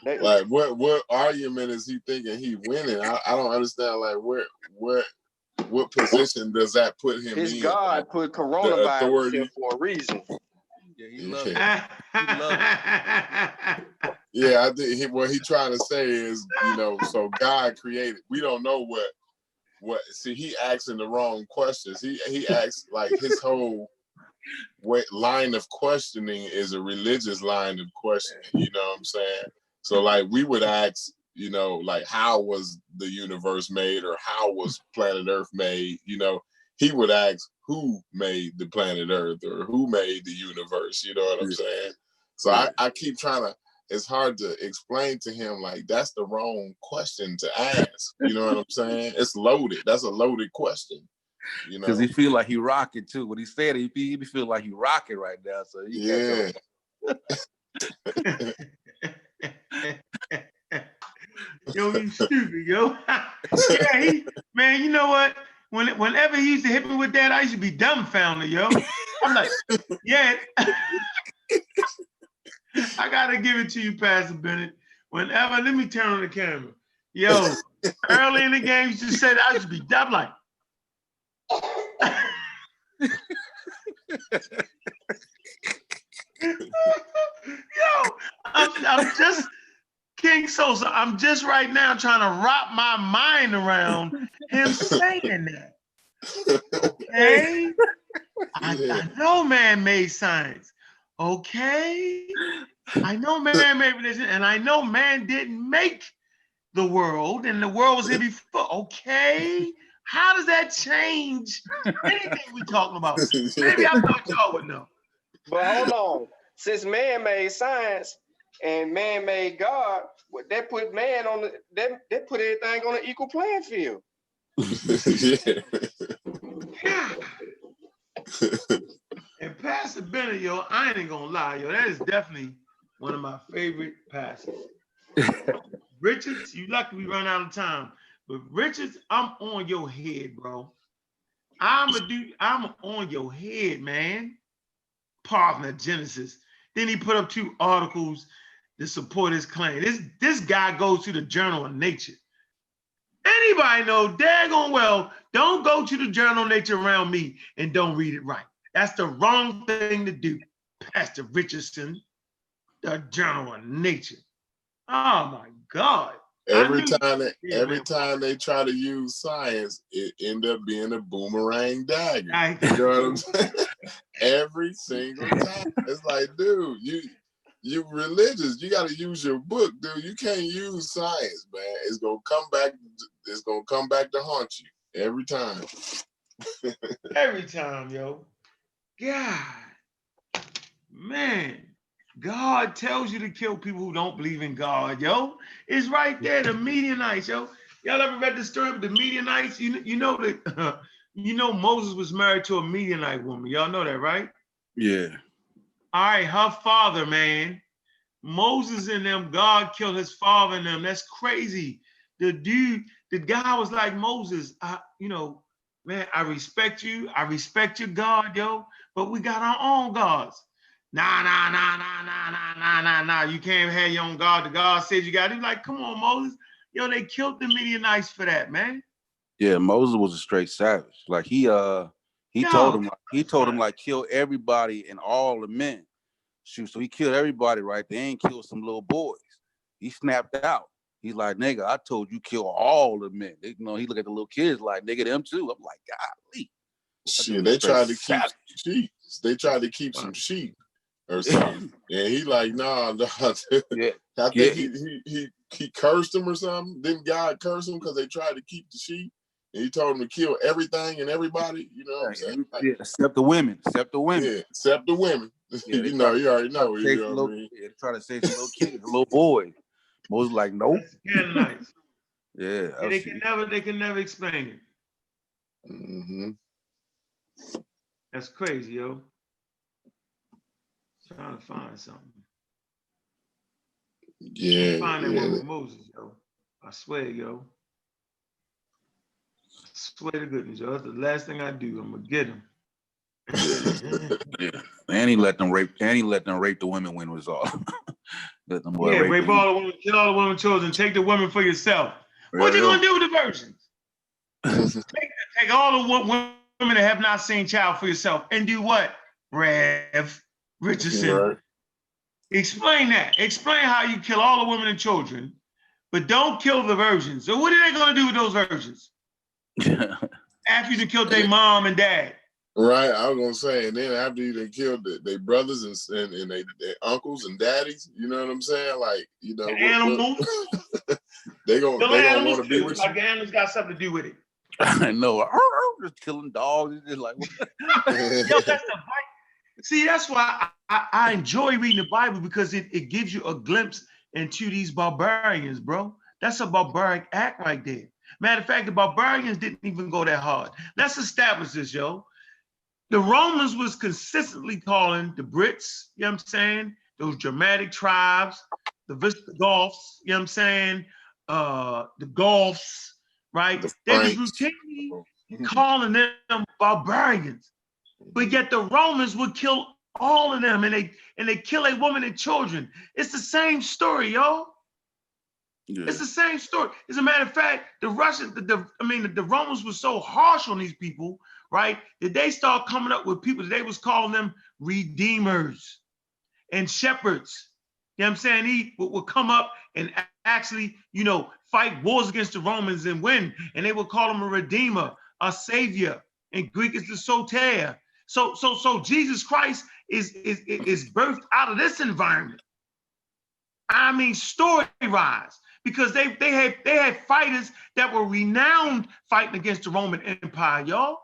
Like, what argument is he thinking he winning? I don't understand. Like, what position does that put him in? His God put coronavirus here for a reason. Yeah, he loves it. Yeah, I think what he trying to say is, you know, so God created. We don't know what. See, he asking the wrong questions. He asks, like, his whole line of questioning is a religious line of questioning. You know what I'm saying? So, like, we would ask, you know, like, how was the universe made, or how was planet Earth made? You know, he would ask, who made the planet Earth, or who made the universe? You know what I'm saying? So I keep trying to. It's hard to explain to him, like, that's the wrong question to ask. You know what I'm saying? It's loaded. That's a loaded question. You know, because he feel like he rocking too. When he said it, he feel like he rocking right now. So he Yo, you stupid, yo. Yeah, man, you know what? Whenever he used to hit me with that, I used to be dumbfounded, yo. I'm like, yeah. I gotta give it to you, Pastor Bennett. Whenever, let me turn on the camera. Yo, early in the game, you just said I used to be dumb, like. Yo, I'm just King Sosa. I'm just right now trying to wrap my mind around him saying that. Okay, I know man-made science. Okay, I know man-made religion, and I know man didn't make the world, and the world was here before. Okay, how does that change anything we talking about? Maybe I thought y'all would know. But hold on, since man made science and man made God, that put man on that put everything on an equal playing field. And Pastor Bennett, yo, I ain't gonna lie, yo, that is definitely one of my favorite pastors. Richards, you lucky we run out of time, but Richards, I'm on your head, bro. I'm on your head, man. Parthenogenesis. Then he put up 2 articles to support his claim. This guy goes to the Journal of Nature. Anybody know daggone well, don't go to the Journal of Nature around me and don't read it right. That's the wrong thing to do. Pastor Richardson, the Journal of Nature. Oh my God. every knew. every time they try to use science, it end up being a boomerang dagger. You know what I'm saying? Every single time. It's like, dude, you religious. You got to use your book, dude. You can't use science, man. It's gonna come back. It's gonna come back to haunt you every time. Every time, yo. God, man. God tells you to kill people who don't believe in God, yo. It's right there, the Midianites, yo. Y'all ever read the story of the Midianites? You know that you know Moses was married to a Midianite woman. Y'all know that, right? Yeah. All right, her father, man. Moses and them, God killed his father and them. That's crazy. The guy was like, Moses, man, I respect you. I respect your God, yo, but we got our own gods. Nah. You can't have your own God. The God says you got it. Like, come on, Moses. Yo, they killed the Midianites for that, man. Yeah, Moses was a straight savage. Like he told him like kill everybody and all the men. Shoot, so he killed everybody right there and killed some little boys. He snapped out. He's like, nigga, I told you kill all the men. He look at the little kids like, nigga, them too. I'm like, golly. Shit, they tried to keep sheep. They tried to keep some sheep or something. And he like, nah. Yeah. I think he cursed them or something. Didn't God curse them because they tried to keep the sheep? And he told them to kill everything and everybody. You know what I'm saying? Like, yeah, except the women. Yeah, except the women. Yeah, you already know. You know what I mean? Yeah, they try to say some little kids, little boys. Moses like, nope. Canaanites. Yeah. They can never explain it. Mm-hmm. That's crazy, yo. Trying to find something. Yeah. Find that one with Moses, yo. I swear, yo. I swear to goodness, yo. That's the last thing I do. I'm gonna get him. Yeah. And he let them rape the women when it was all. Let them rape all the women, kill all the women children, take the women for yourself. What you gonna do with the virgins? take all the women that have not seen child for yourself and do what? Rev Richardson. Right. Explain that. Explain how you kill all the women and children, but don't kill the virgins. So what are they gonna do with those virgins? After you killed their mom and dad. Right, I was gonna say, and then after you done killed their brothers and their uncles and daddies, you know what I'm saying? Like, the animals. they gonna want to be with you. Like the animals got something to do with it. I know. Just killing dogs. Just like, yo, that's the Bible. See, that's why I enjoy reading the Bible, because it gives you a glimpse into these barbarians, bro. That's a barbaric act right there. Matter of fact, the barbarians didn't even go that hard. Let's establish this, yo. The Romans was consistently calling the Brits, you know what I'm saying, those Germanic tribes, the Visigoths, you know what I'm saying, the Goths, right? They was routinely calling them barbarians, but yet the Romans would kill all of them, and they kill a woman and children. It's the same story, yo. Yeah. It's the same story. As a matter of fact, the Romans were so harsh on these people, right, that they start coming up with people that they was calling them redeemers and shepherds. You know what I'm saying? He would come up and actually, fight wars against the Romans and win. And they would call him a redeemer, a savior. In Greek, it's the soter. So Jesus Christ is birthed out of this environment. I mean, story-wise. Because they had fighters that were renowned fighting against the Roman Empire, y'all.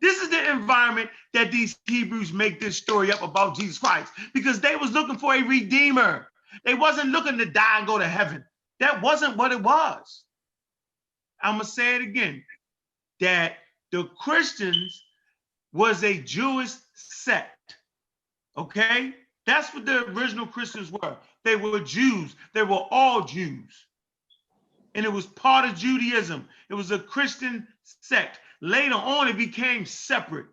This is the environment that these Hebrews make this story up about Jesus Christ, because they was looking for a redeemer. They wasn't looking to die and go to heaven. That wasn't what it was. I'm gonna say it again, that the Christians was a Jewish sect, okay? That's what the original Christians were. They were Jews. They were all Jews. And it was part of Judaism. It was a Christian sect. Later on, it became separate.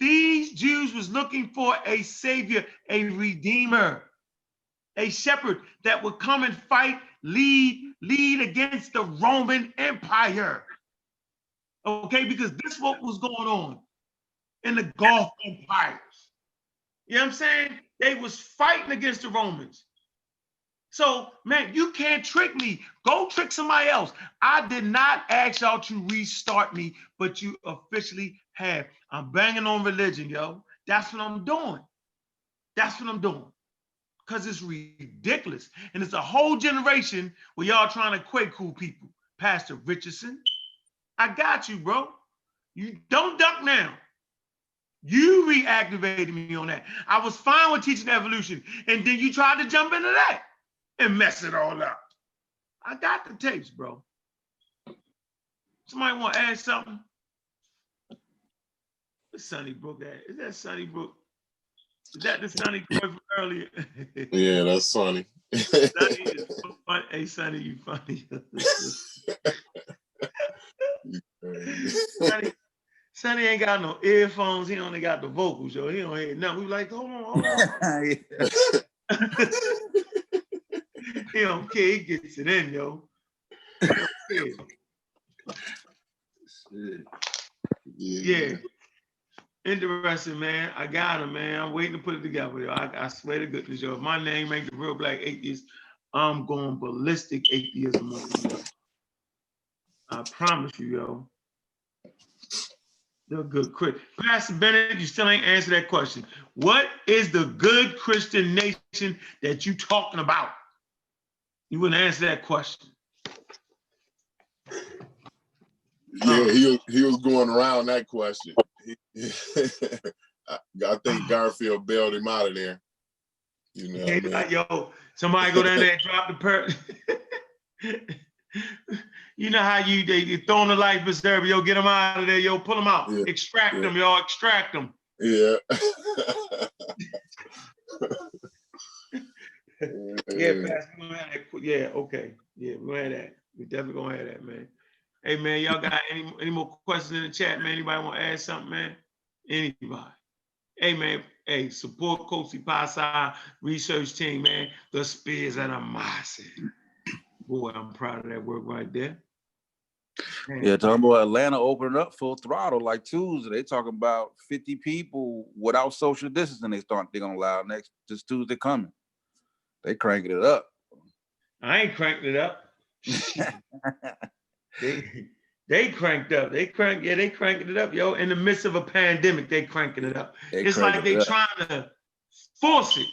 These Jews was looking for a savior, a redeemer, a shepherd that would come and fight, lead against the Roman Empire. Okay, because this is what was going on in the Gulf empires. You know what I'm saying? They was fighting against the Romans. So, man, you can't trick me. Go trick somebody else. I did not ask y'all to restart me, but you officially have. I'm banging on religion, yo. That's what I'm doing. That's what I'm doing. Because it's ridiculous. And it's a whole generation where y'all trying to Quaku people. Pastor Richardson, I got you, bro. You don't duck now. You reactivated me on that. I was fine with teaching evolution, and then you tried to jump into that and mess it all up. I got the tapes, bro. Somebody want to add something? What's Sunnybrook at? Is that Sunnybrook? Is that the Sunny boy from earlier? Yeah, that's Sonny. Sonny is fun. Hey, Sonny, you funny. Sonny ain't got no earphones. He only got the vocals, yo. He don't hear nothing. We like, hold on. He don't care. He gets it in, yo. Yeah. Interesting, man. I got him, man. I'm waiting to put it together, yo. I swear to goodness, yo. If my name ain't the Real Black Atheist, I'm going ballistic atheism on you, yo. I promise you, yo. They're good Christian. Pastor Bennett, you still ain't answered that question. What is the good Christian nation that you talking about? You wouldn't answer that question. Yeah, he was going around that question. I think Garfield bailed him out of there. You know, what I mean? Like, yo, somebody go down there and drop the per. You know how they throwing the life preserver, yo, get them out of there, yo, pull them out, extract them, y'all, extract them. Yeah. Yeah, okay. Yeah, we're gonna have that. We definitely gonna have that, man. Hey, man, y'all got any more questions in the chat, man? Anybody want to add something, man? Anybody? Hey, man, hey, support Kosi Pasa research team, man. The Spears and the Mossy. Boy, I'm proud of that work right there. Man. Yeah, talking about Atlanta opening up full throttle like Tuesday. They talking about 50 people without social distancing. They're gonna allow next this Tuesday coming. They cranking it up. I ain't cranked it up. They cranked up. They cranking it up, yo. In the midst of a pandemic, they cranking it up. It's like they trying to force it.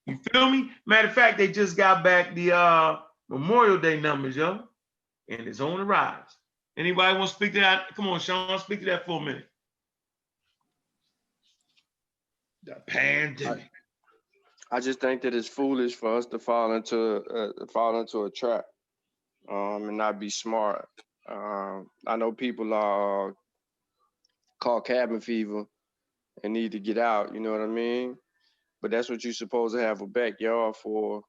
You feel me? Matter of fact, they just got back the Memorial Day numbers, yo. And it's on the rise. Anybody want to speak to that? Come on, Sean, speak to that for a minute. The pandemic. I just think that it's foolish for us to fall into a trap and not be smart. I know people are caught cabin fever and need to get out, you know what I mean? But that's what you're supposed to have a backyard for,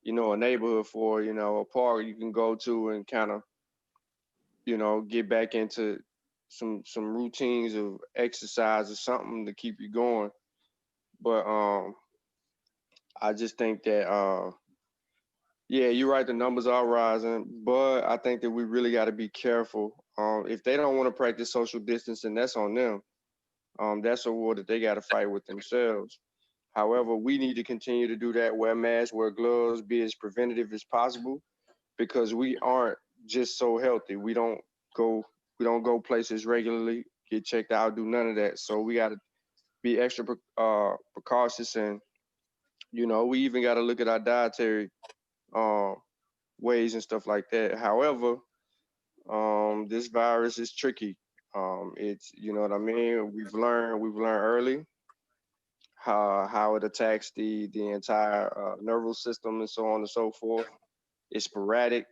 you know, a neighborhood for, you know, a park you can go to and kind of, you know, get back into some routines of exercise or something to keep you going. But I just think that yeah, you're right, the numbers are rising, but I think that we really got to be careful. If they don't want to practice social distancing, that's on them. That's a war that they got to fight with themselves. However, we need to continue to do that, wear masks, wear gloves, be as preventative as possible, because we aren't just so healthy. We don't go places regularly, get checked out, do none of that. So we got to be extra precautious, and you know, we even got to look at our dietary ways and stuff like that. However, this virus is tricky. It's, you know what I mean. We've learned early how it attacks the entire nervous system and so on and so forth. It's sporadic.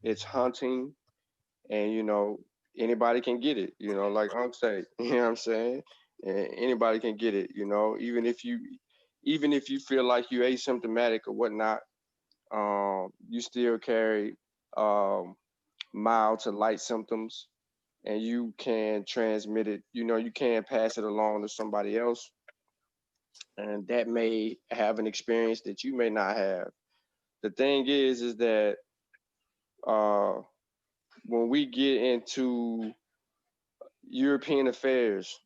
It's hunting, and you know, anybody can get it. You know, like Unc say, you know what I'm saying. And anybody can get it. You know, even if you feel like you asymptomatic or whatnot, you still carry mild to light symptoms, and you can transmit it. You know, you can pass it along to somebody else, and that may have an experience that you may not have. The thing is that when we get into European affairs,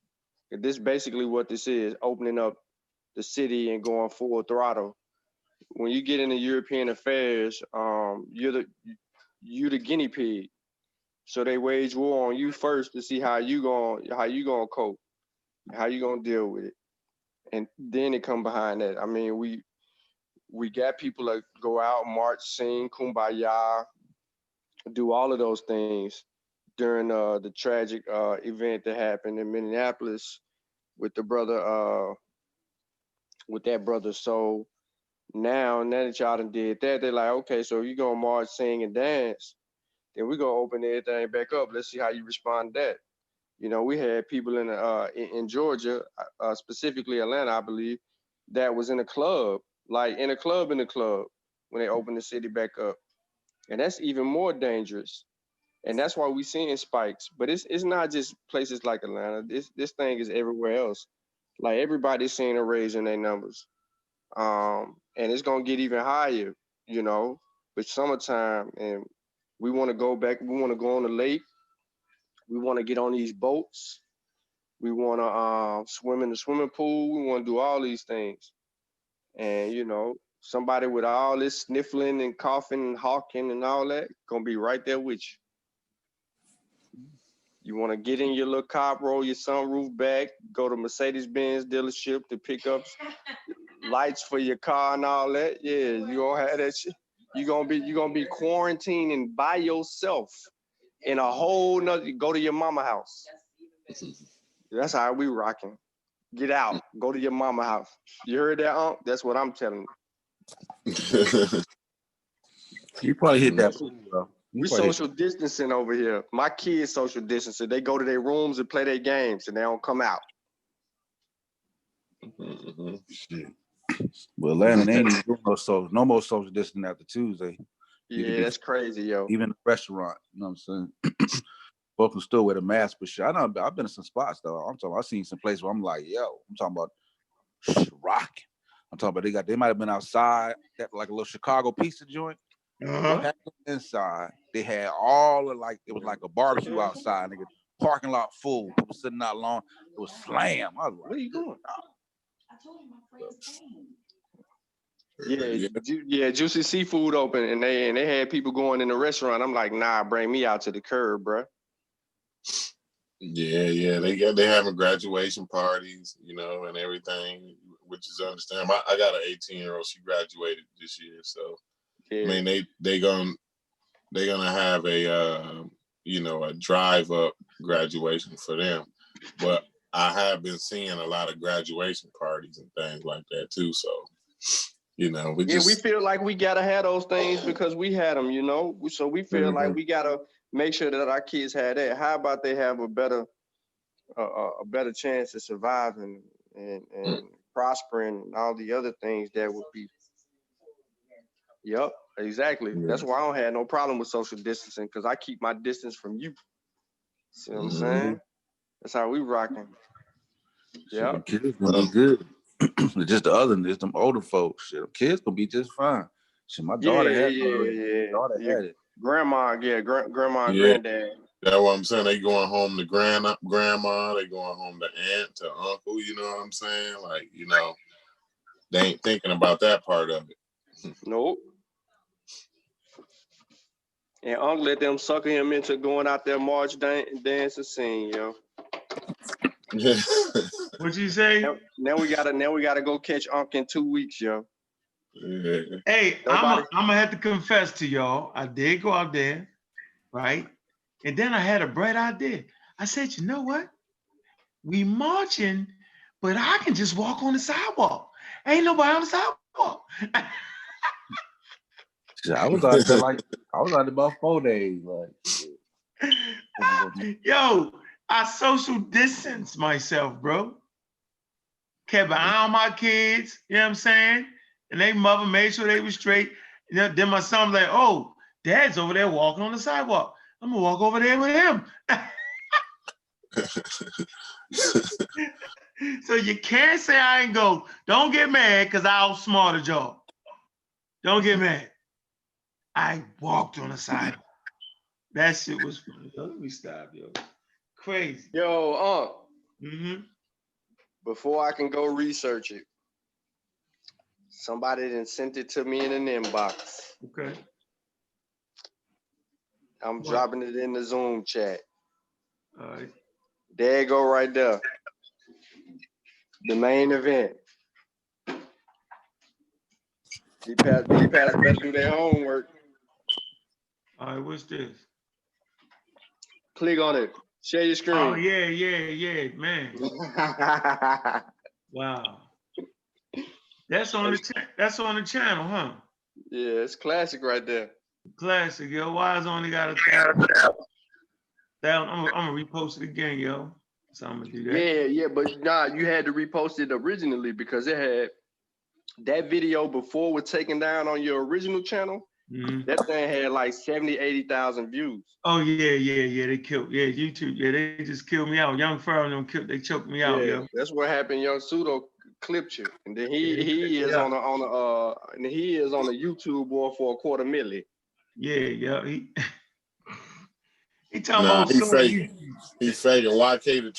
this is basically what this is: opening up the city and going full throttle. when you get into European affairs, you're the guinea pig. So they wage war on you first to see how you gonna cope, how you gonna deal with it, and then they come behind that. I mean, we got people that go out, march, sing, kumbaya, do all of those things during the tragic event that happened in Minneapolis with the brother, with that brother. So now that y'all done did that, they're like, okay, so you gonna march, sing, and dance, then we gonna open everything back up. Let's see how you respond to that. You know, we had people in Georgia, specifically Atlanta, I believe, that was in a club, like in a club when they opened the city back up, and that's even more dangerous. And that's why we seeing spikes. But it's not just places like Atlanta. This thing is everywhere else. Like everybody's seeing a raise in their numbers, and it's gonna get even higher. You know, with summertime, and we want to go back. We want to go on the lake. We want to get on these boats. We want to swim in the swimming pool. We want to do all these things. And, you know, somebody with all this sniffling and coughing and hawking and all that, going to be right there with you. You want to get in your little car, roll your sunroof back, go to Mercedes-Benz dealership to pick up lights for your car and all that. Yeah, you going to have that shit. You're gonna be quarantining by yourself in a whole nother, go to your mama house. That's how we rocking. Get out. Go to your mama house. You heard that, Unc? That's what I'm telling you. You probably hit that. We social distancing over here. My kids social distancing. They go to their rooms and play their games, and they don't come out. Shit. Well, Atlanta, they ain't even doing no more social distancing after Tuesday. Yeah, that's crazy, yo. Even the restaurant, you know what I'm saying? Folks can still wear the mask, but shit, I've been in some spots though. I've seen some places where I'm like, yo, I'm talking about rocking. I'm talking about they might have been outside, that like a little Chicago pizza joint. Inside, they had all of it was like a barbecue outside, nigga. Parking lot full, people sitting out long. It was slam. I was like, where you going? I told you my friends came. Yeah, Juicy Seafood open, and they had people going in the restaurant. I'm like, nah, bring me out to the curb, bro. Yeah, they having graduation parties, you know, and everything, which is understandable. I got an 18-year-old, she graduated this year, so yeah. I mean they're gonna have a a drive up graduation for them, but I have been seeing a lot of graduation parties and things like that too. So, you know, we feel like we gotta have those things because we had them, you know. So we feel like we gotta make sure that our kids had that. How about they have a better chance of surviving and prospering and all the other things that would be. Yep, exactly. Yeah. That's why I don't have no problem with social distancing because I keep my distance from you. See what I'm saying? That's how we rocking. Yeah, kids gonna be good. Just the other, just them older folks. Shit, kids gonna be just fine. Shit, my daughter had it. Grandma, grandma and granddad. That's what I'm saying. They going home to grandma. They going home to aunt, to uncle. You know what I'm saying? Like, you know, they ain't thinking about that part of it. Nope. And Uncle let them sucker him into going out there, march, dance, and sing, yo. What'd you say? Now we gotta go catch Uncle in 2 weeks, yo. Yeah. Hey, I'm gonna have to confess to y'all. I did go out there, right? And then I had a bright idea. I said, you know what? We marching, but I can just walk on the sidewalk. Ain't nobody on the sidewalk. I was out there about 4 days. Like, yo, I social distance myself, bro. Kept an eye on my kids, you know what I'm saying? And they mother made sure they were straight. And then my son was like, oh, dad's over there walking on the sidewalk. I'm gonna walk over there with him. So you can't say I ain't go. Don't get mad because I outsmarted y'all. Don't get mad. I walked on the sidewalk. That shit was funny. Let me stop, yo. Crazy. Yo, before I can go research it, Somebody then sent it to me in an inbox. Okay. I'm What? dropping it in the Zoom chat. All right. There you go right there. The main event. These past better do their homework. All right, what's this? Click on it. Share your screen. Oh, yeah, man. Wow. That's on the channel, huh? Yeah, it's classic right there. Classic, yo. Why is only got 1,000? I'm gonna repost it again, yo. So I'm gonna do that. Yeah, but nah, you had to repost it originally because it had that video before was taken down on your original channel. Mhm. That thing had like 70, 80,000 views. Oh yeah. They killed. Yeah, YouTube. Yeah, they just killed me out. Young Pharaoh and them killed. They choked me out, Yeah, yo. that's what happened. Young Pseudo clipped you, and then Yeah, they he clipped is me on out. a YouTube boy for $250,000. Yeah. He talking Nah, about he suing faking. YouTube. He faking. YK the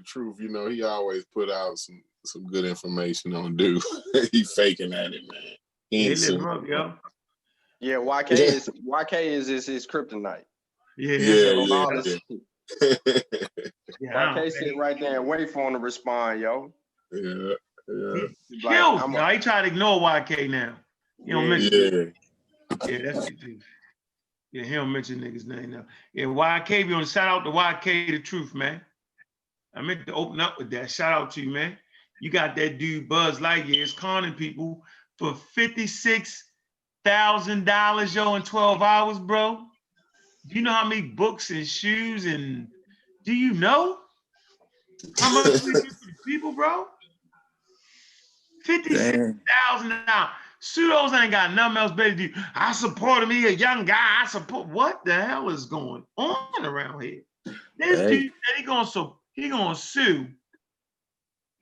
truth. You know, he always put out some good information on dude. He faking at it, man. He Yeah, ain't lift him suing. up, yo. Yeah, YK is his kryptonite. Yeah, He'll that's get on all yeah. this. Yeah, I YK don't sit right there and wait for him to respond, yo. Yeah. He Like, killed him. He tried to ignore YK now. He don't mention it. Yeah. Yeah, that's what he do. Yeah, he don't mention niggas' name now. Yeah, YK, be on shout out to YK the truth, man. I meant to open up with that. Shout out to you, man. You got that dude Buzz Lightyear is conning people for $56,000, yo, in 12 hours, bro. Do you know how many books and shoes and do you know how much we do for the people, bro? $56,000. Pseudos ain't got nothing else better to do. I support me, a young guy. I support. What the hell is going on around here? This dude said he gonna sue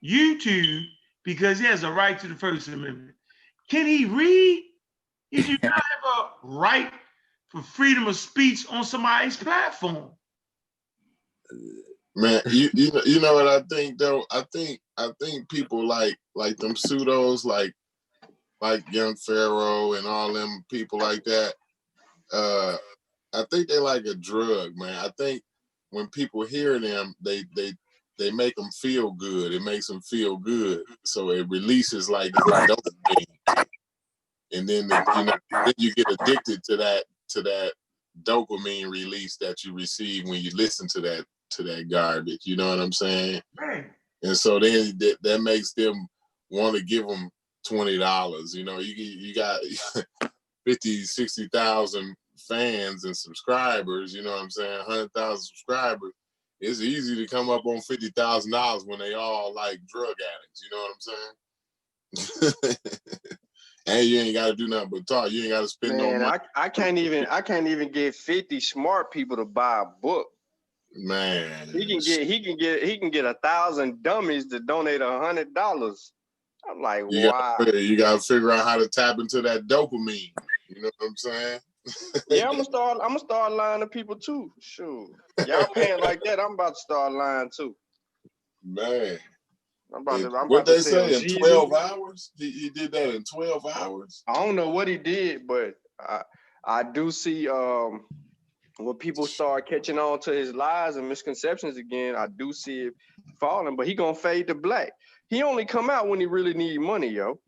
YouTube because he has a right to the First Amendment. Can he read? You do not have a right for freedom of speech on somebody's platform. Man, you know what I think though? I think people like them pseudos, like Young Pharaoh and all them people like that. I think they like a drug, man. I think when people hear them, they make them feel good. It makes them feel good, so it releases like dopamine, and then then you get addicted to that dopamine release that you receive when you listen to that garbage. You know what I'm saying? Right. And so then that makes them want to give them $20. You know, you got 50, 60,000 fans and subscribers. You know what I'm saying? 100,000 subscribers. It's easy to come up on $50,000 when they all like drug addicts. You know what I'm saying? And you ain't got to do nothing but talk. You ain't got to spend no money. I can't even get 50 smart people to buy a book. Man, he can get 1,000 dummies to donate $100. I'm like, wow. You gotta figure out how to tap into that dopamine. You know what I'm saying? Yeah, I'm gonna start lying to people too. Sure, y'all paying like that. I'm about to start lying too. Man, I'm what about they to say in Jesus. 12 hours? He did that in 12 hours. I don't know what he did, but I do see when people start catching on to his lies and misconceptions again, I do see it falling. But he gonna fade to black. He only come out when he really need money, yo.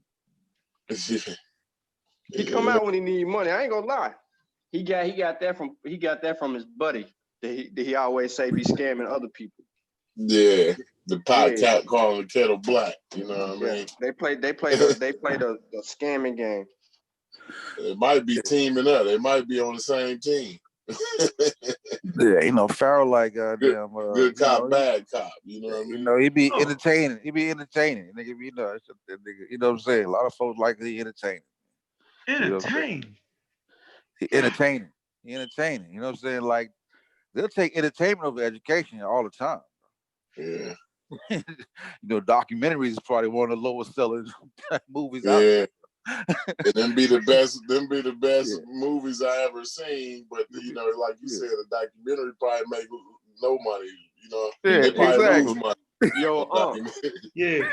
He come out when he need money. I ain't gonna lie. He got that from his buddy that he always say be scamming other people. Yeah, the pot cat calling the kettle black. You know what I mean? They play the scamming game. It might be teaming up. They might be on the same team. Yeah, you know, Farrell like good cop, bad cop. You know what I mean? You know, he be entertaining. Nigga, you know, you know what I'm saying? A lot of folks like he entertaining. Entertaining. He entertaining. You know what I'm saying? Like they'll take entertainment over education all the time. Yeah. You know, documentaries is probably one of the lowest selling movies out there. And them be the best movies I ever seen. But you know, like you said, a documentary probably make no money. You know, they probably lose money. Yo, Yeah.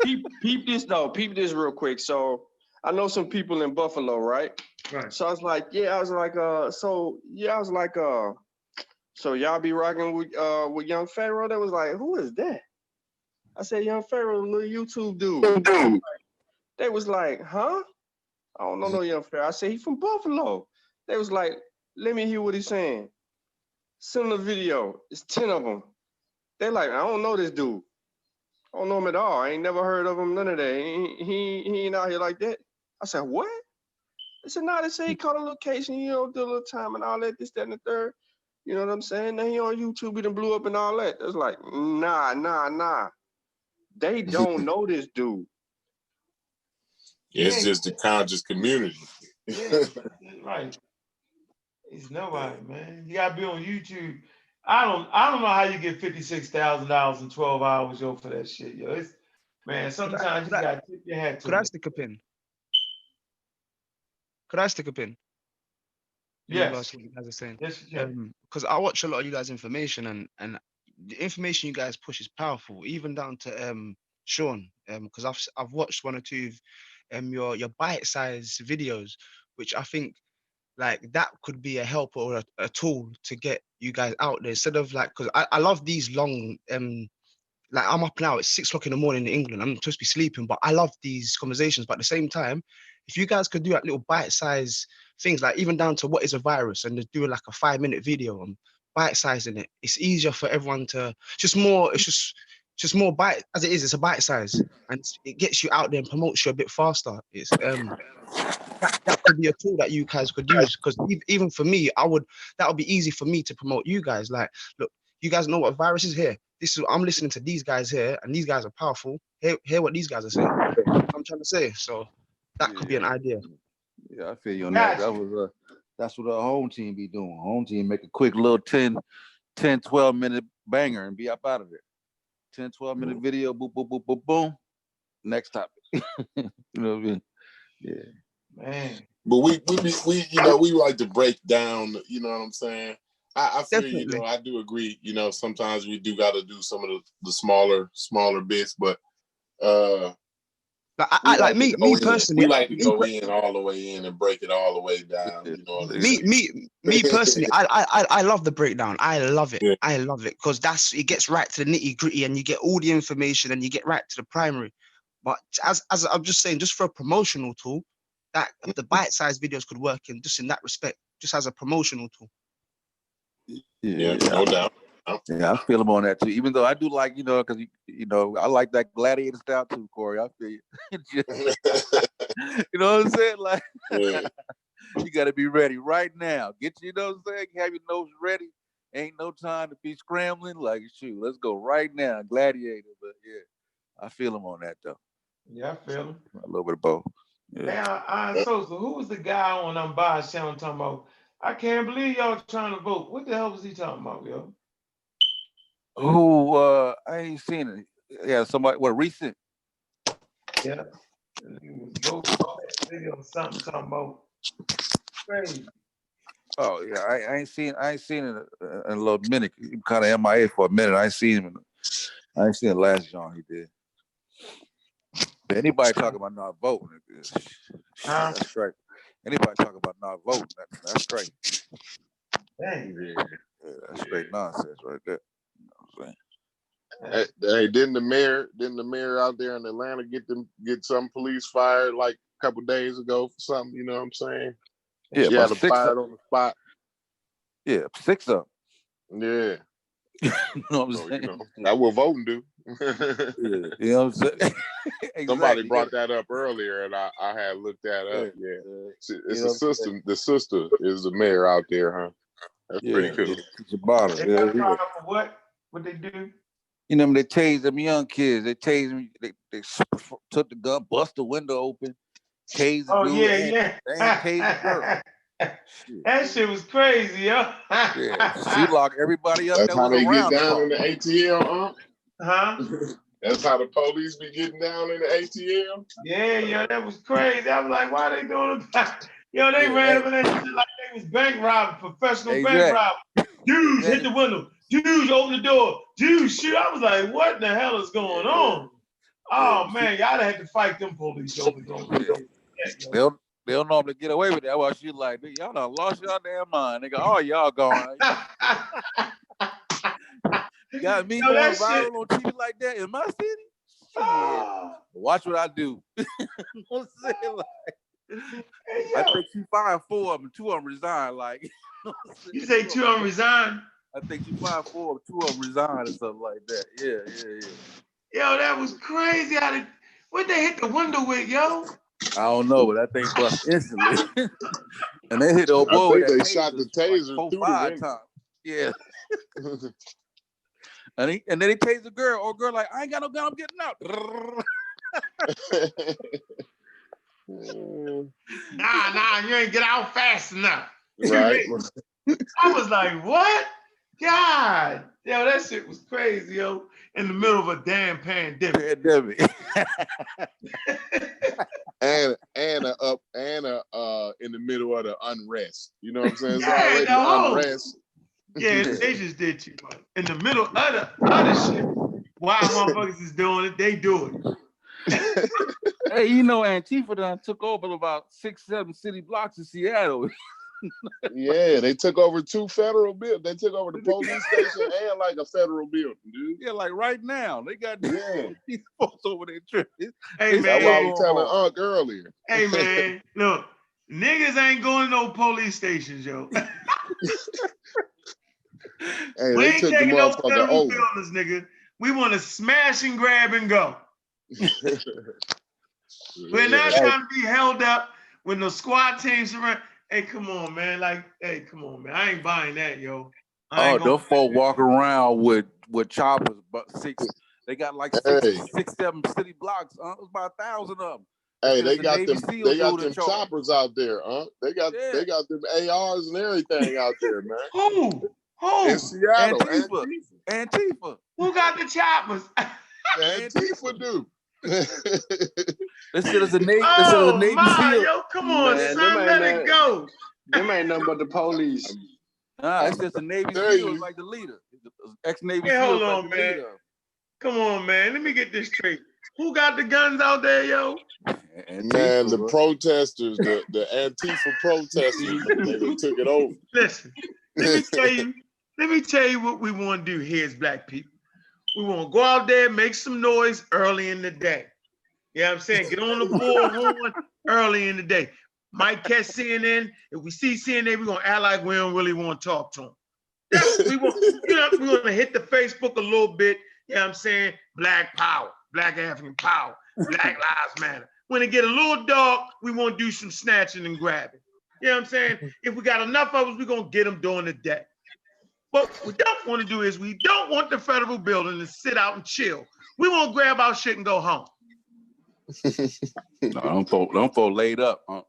peep this though. Peep this real quick. So I know some people in Buffalo, right? Right. So I was like, so y'all be rocking with Young Pharaoh? They was like, who is that? I said, Young Pharaoh, little YouTube dude. They was like, huh? I don't know no Young Pharaoh. I said, he from Buffalo. They was like, let me hear what he's saying. Send the video. It's 10 of them. They like, I don't know this dude. I don't know him at all. I ain't never heard of him, none of that. He ain't out here like that. I said, what? They said, nah, they say he caught a location, did a little time and all that, this, that, and the third. You know what I'm saying? Now he on YouTube, he done blew up and all that. It's like, nah. They don't know this dude. It's just the conscious community. Yeah, right. It's nobody, man. You gotta be on YouTube. I don't know how you get $56,000 in 12 hours, yo, for that shit, yo. It's man, sometimes you gotta tip your hat to Could I it. stick a pin? Could I stick a pin? In Yes. regards to what you guys are saying. Yes, you can. Because I watch a lot of you guys' information and the information you guys push is powerful, even down to Sean. Because I've watched one or two of your bite-sized videos, which I think like that could be a help or a tool to get you guys out there instead of like, because I love these long like I'm up now, it's 6 o'clock in the morning in England. I'm supposed to be sleeping, but I love these conversations. But at the same time, if you guys could do like little bite-sized things, like even down to what is a virus, and just do like a 5-minute video and bite-sizing it, it's easier for everyone to it's just more bite as it is. It's a bite size, and it gets you out there and promotes you a bit faster. It's that could be a tool that you guys could use, because even for me, that would be easy for me to promote you guys. Like, look, you guys know what virus is here. This is I'm listening to these guys here, and these guys are powerful. Hear what these guys are saying. I'm trying to say. So that could be an idea. Yeah, I feel you on that. That's what our home team be doing. Home team make a quick little 10, 12 minute banger and be up out of there. 10, 12 minute video, boom, boom, boom, boom, boom. Next topic. You know what I mean? Yeah. Man. But we we like to break down, you know what I'm saying? I feel Definitely. you know, I do agree, you know, sometimes we do gotta do some of the smaller bits, but me personally. We like to go in all the way in and break it all the way down. You know what I'm saying? Me personally, I love the breakdown. I love it. Yeah. I love it because it gets right to the nitty gritty, and you get all the information, and you get right to the primary. But as I'm just saying, just for a promotional tool, that the bite-sized videos could work in that respect, just as a promotional tool. Yeah, no doubt. Yeah, I feel him on that too. Even though I do like, you know, because I like that gladiator style too, Corey. I feel you. You know what I'm saying? Like, Yeah. You got to be ready right now. You know what I'm saying? Have your notes ready. Ain't no time to be scrambling. Like, shoot, let's go right now, gladiator. But yeah, I feel him on that though. Yeah, I feel him. A little bit of both. Yeah. Now, so who was the guy on Unbiased channel talking about? I can't believe y'all trying to vote. What the hell was he talking about, yo? Who? I ain't seen it. Yeah, somebody. What, recent? Yeah. He was voting video or something talking about crazy. Oh yeah, I ain't seen it in a little minute. He kind of MIA for a minute. I ain't seen him. I ain't seen the last John he did. But anybody talking about not voting, that's straight. Anybody talking about not voting, that's straight. Dang. Yeah, that's straight nonsense right there. You know what I'm saying? Hey, didn't the mayor out there in Atlanta get some police fired like a couple days ago for something? You know what I'm saying? Yeah, she had them fired on the spot. Yeah, 6 of them. Yeah. You know what I'm saying? You know, that's what voting do. Yeah, you know what I'm saying? Exactly. Somebody brought that up earlier, and I had looked that up. Yeah, it's a system. The sister is the mayor out there, huh? That's pretty cool. It's a bottle. They got fired for what? What they do? You know, they tased them young kids. They tased them. They took the gun, bust the window open, tased the dude. Yeah. They ain't tased the girl. That shit was crazy, yo. Yeah, she locked everybody up. That's that how was they around get down the in the ATL, huh? That's how the police be getting down in the ATL. Yeah, yo, that was crazy. I was like, why they doing it? Yo, they ran up in that shit like they was bank robbing, professional bank robbers. Dudes, hit the window. Dudes, open the door. dude, shoot, I was like, what in the hell is going on? Oh Yeah. man, y'all had to fight them police over They'll normally get away with that. While she like, y'all done lost y'all damn mind. Nigga, all y'all gone. Got me Yo, going that viral shit. on TV like that in my city? Shit. Watch what I do. You know what I'm saying? Like, Hey, I yo. think she fired 4 of them, 2 of them resigned. Like, You say 2 of them resigned? I think she fired 4 of them, 2 of them resigned or something like that. Yeah. Yo, that was crazy. What'd they hit the window with, yo? I don't know, but that thing bust instantly. And they hit the old I boy with think that they shot the like taser 4, through the 5 window. times. Yeah. And then they tased the girl. Old girl like, I ain't got no gun, I'm getting out. Nah, you ain't get out fast enough. Right. I was like, what? God. Yo, that shit was crazy, yo. In the middle of a damn pandemic. and in the middle of the unrest. You know what I'm saying? It's Yeah, already the whole- unrest. Yeah, they just did too much. In the middle of the other shit, while motherfuckers is doing it, they do it. Hey, you know, Antifa done took over about 6, 7 city blocks in Seattle. Yeah, they took over 2 federal buildings. They took over the police station and like a federal building, dude. Yeah, like right now. They got Yeah. these folks over there tripping. Hey, That's why I was man. telling Unc earlier. Hey, man. Look, niggas ain't going to no police stations, yo. Hey, We they ain't took the taking no motherfucker federal over. buildings, nigga. We want to smash and grab and go. We're not trying to be held up when the squad teams around. Hey, come on, man. Hey, come on, man. I ain't buying that, yo. Oh, those folks walk around with choppers, but 6. They got like 6, 7 city blocks. It's about 1,000 of them. Hey, they got them choppers out there, huh? They got them ARs and everything out there, man. Who? In Seattle. Antifa. Who got the choppers? Antifa do. They said it's a Navy. Yo, come on, son, let it go. Them ain't nothing but the police. It's just a Navy SEAL is like the leader. Ex-Navy SEAL hold is on, like the man. leader. Come on, man. Let me get this straight. Who got the guns out there, yo? Man, the protesters, the Antifa protesters, they took it over. Listen, let me tell you what we want to do here as black people. We want to go out there, make some noise early in the day. You know what I'm saying? Get on the bullhorn early in the day. Might catch CNN. If we see CNN, we're going to act like we don't really want to talk to them. That's what we want. We want to hit the Facebook a little bit. You know what I'm saying? Black power, Black African power, Black Lives Matter. When it get a little dark, we want to do some snatching and grabbing. You know what I'm saying? If we got enough of us, we're going to get them during the day. What we don't want to do is we don't want the federal building to sit out and chill. We want to grab our shit and go home. No, them folk laid up. Huh?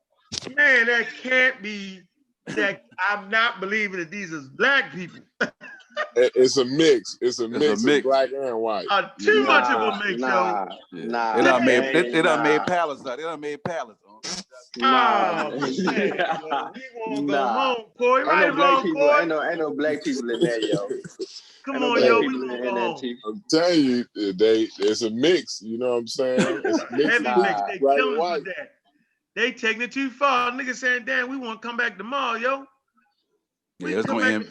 Man, that can't be. That I'm not believing that these are black people. It's a mix. It's a mix of black and white. Too much of a mix, yo. They done made palace out. They done made palace. Man, we won't go home, Corey. Ain't no black people in there, yo. Come on, yo. We won't go home. I'm telling you, it's a mix. You know what I'm saying? It's a mix. Heavy mix. They killing us with that. They taking it too far. Niggas saying, damn, we want to come back tomorrow, yo. Yeah, it's gonna end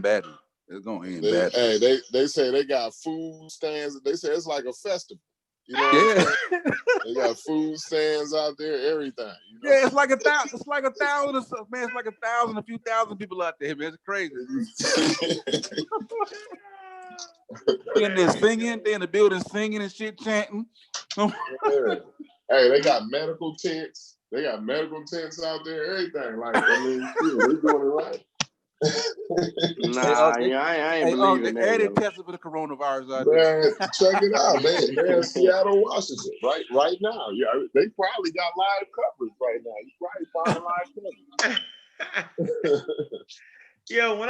badly. It's gonna end badly. Hey, they say they got food stands. They say it's like a festival. You know what I'm saying? They got food stands out there, everything. You know? Yeah, it's like 1,000. It's like 1,000 or something, man. It's like 1,000, a few thousand people out there, man. It's crazy. They in there singing. They in the building singing and shit, chanting. Hey, they got medical tents. They got medical tents out there, everything. Like, I mean, they doing it right. I ain't believing that. They tested for the coronavirus out there. Man, check it out, man. They're in Seattle, Washington, right now. Yeah, they probably got live coverage right now. You probably find live coverage. Yo, when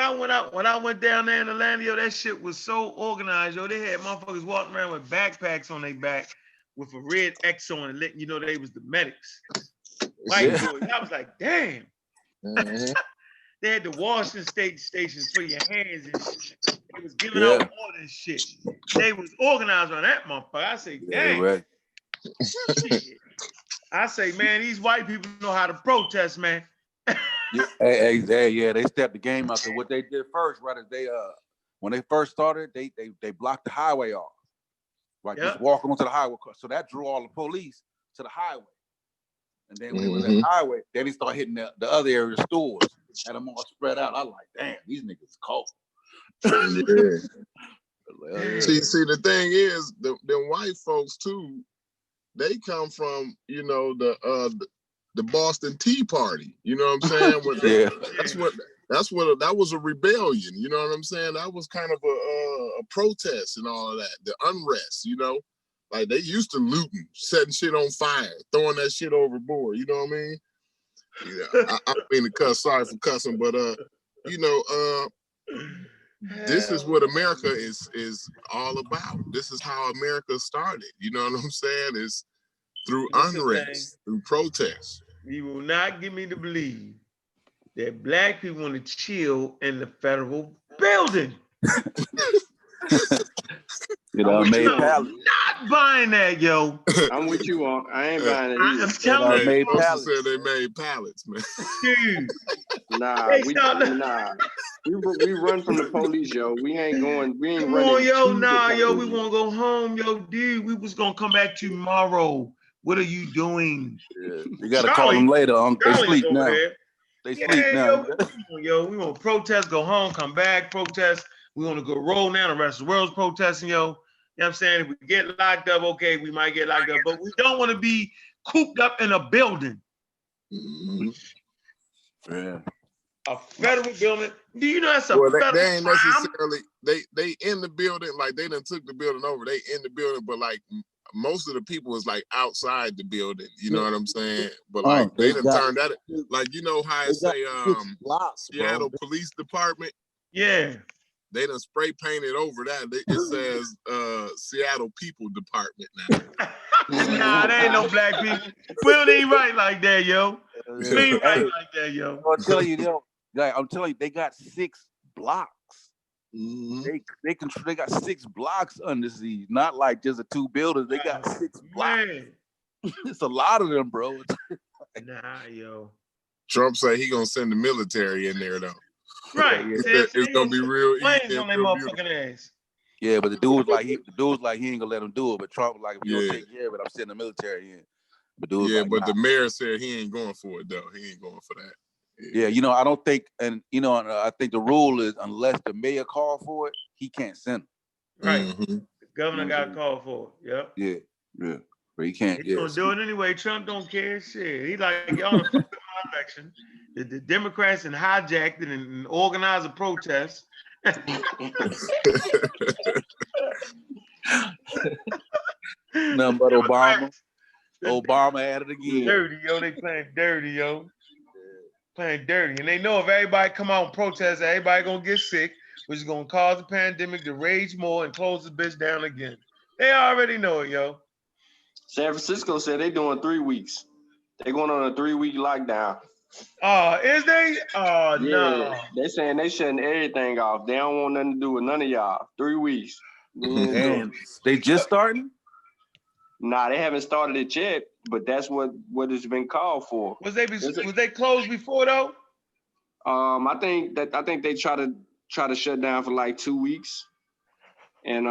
I went down there in Atlanta, yo, that shit was so organized. Yo, they had motherfuckers walking around with backpacks on their back with a red X on it, letting you know they was the medics. White boys. I was like, damn. Mm-hmm. They had the washing stations for your hands and shit. They was giving Yeah. out all this shit. They was organized on that motherfucker. I say, Yeah, dang. right. Shit. I say, man, these white people know how to protest, man. Yeah, hey, they stepped the game up. So what they did first, right, is they when they first started, they blocked the highway off. Right, Yep. just walking onto the highway. So that drew all the police to the highway. And then when they went to Mhm. the highway, then they started hitting the other area stores. Had them all spread out. I was like, damn, these niggas cold. Yeah. Yeah. See, the thing is, them white folks too, they come from, you know, the Boston Tea Party. You know what I'm saying? When Yeah. that was a rebellion. You know what I'm saying? That was kind of a protest and all of that, the unrest. You know, like they used to looting, setting shit on fire, throwing that shit overboard. You know what I mean? Yeah, I don't mean to cuss. Sorry for cussing, but you know, this is what America is all about. This is how America started. You know what I'm saying? It's through Listen, unrest, through protests. You will not get me to believe that black people want to chill in the federal building. You know, made I'm pallets. not buying that, yo. I'm with you on. I ain't buying it I either. am telling Hey, you, made folks pallets. said they made pallets, man. dude. Nah, They we start- nah. We run from the police, yo. We ain't going. We ain't Come running. on, yo, to the nah, yo, we police. want to go home, yo, dude. We was gonna come back tomorrow. What are you doing? Yeah. You gotta call them later, Unc. They Charlie's sleep over now. there. They Yeah, sleep now. yo, we want to protest, go home, come back, protest. We want to go roll now. The rest of the world's protesting, yo. You know what I'm saying? If we get locked up, okay, we might get locked up, but we don't want to be cooped up in a building. Mhm. Yeah. A federal building. Do you know that's a Well, federal they ain't crime? necessarily they in the building, like they done took the building over. They in the building, but like most of the people is like outside the building. You know what I'm saying? But like they done turned that, like you know how it say Seattle Police Department. Yeah. They done spray painted over that. It says Seattle People Department now. Nah, there ain't no black people. We don't even write like that, yo. We ain't write like that, yo. I'm telling you, I'm telling you, they got 6 blocks. Mm-hmm. They got 6 blocks under siege, not like just 2 buildings. They got 6 blocks. Man. It's a lot of them, bro. Nah, yo. Trump say he gonna send the military in there though. Right. It's gonna be real planes easy. on their motherfucking ass. Yeah, but the dude was like he ain't gonna let him do it. But Trump was like, if you don't Yeah. take care of it, I'm sending the military in. But dude was Yeah, like, but nah. the mayor said he ain't going for it though. He ain't going for that. Yeah, you know, I don't think, and you know, I think the rule is unless the mayor call for it, he can't send him. Right. Mhm. The governor got called for it. Yep. Yeah, but he can't. He's gonna do it anyway. Trump don't care. Shit. He like, y'all done fucked up my election. The Democrats and hijacked it and organized a protest. Nothing but Obama. Obama at it again. Dirty, yo. They playing dirty, yo. Playing dirty. And they know if everybody come out and protest, everybody gonna get sick, which is gonna cause the pandemic to rage more and close the bitch down again. They already know it, yo. San Francisco said they doing 3 weeks. They going on a 3-week lockdown. Is they? Oh, Yeah, no. they saying they shutting everything off. They don't want nothing to do with none of y'all. 3 weeks. And they just starting? Nah, they haven't started it yet, but that's what it's been called for. Was they closed before though? I think they try to shut down for like 2 weeks and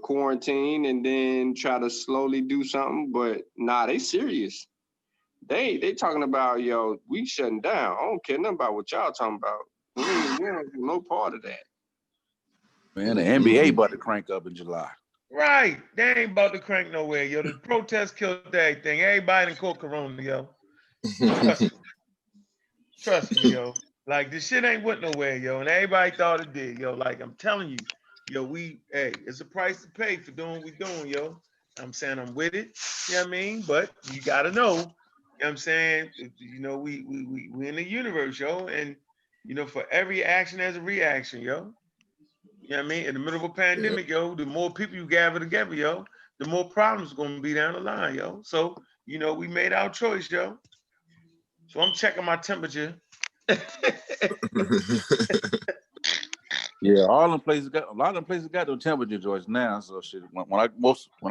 quarantine and then try to slowly do something. But nah, they serious. They talking about, yo, we shutting down. I don't care nothing about what y'all talking about. We don't do no part of that. Man, the NBA about to crank up in July. Right. They ain't about to crank nowhere, yo. The protest killed everything. Everybody in caught corona, yo. Trust me, yo. Like, this shit ain't went nowhere, yo. And everybody thought it did, yo. Like, I'm telling you, yo, it's a price to pay for doing what we doing, yo. I'm saying I'm with it. You know what I mean? But you gotta know, you know what I'm saying? You know, we in the universe, yo. And, you know, for every action, there's a reaction, yo. You know what I mean? In the middle of a pandemic, yo, the more people you gather together, yo, the more problems are going to be down the line, yo. So, you know, we made our choice, yo. So I'm checking my temperature. Yeah, all them places got a lot of them places got no temperature joints now. So shit, when I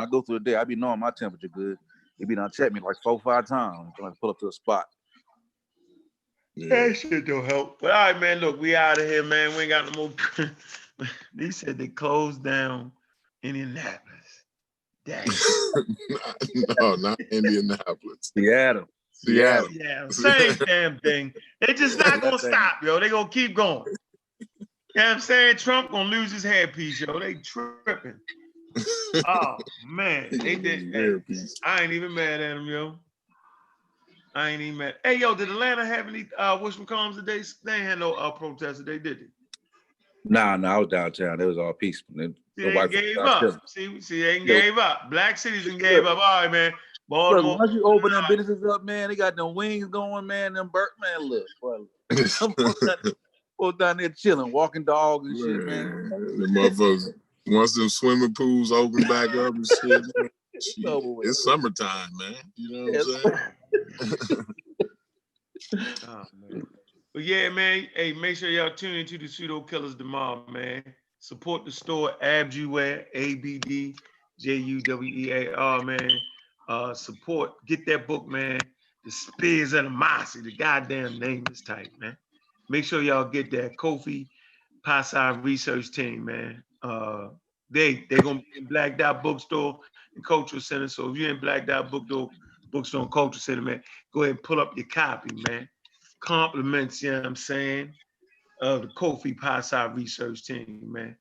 go through the day, I be knowing my temperature good. It be done check me like 4-5 times when I pull up to a spot. Yeah. That shit don't help. But all right, man. Look, we out of here, man. We ain't got no more. They said they closed down Indianapolis. Dang. No, not Indianapolis. Seattle. Seattle. Yeah, same damn thing. They just not gonna stop, yo. They gonna keep going. You know what I'm saying? Trump gonna lose his hairpiece, yo. They tripping. Oh man, they did. Hey, I ain't even mad at him, yo. I ain't even mad. Hey, yo, did Atlanta have any whatchamacallits today? They ain't had no protests today, did they? Nah, I was downtown. It was all peaceful. They ain't gave up. See, they ain't gave up. Black cities and gave up. All right, man. Baltimore. Look, once you open them businesses up, man, they got them wings going, man. Them Burt, man, look, boy. Folks down there chilling, walking dogs and shit, man. The motherfuckers, once them swimming pools open back up and shit, it's summertime, man. You know what I'm saying? Oh, man. But yeah, man. Hey, make sure y'all tune into the Pseudo Killers tomorrow, man. Support the store Abjuwear, ABDJUWEAR, man. Support, get that book, man. The Spears of the Mossy. The goddamn name is tight, man. Make sure y'all get that. Kofi Pasai Research Team, man. They gonna be in Black Dot Bookstore and Cultural Center. So if you're in Black Dot Bookstore and Cultural Center, man, go ahead and pull up your copy, man. Compliments, you know what I'm saying, of the Kofi Pasai Research Team, man.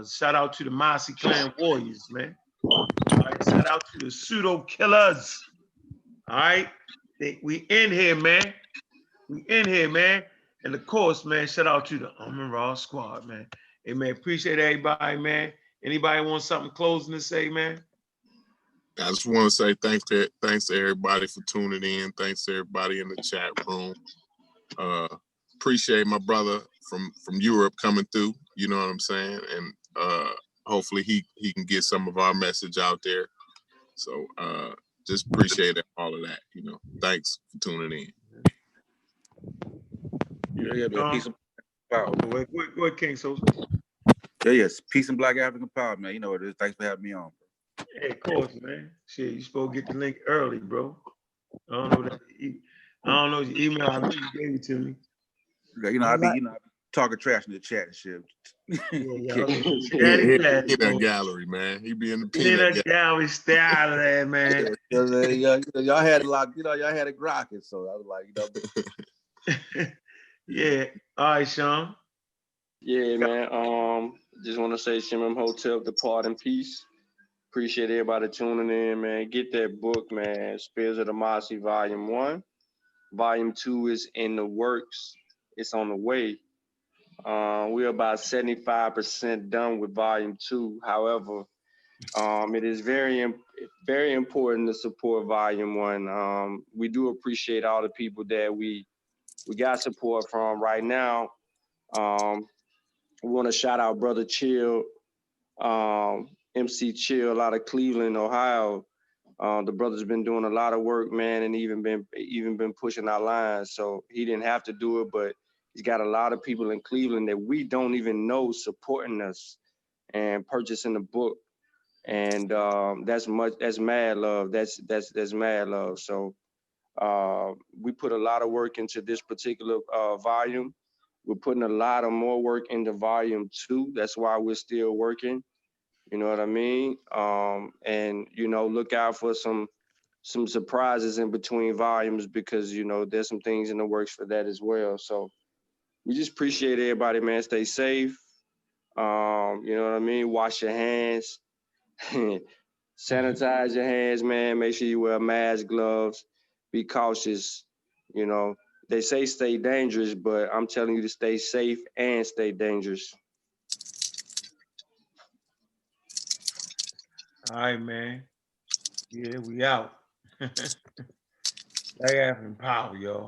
Shout out to the Mossy Clan Warriors, man. All right, shout out to the Pseudo Killers. All right, we in here, man. We in here, man. And of course, man, shout out to the Raw Squad, man. Hey, man, appreciate everybody, man. Anybody want something closing to say, man? I just want to say thanks to everybody for tuning in. Thanks to everybody in the chat room. Appreciate my brother from Europe coming through. You know what I'm saying? And hopefully he can get some of our message out there. So just appreciate all of that. You know, thanks for tuning in. Yeah, peace and power. Go ahead, King Sosa. Yes, peace and Black African power, man. You know what it is. Thanks for having me on. Hey, of course, man. Shit, you supposed to get the link early, bro. I don't know your email. I know you gave it to me. You know, I be talking trash in the chat and shit. Yeah, He in that gallery, man. He be in the peanut gallery. Stay out of there, man. Y'all had it locked. Y'all had it grokking. So I was like, Yeah. All right, Sean. Yeah, man. Just want to say Shimon Hotel, Depart in Peace. Appreciate everybody tuning in, man. Get that book, man. Spears of the Mossy, Volume 1. Volume 2 is in the works. It's on the way. We're about 75% done with Volume 2. However, it is very important to support Volume 1. We do appreciate all the people that we got support from right now. We want to shout out Brother Chill, MC Chill out of Cleveland, Ohio. The brother's been doing a lot of work, man, and even been pushing our lines. So he didn't have to do it, but he's got a lot of people in Cleveland that we don't even know supporting us and purchasing the book. And that's mad love. That's mad love. So we put a lot of work into this particular volume. We're putting a lot of more work into Volume 2. That's why we're still working. You know what I mean? And you know, look out for some surprises in between volumes, because you know there's some things in the works for that as well. So we just appreciate everybody, man. Stay safe. You know what I mean? Wash your hands. Sanitize your hands, man. Make sure you wear mask, gloves. Be cautious. You know, they say stay dangerous, but I'm telling you to stay safe and stay dangerous. All right, man. Yeah, we out. Black African power, y'all.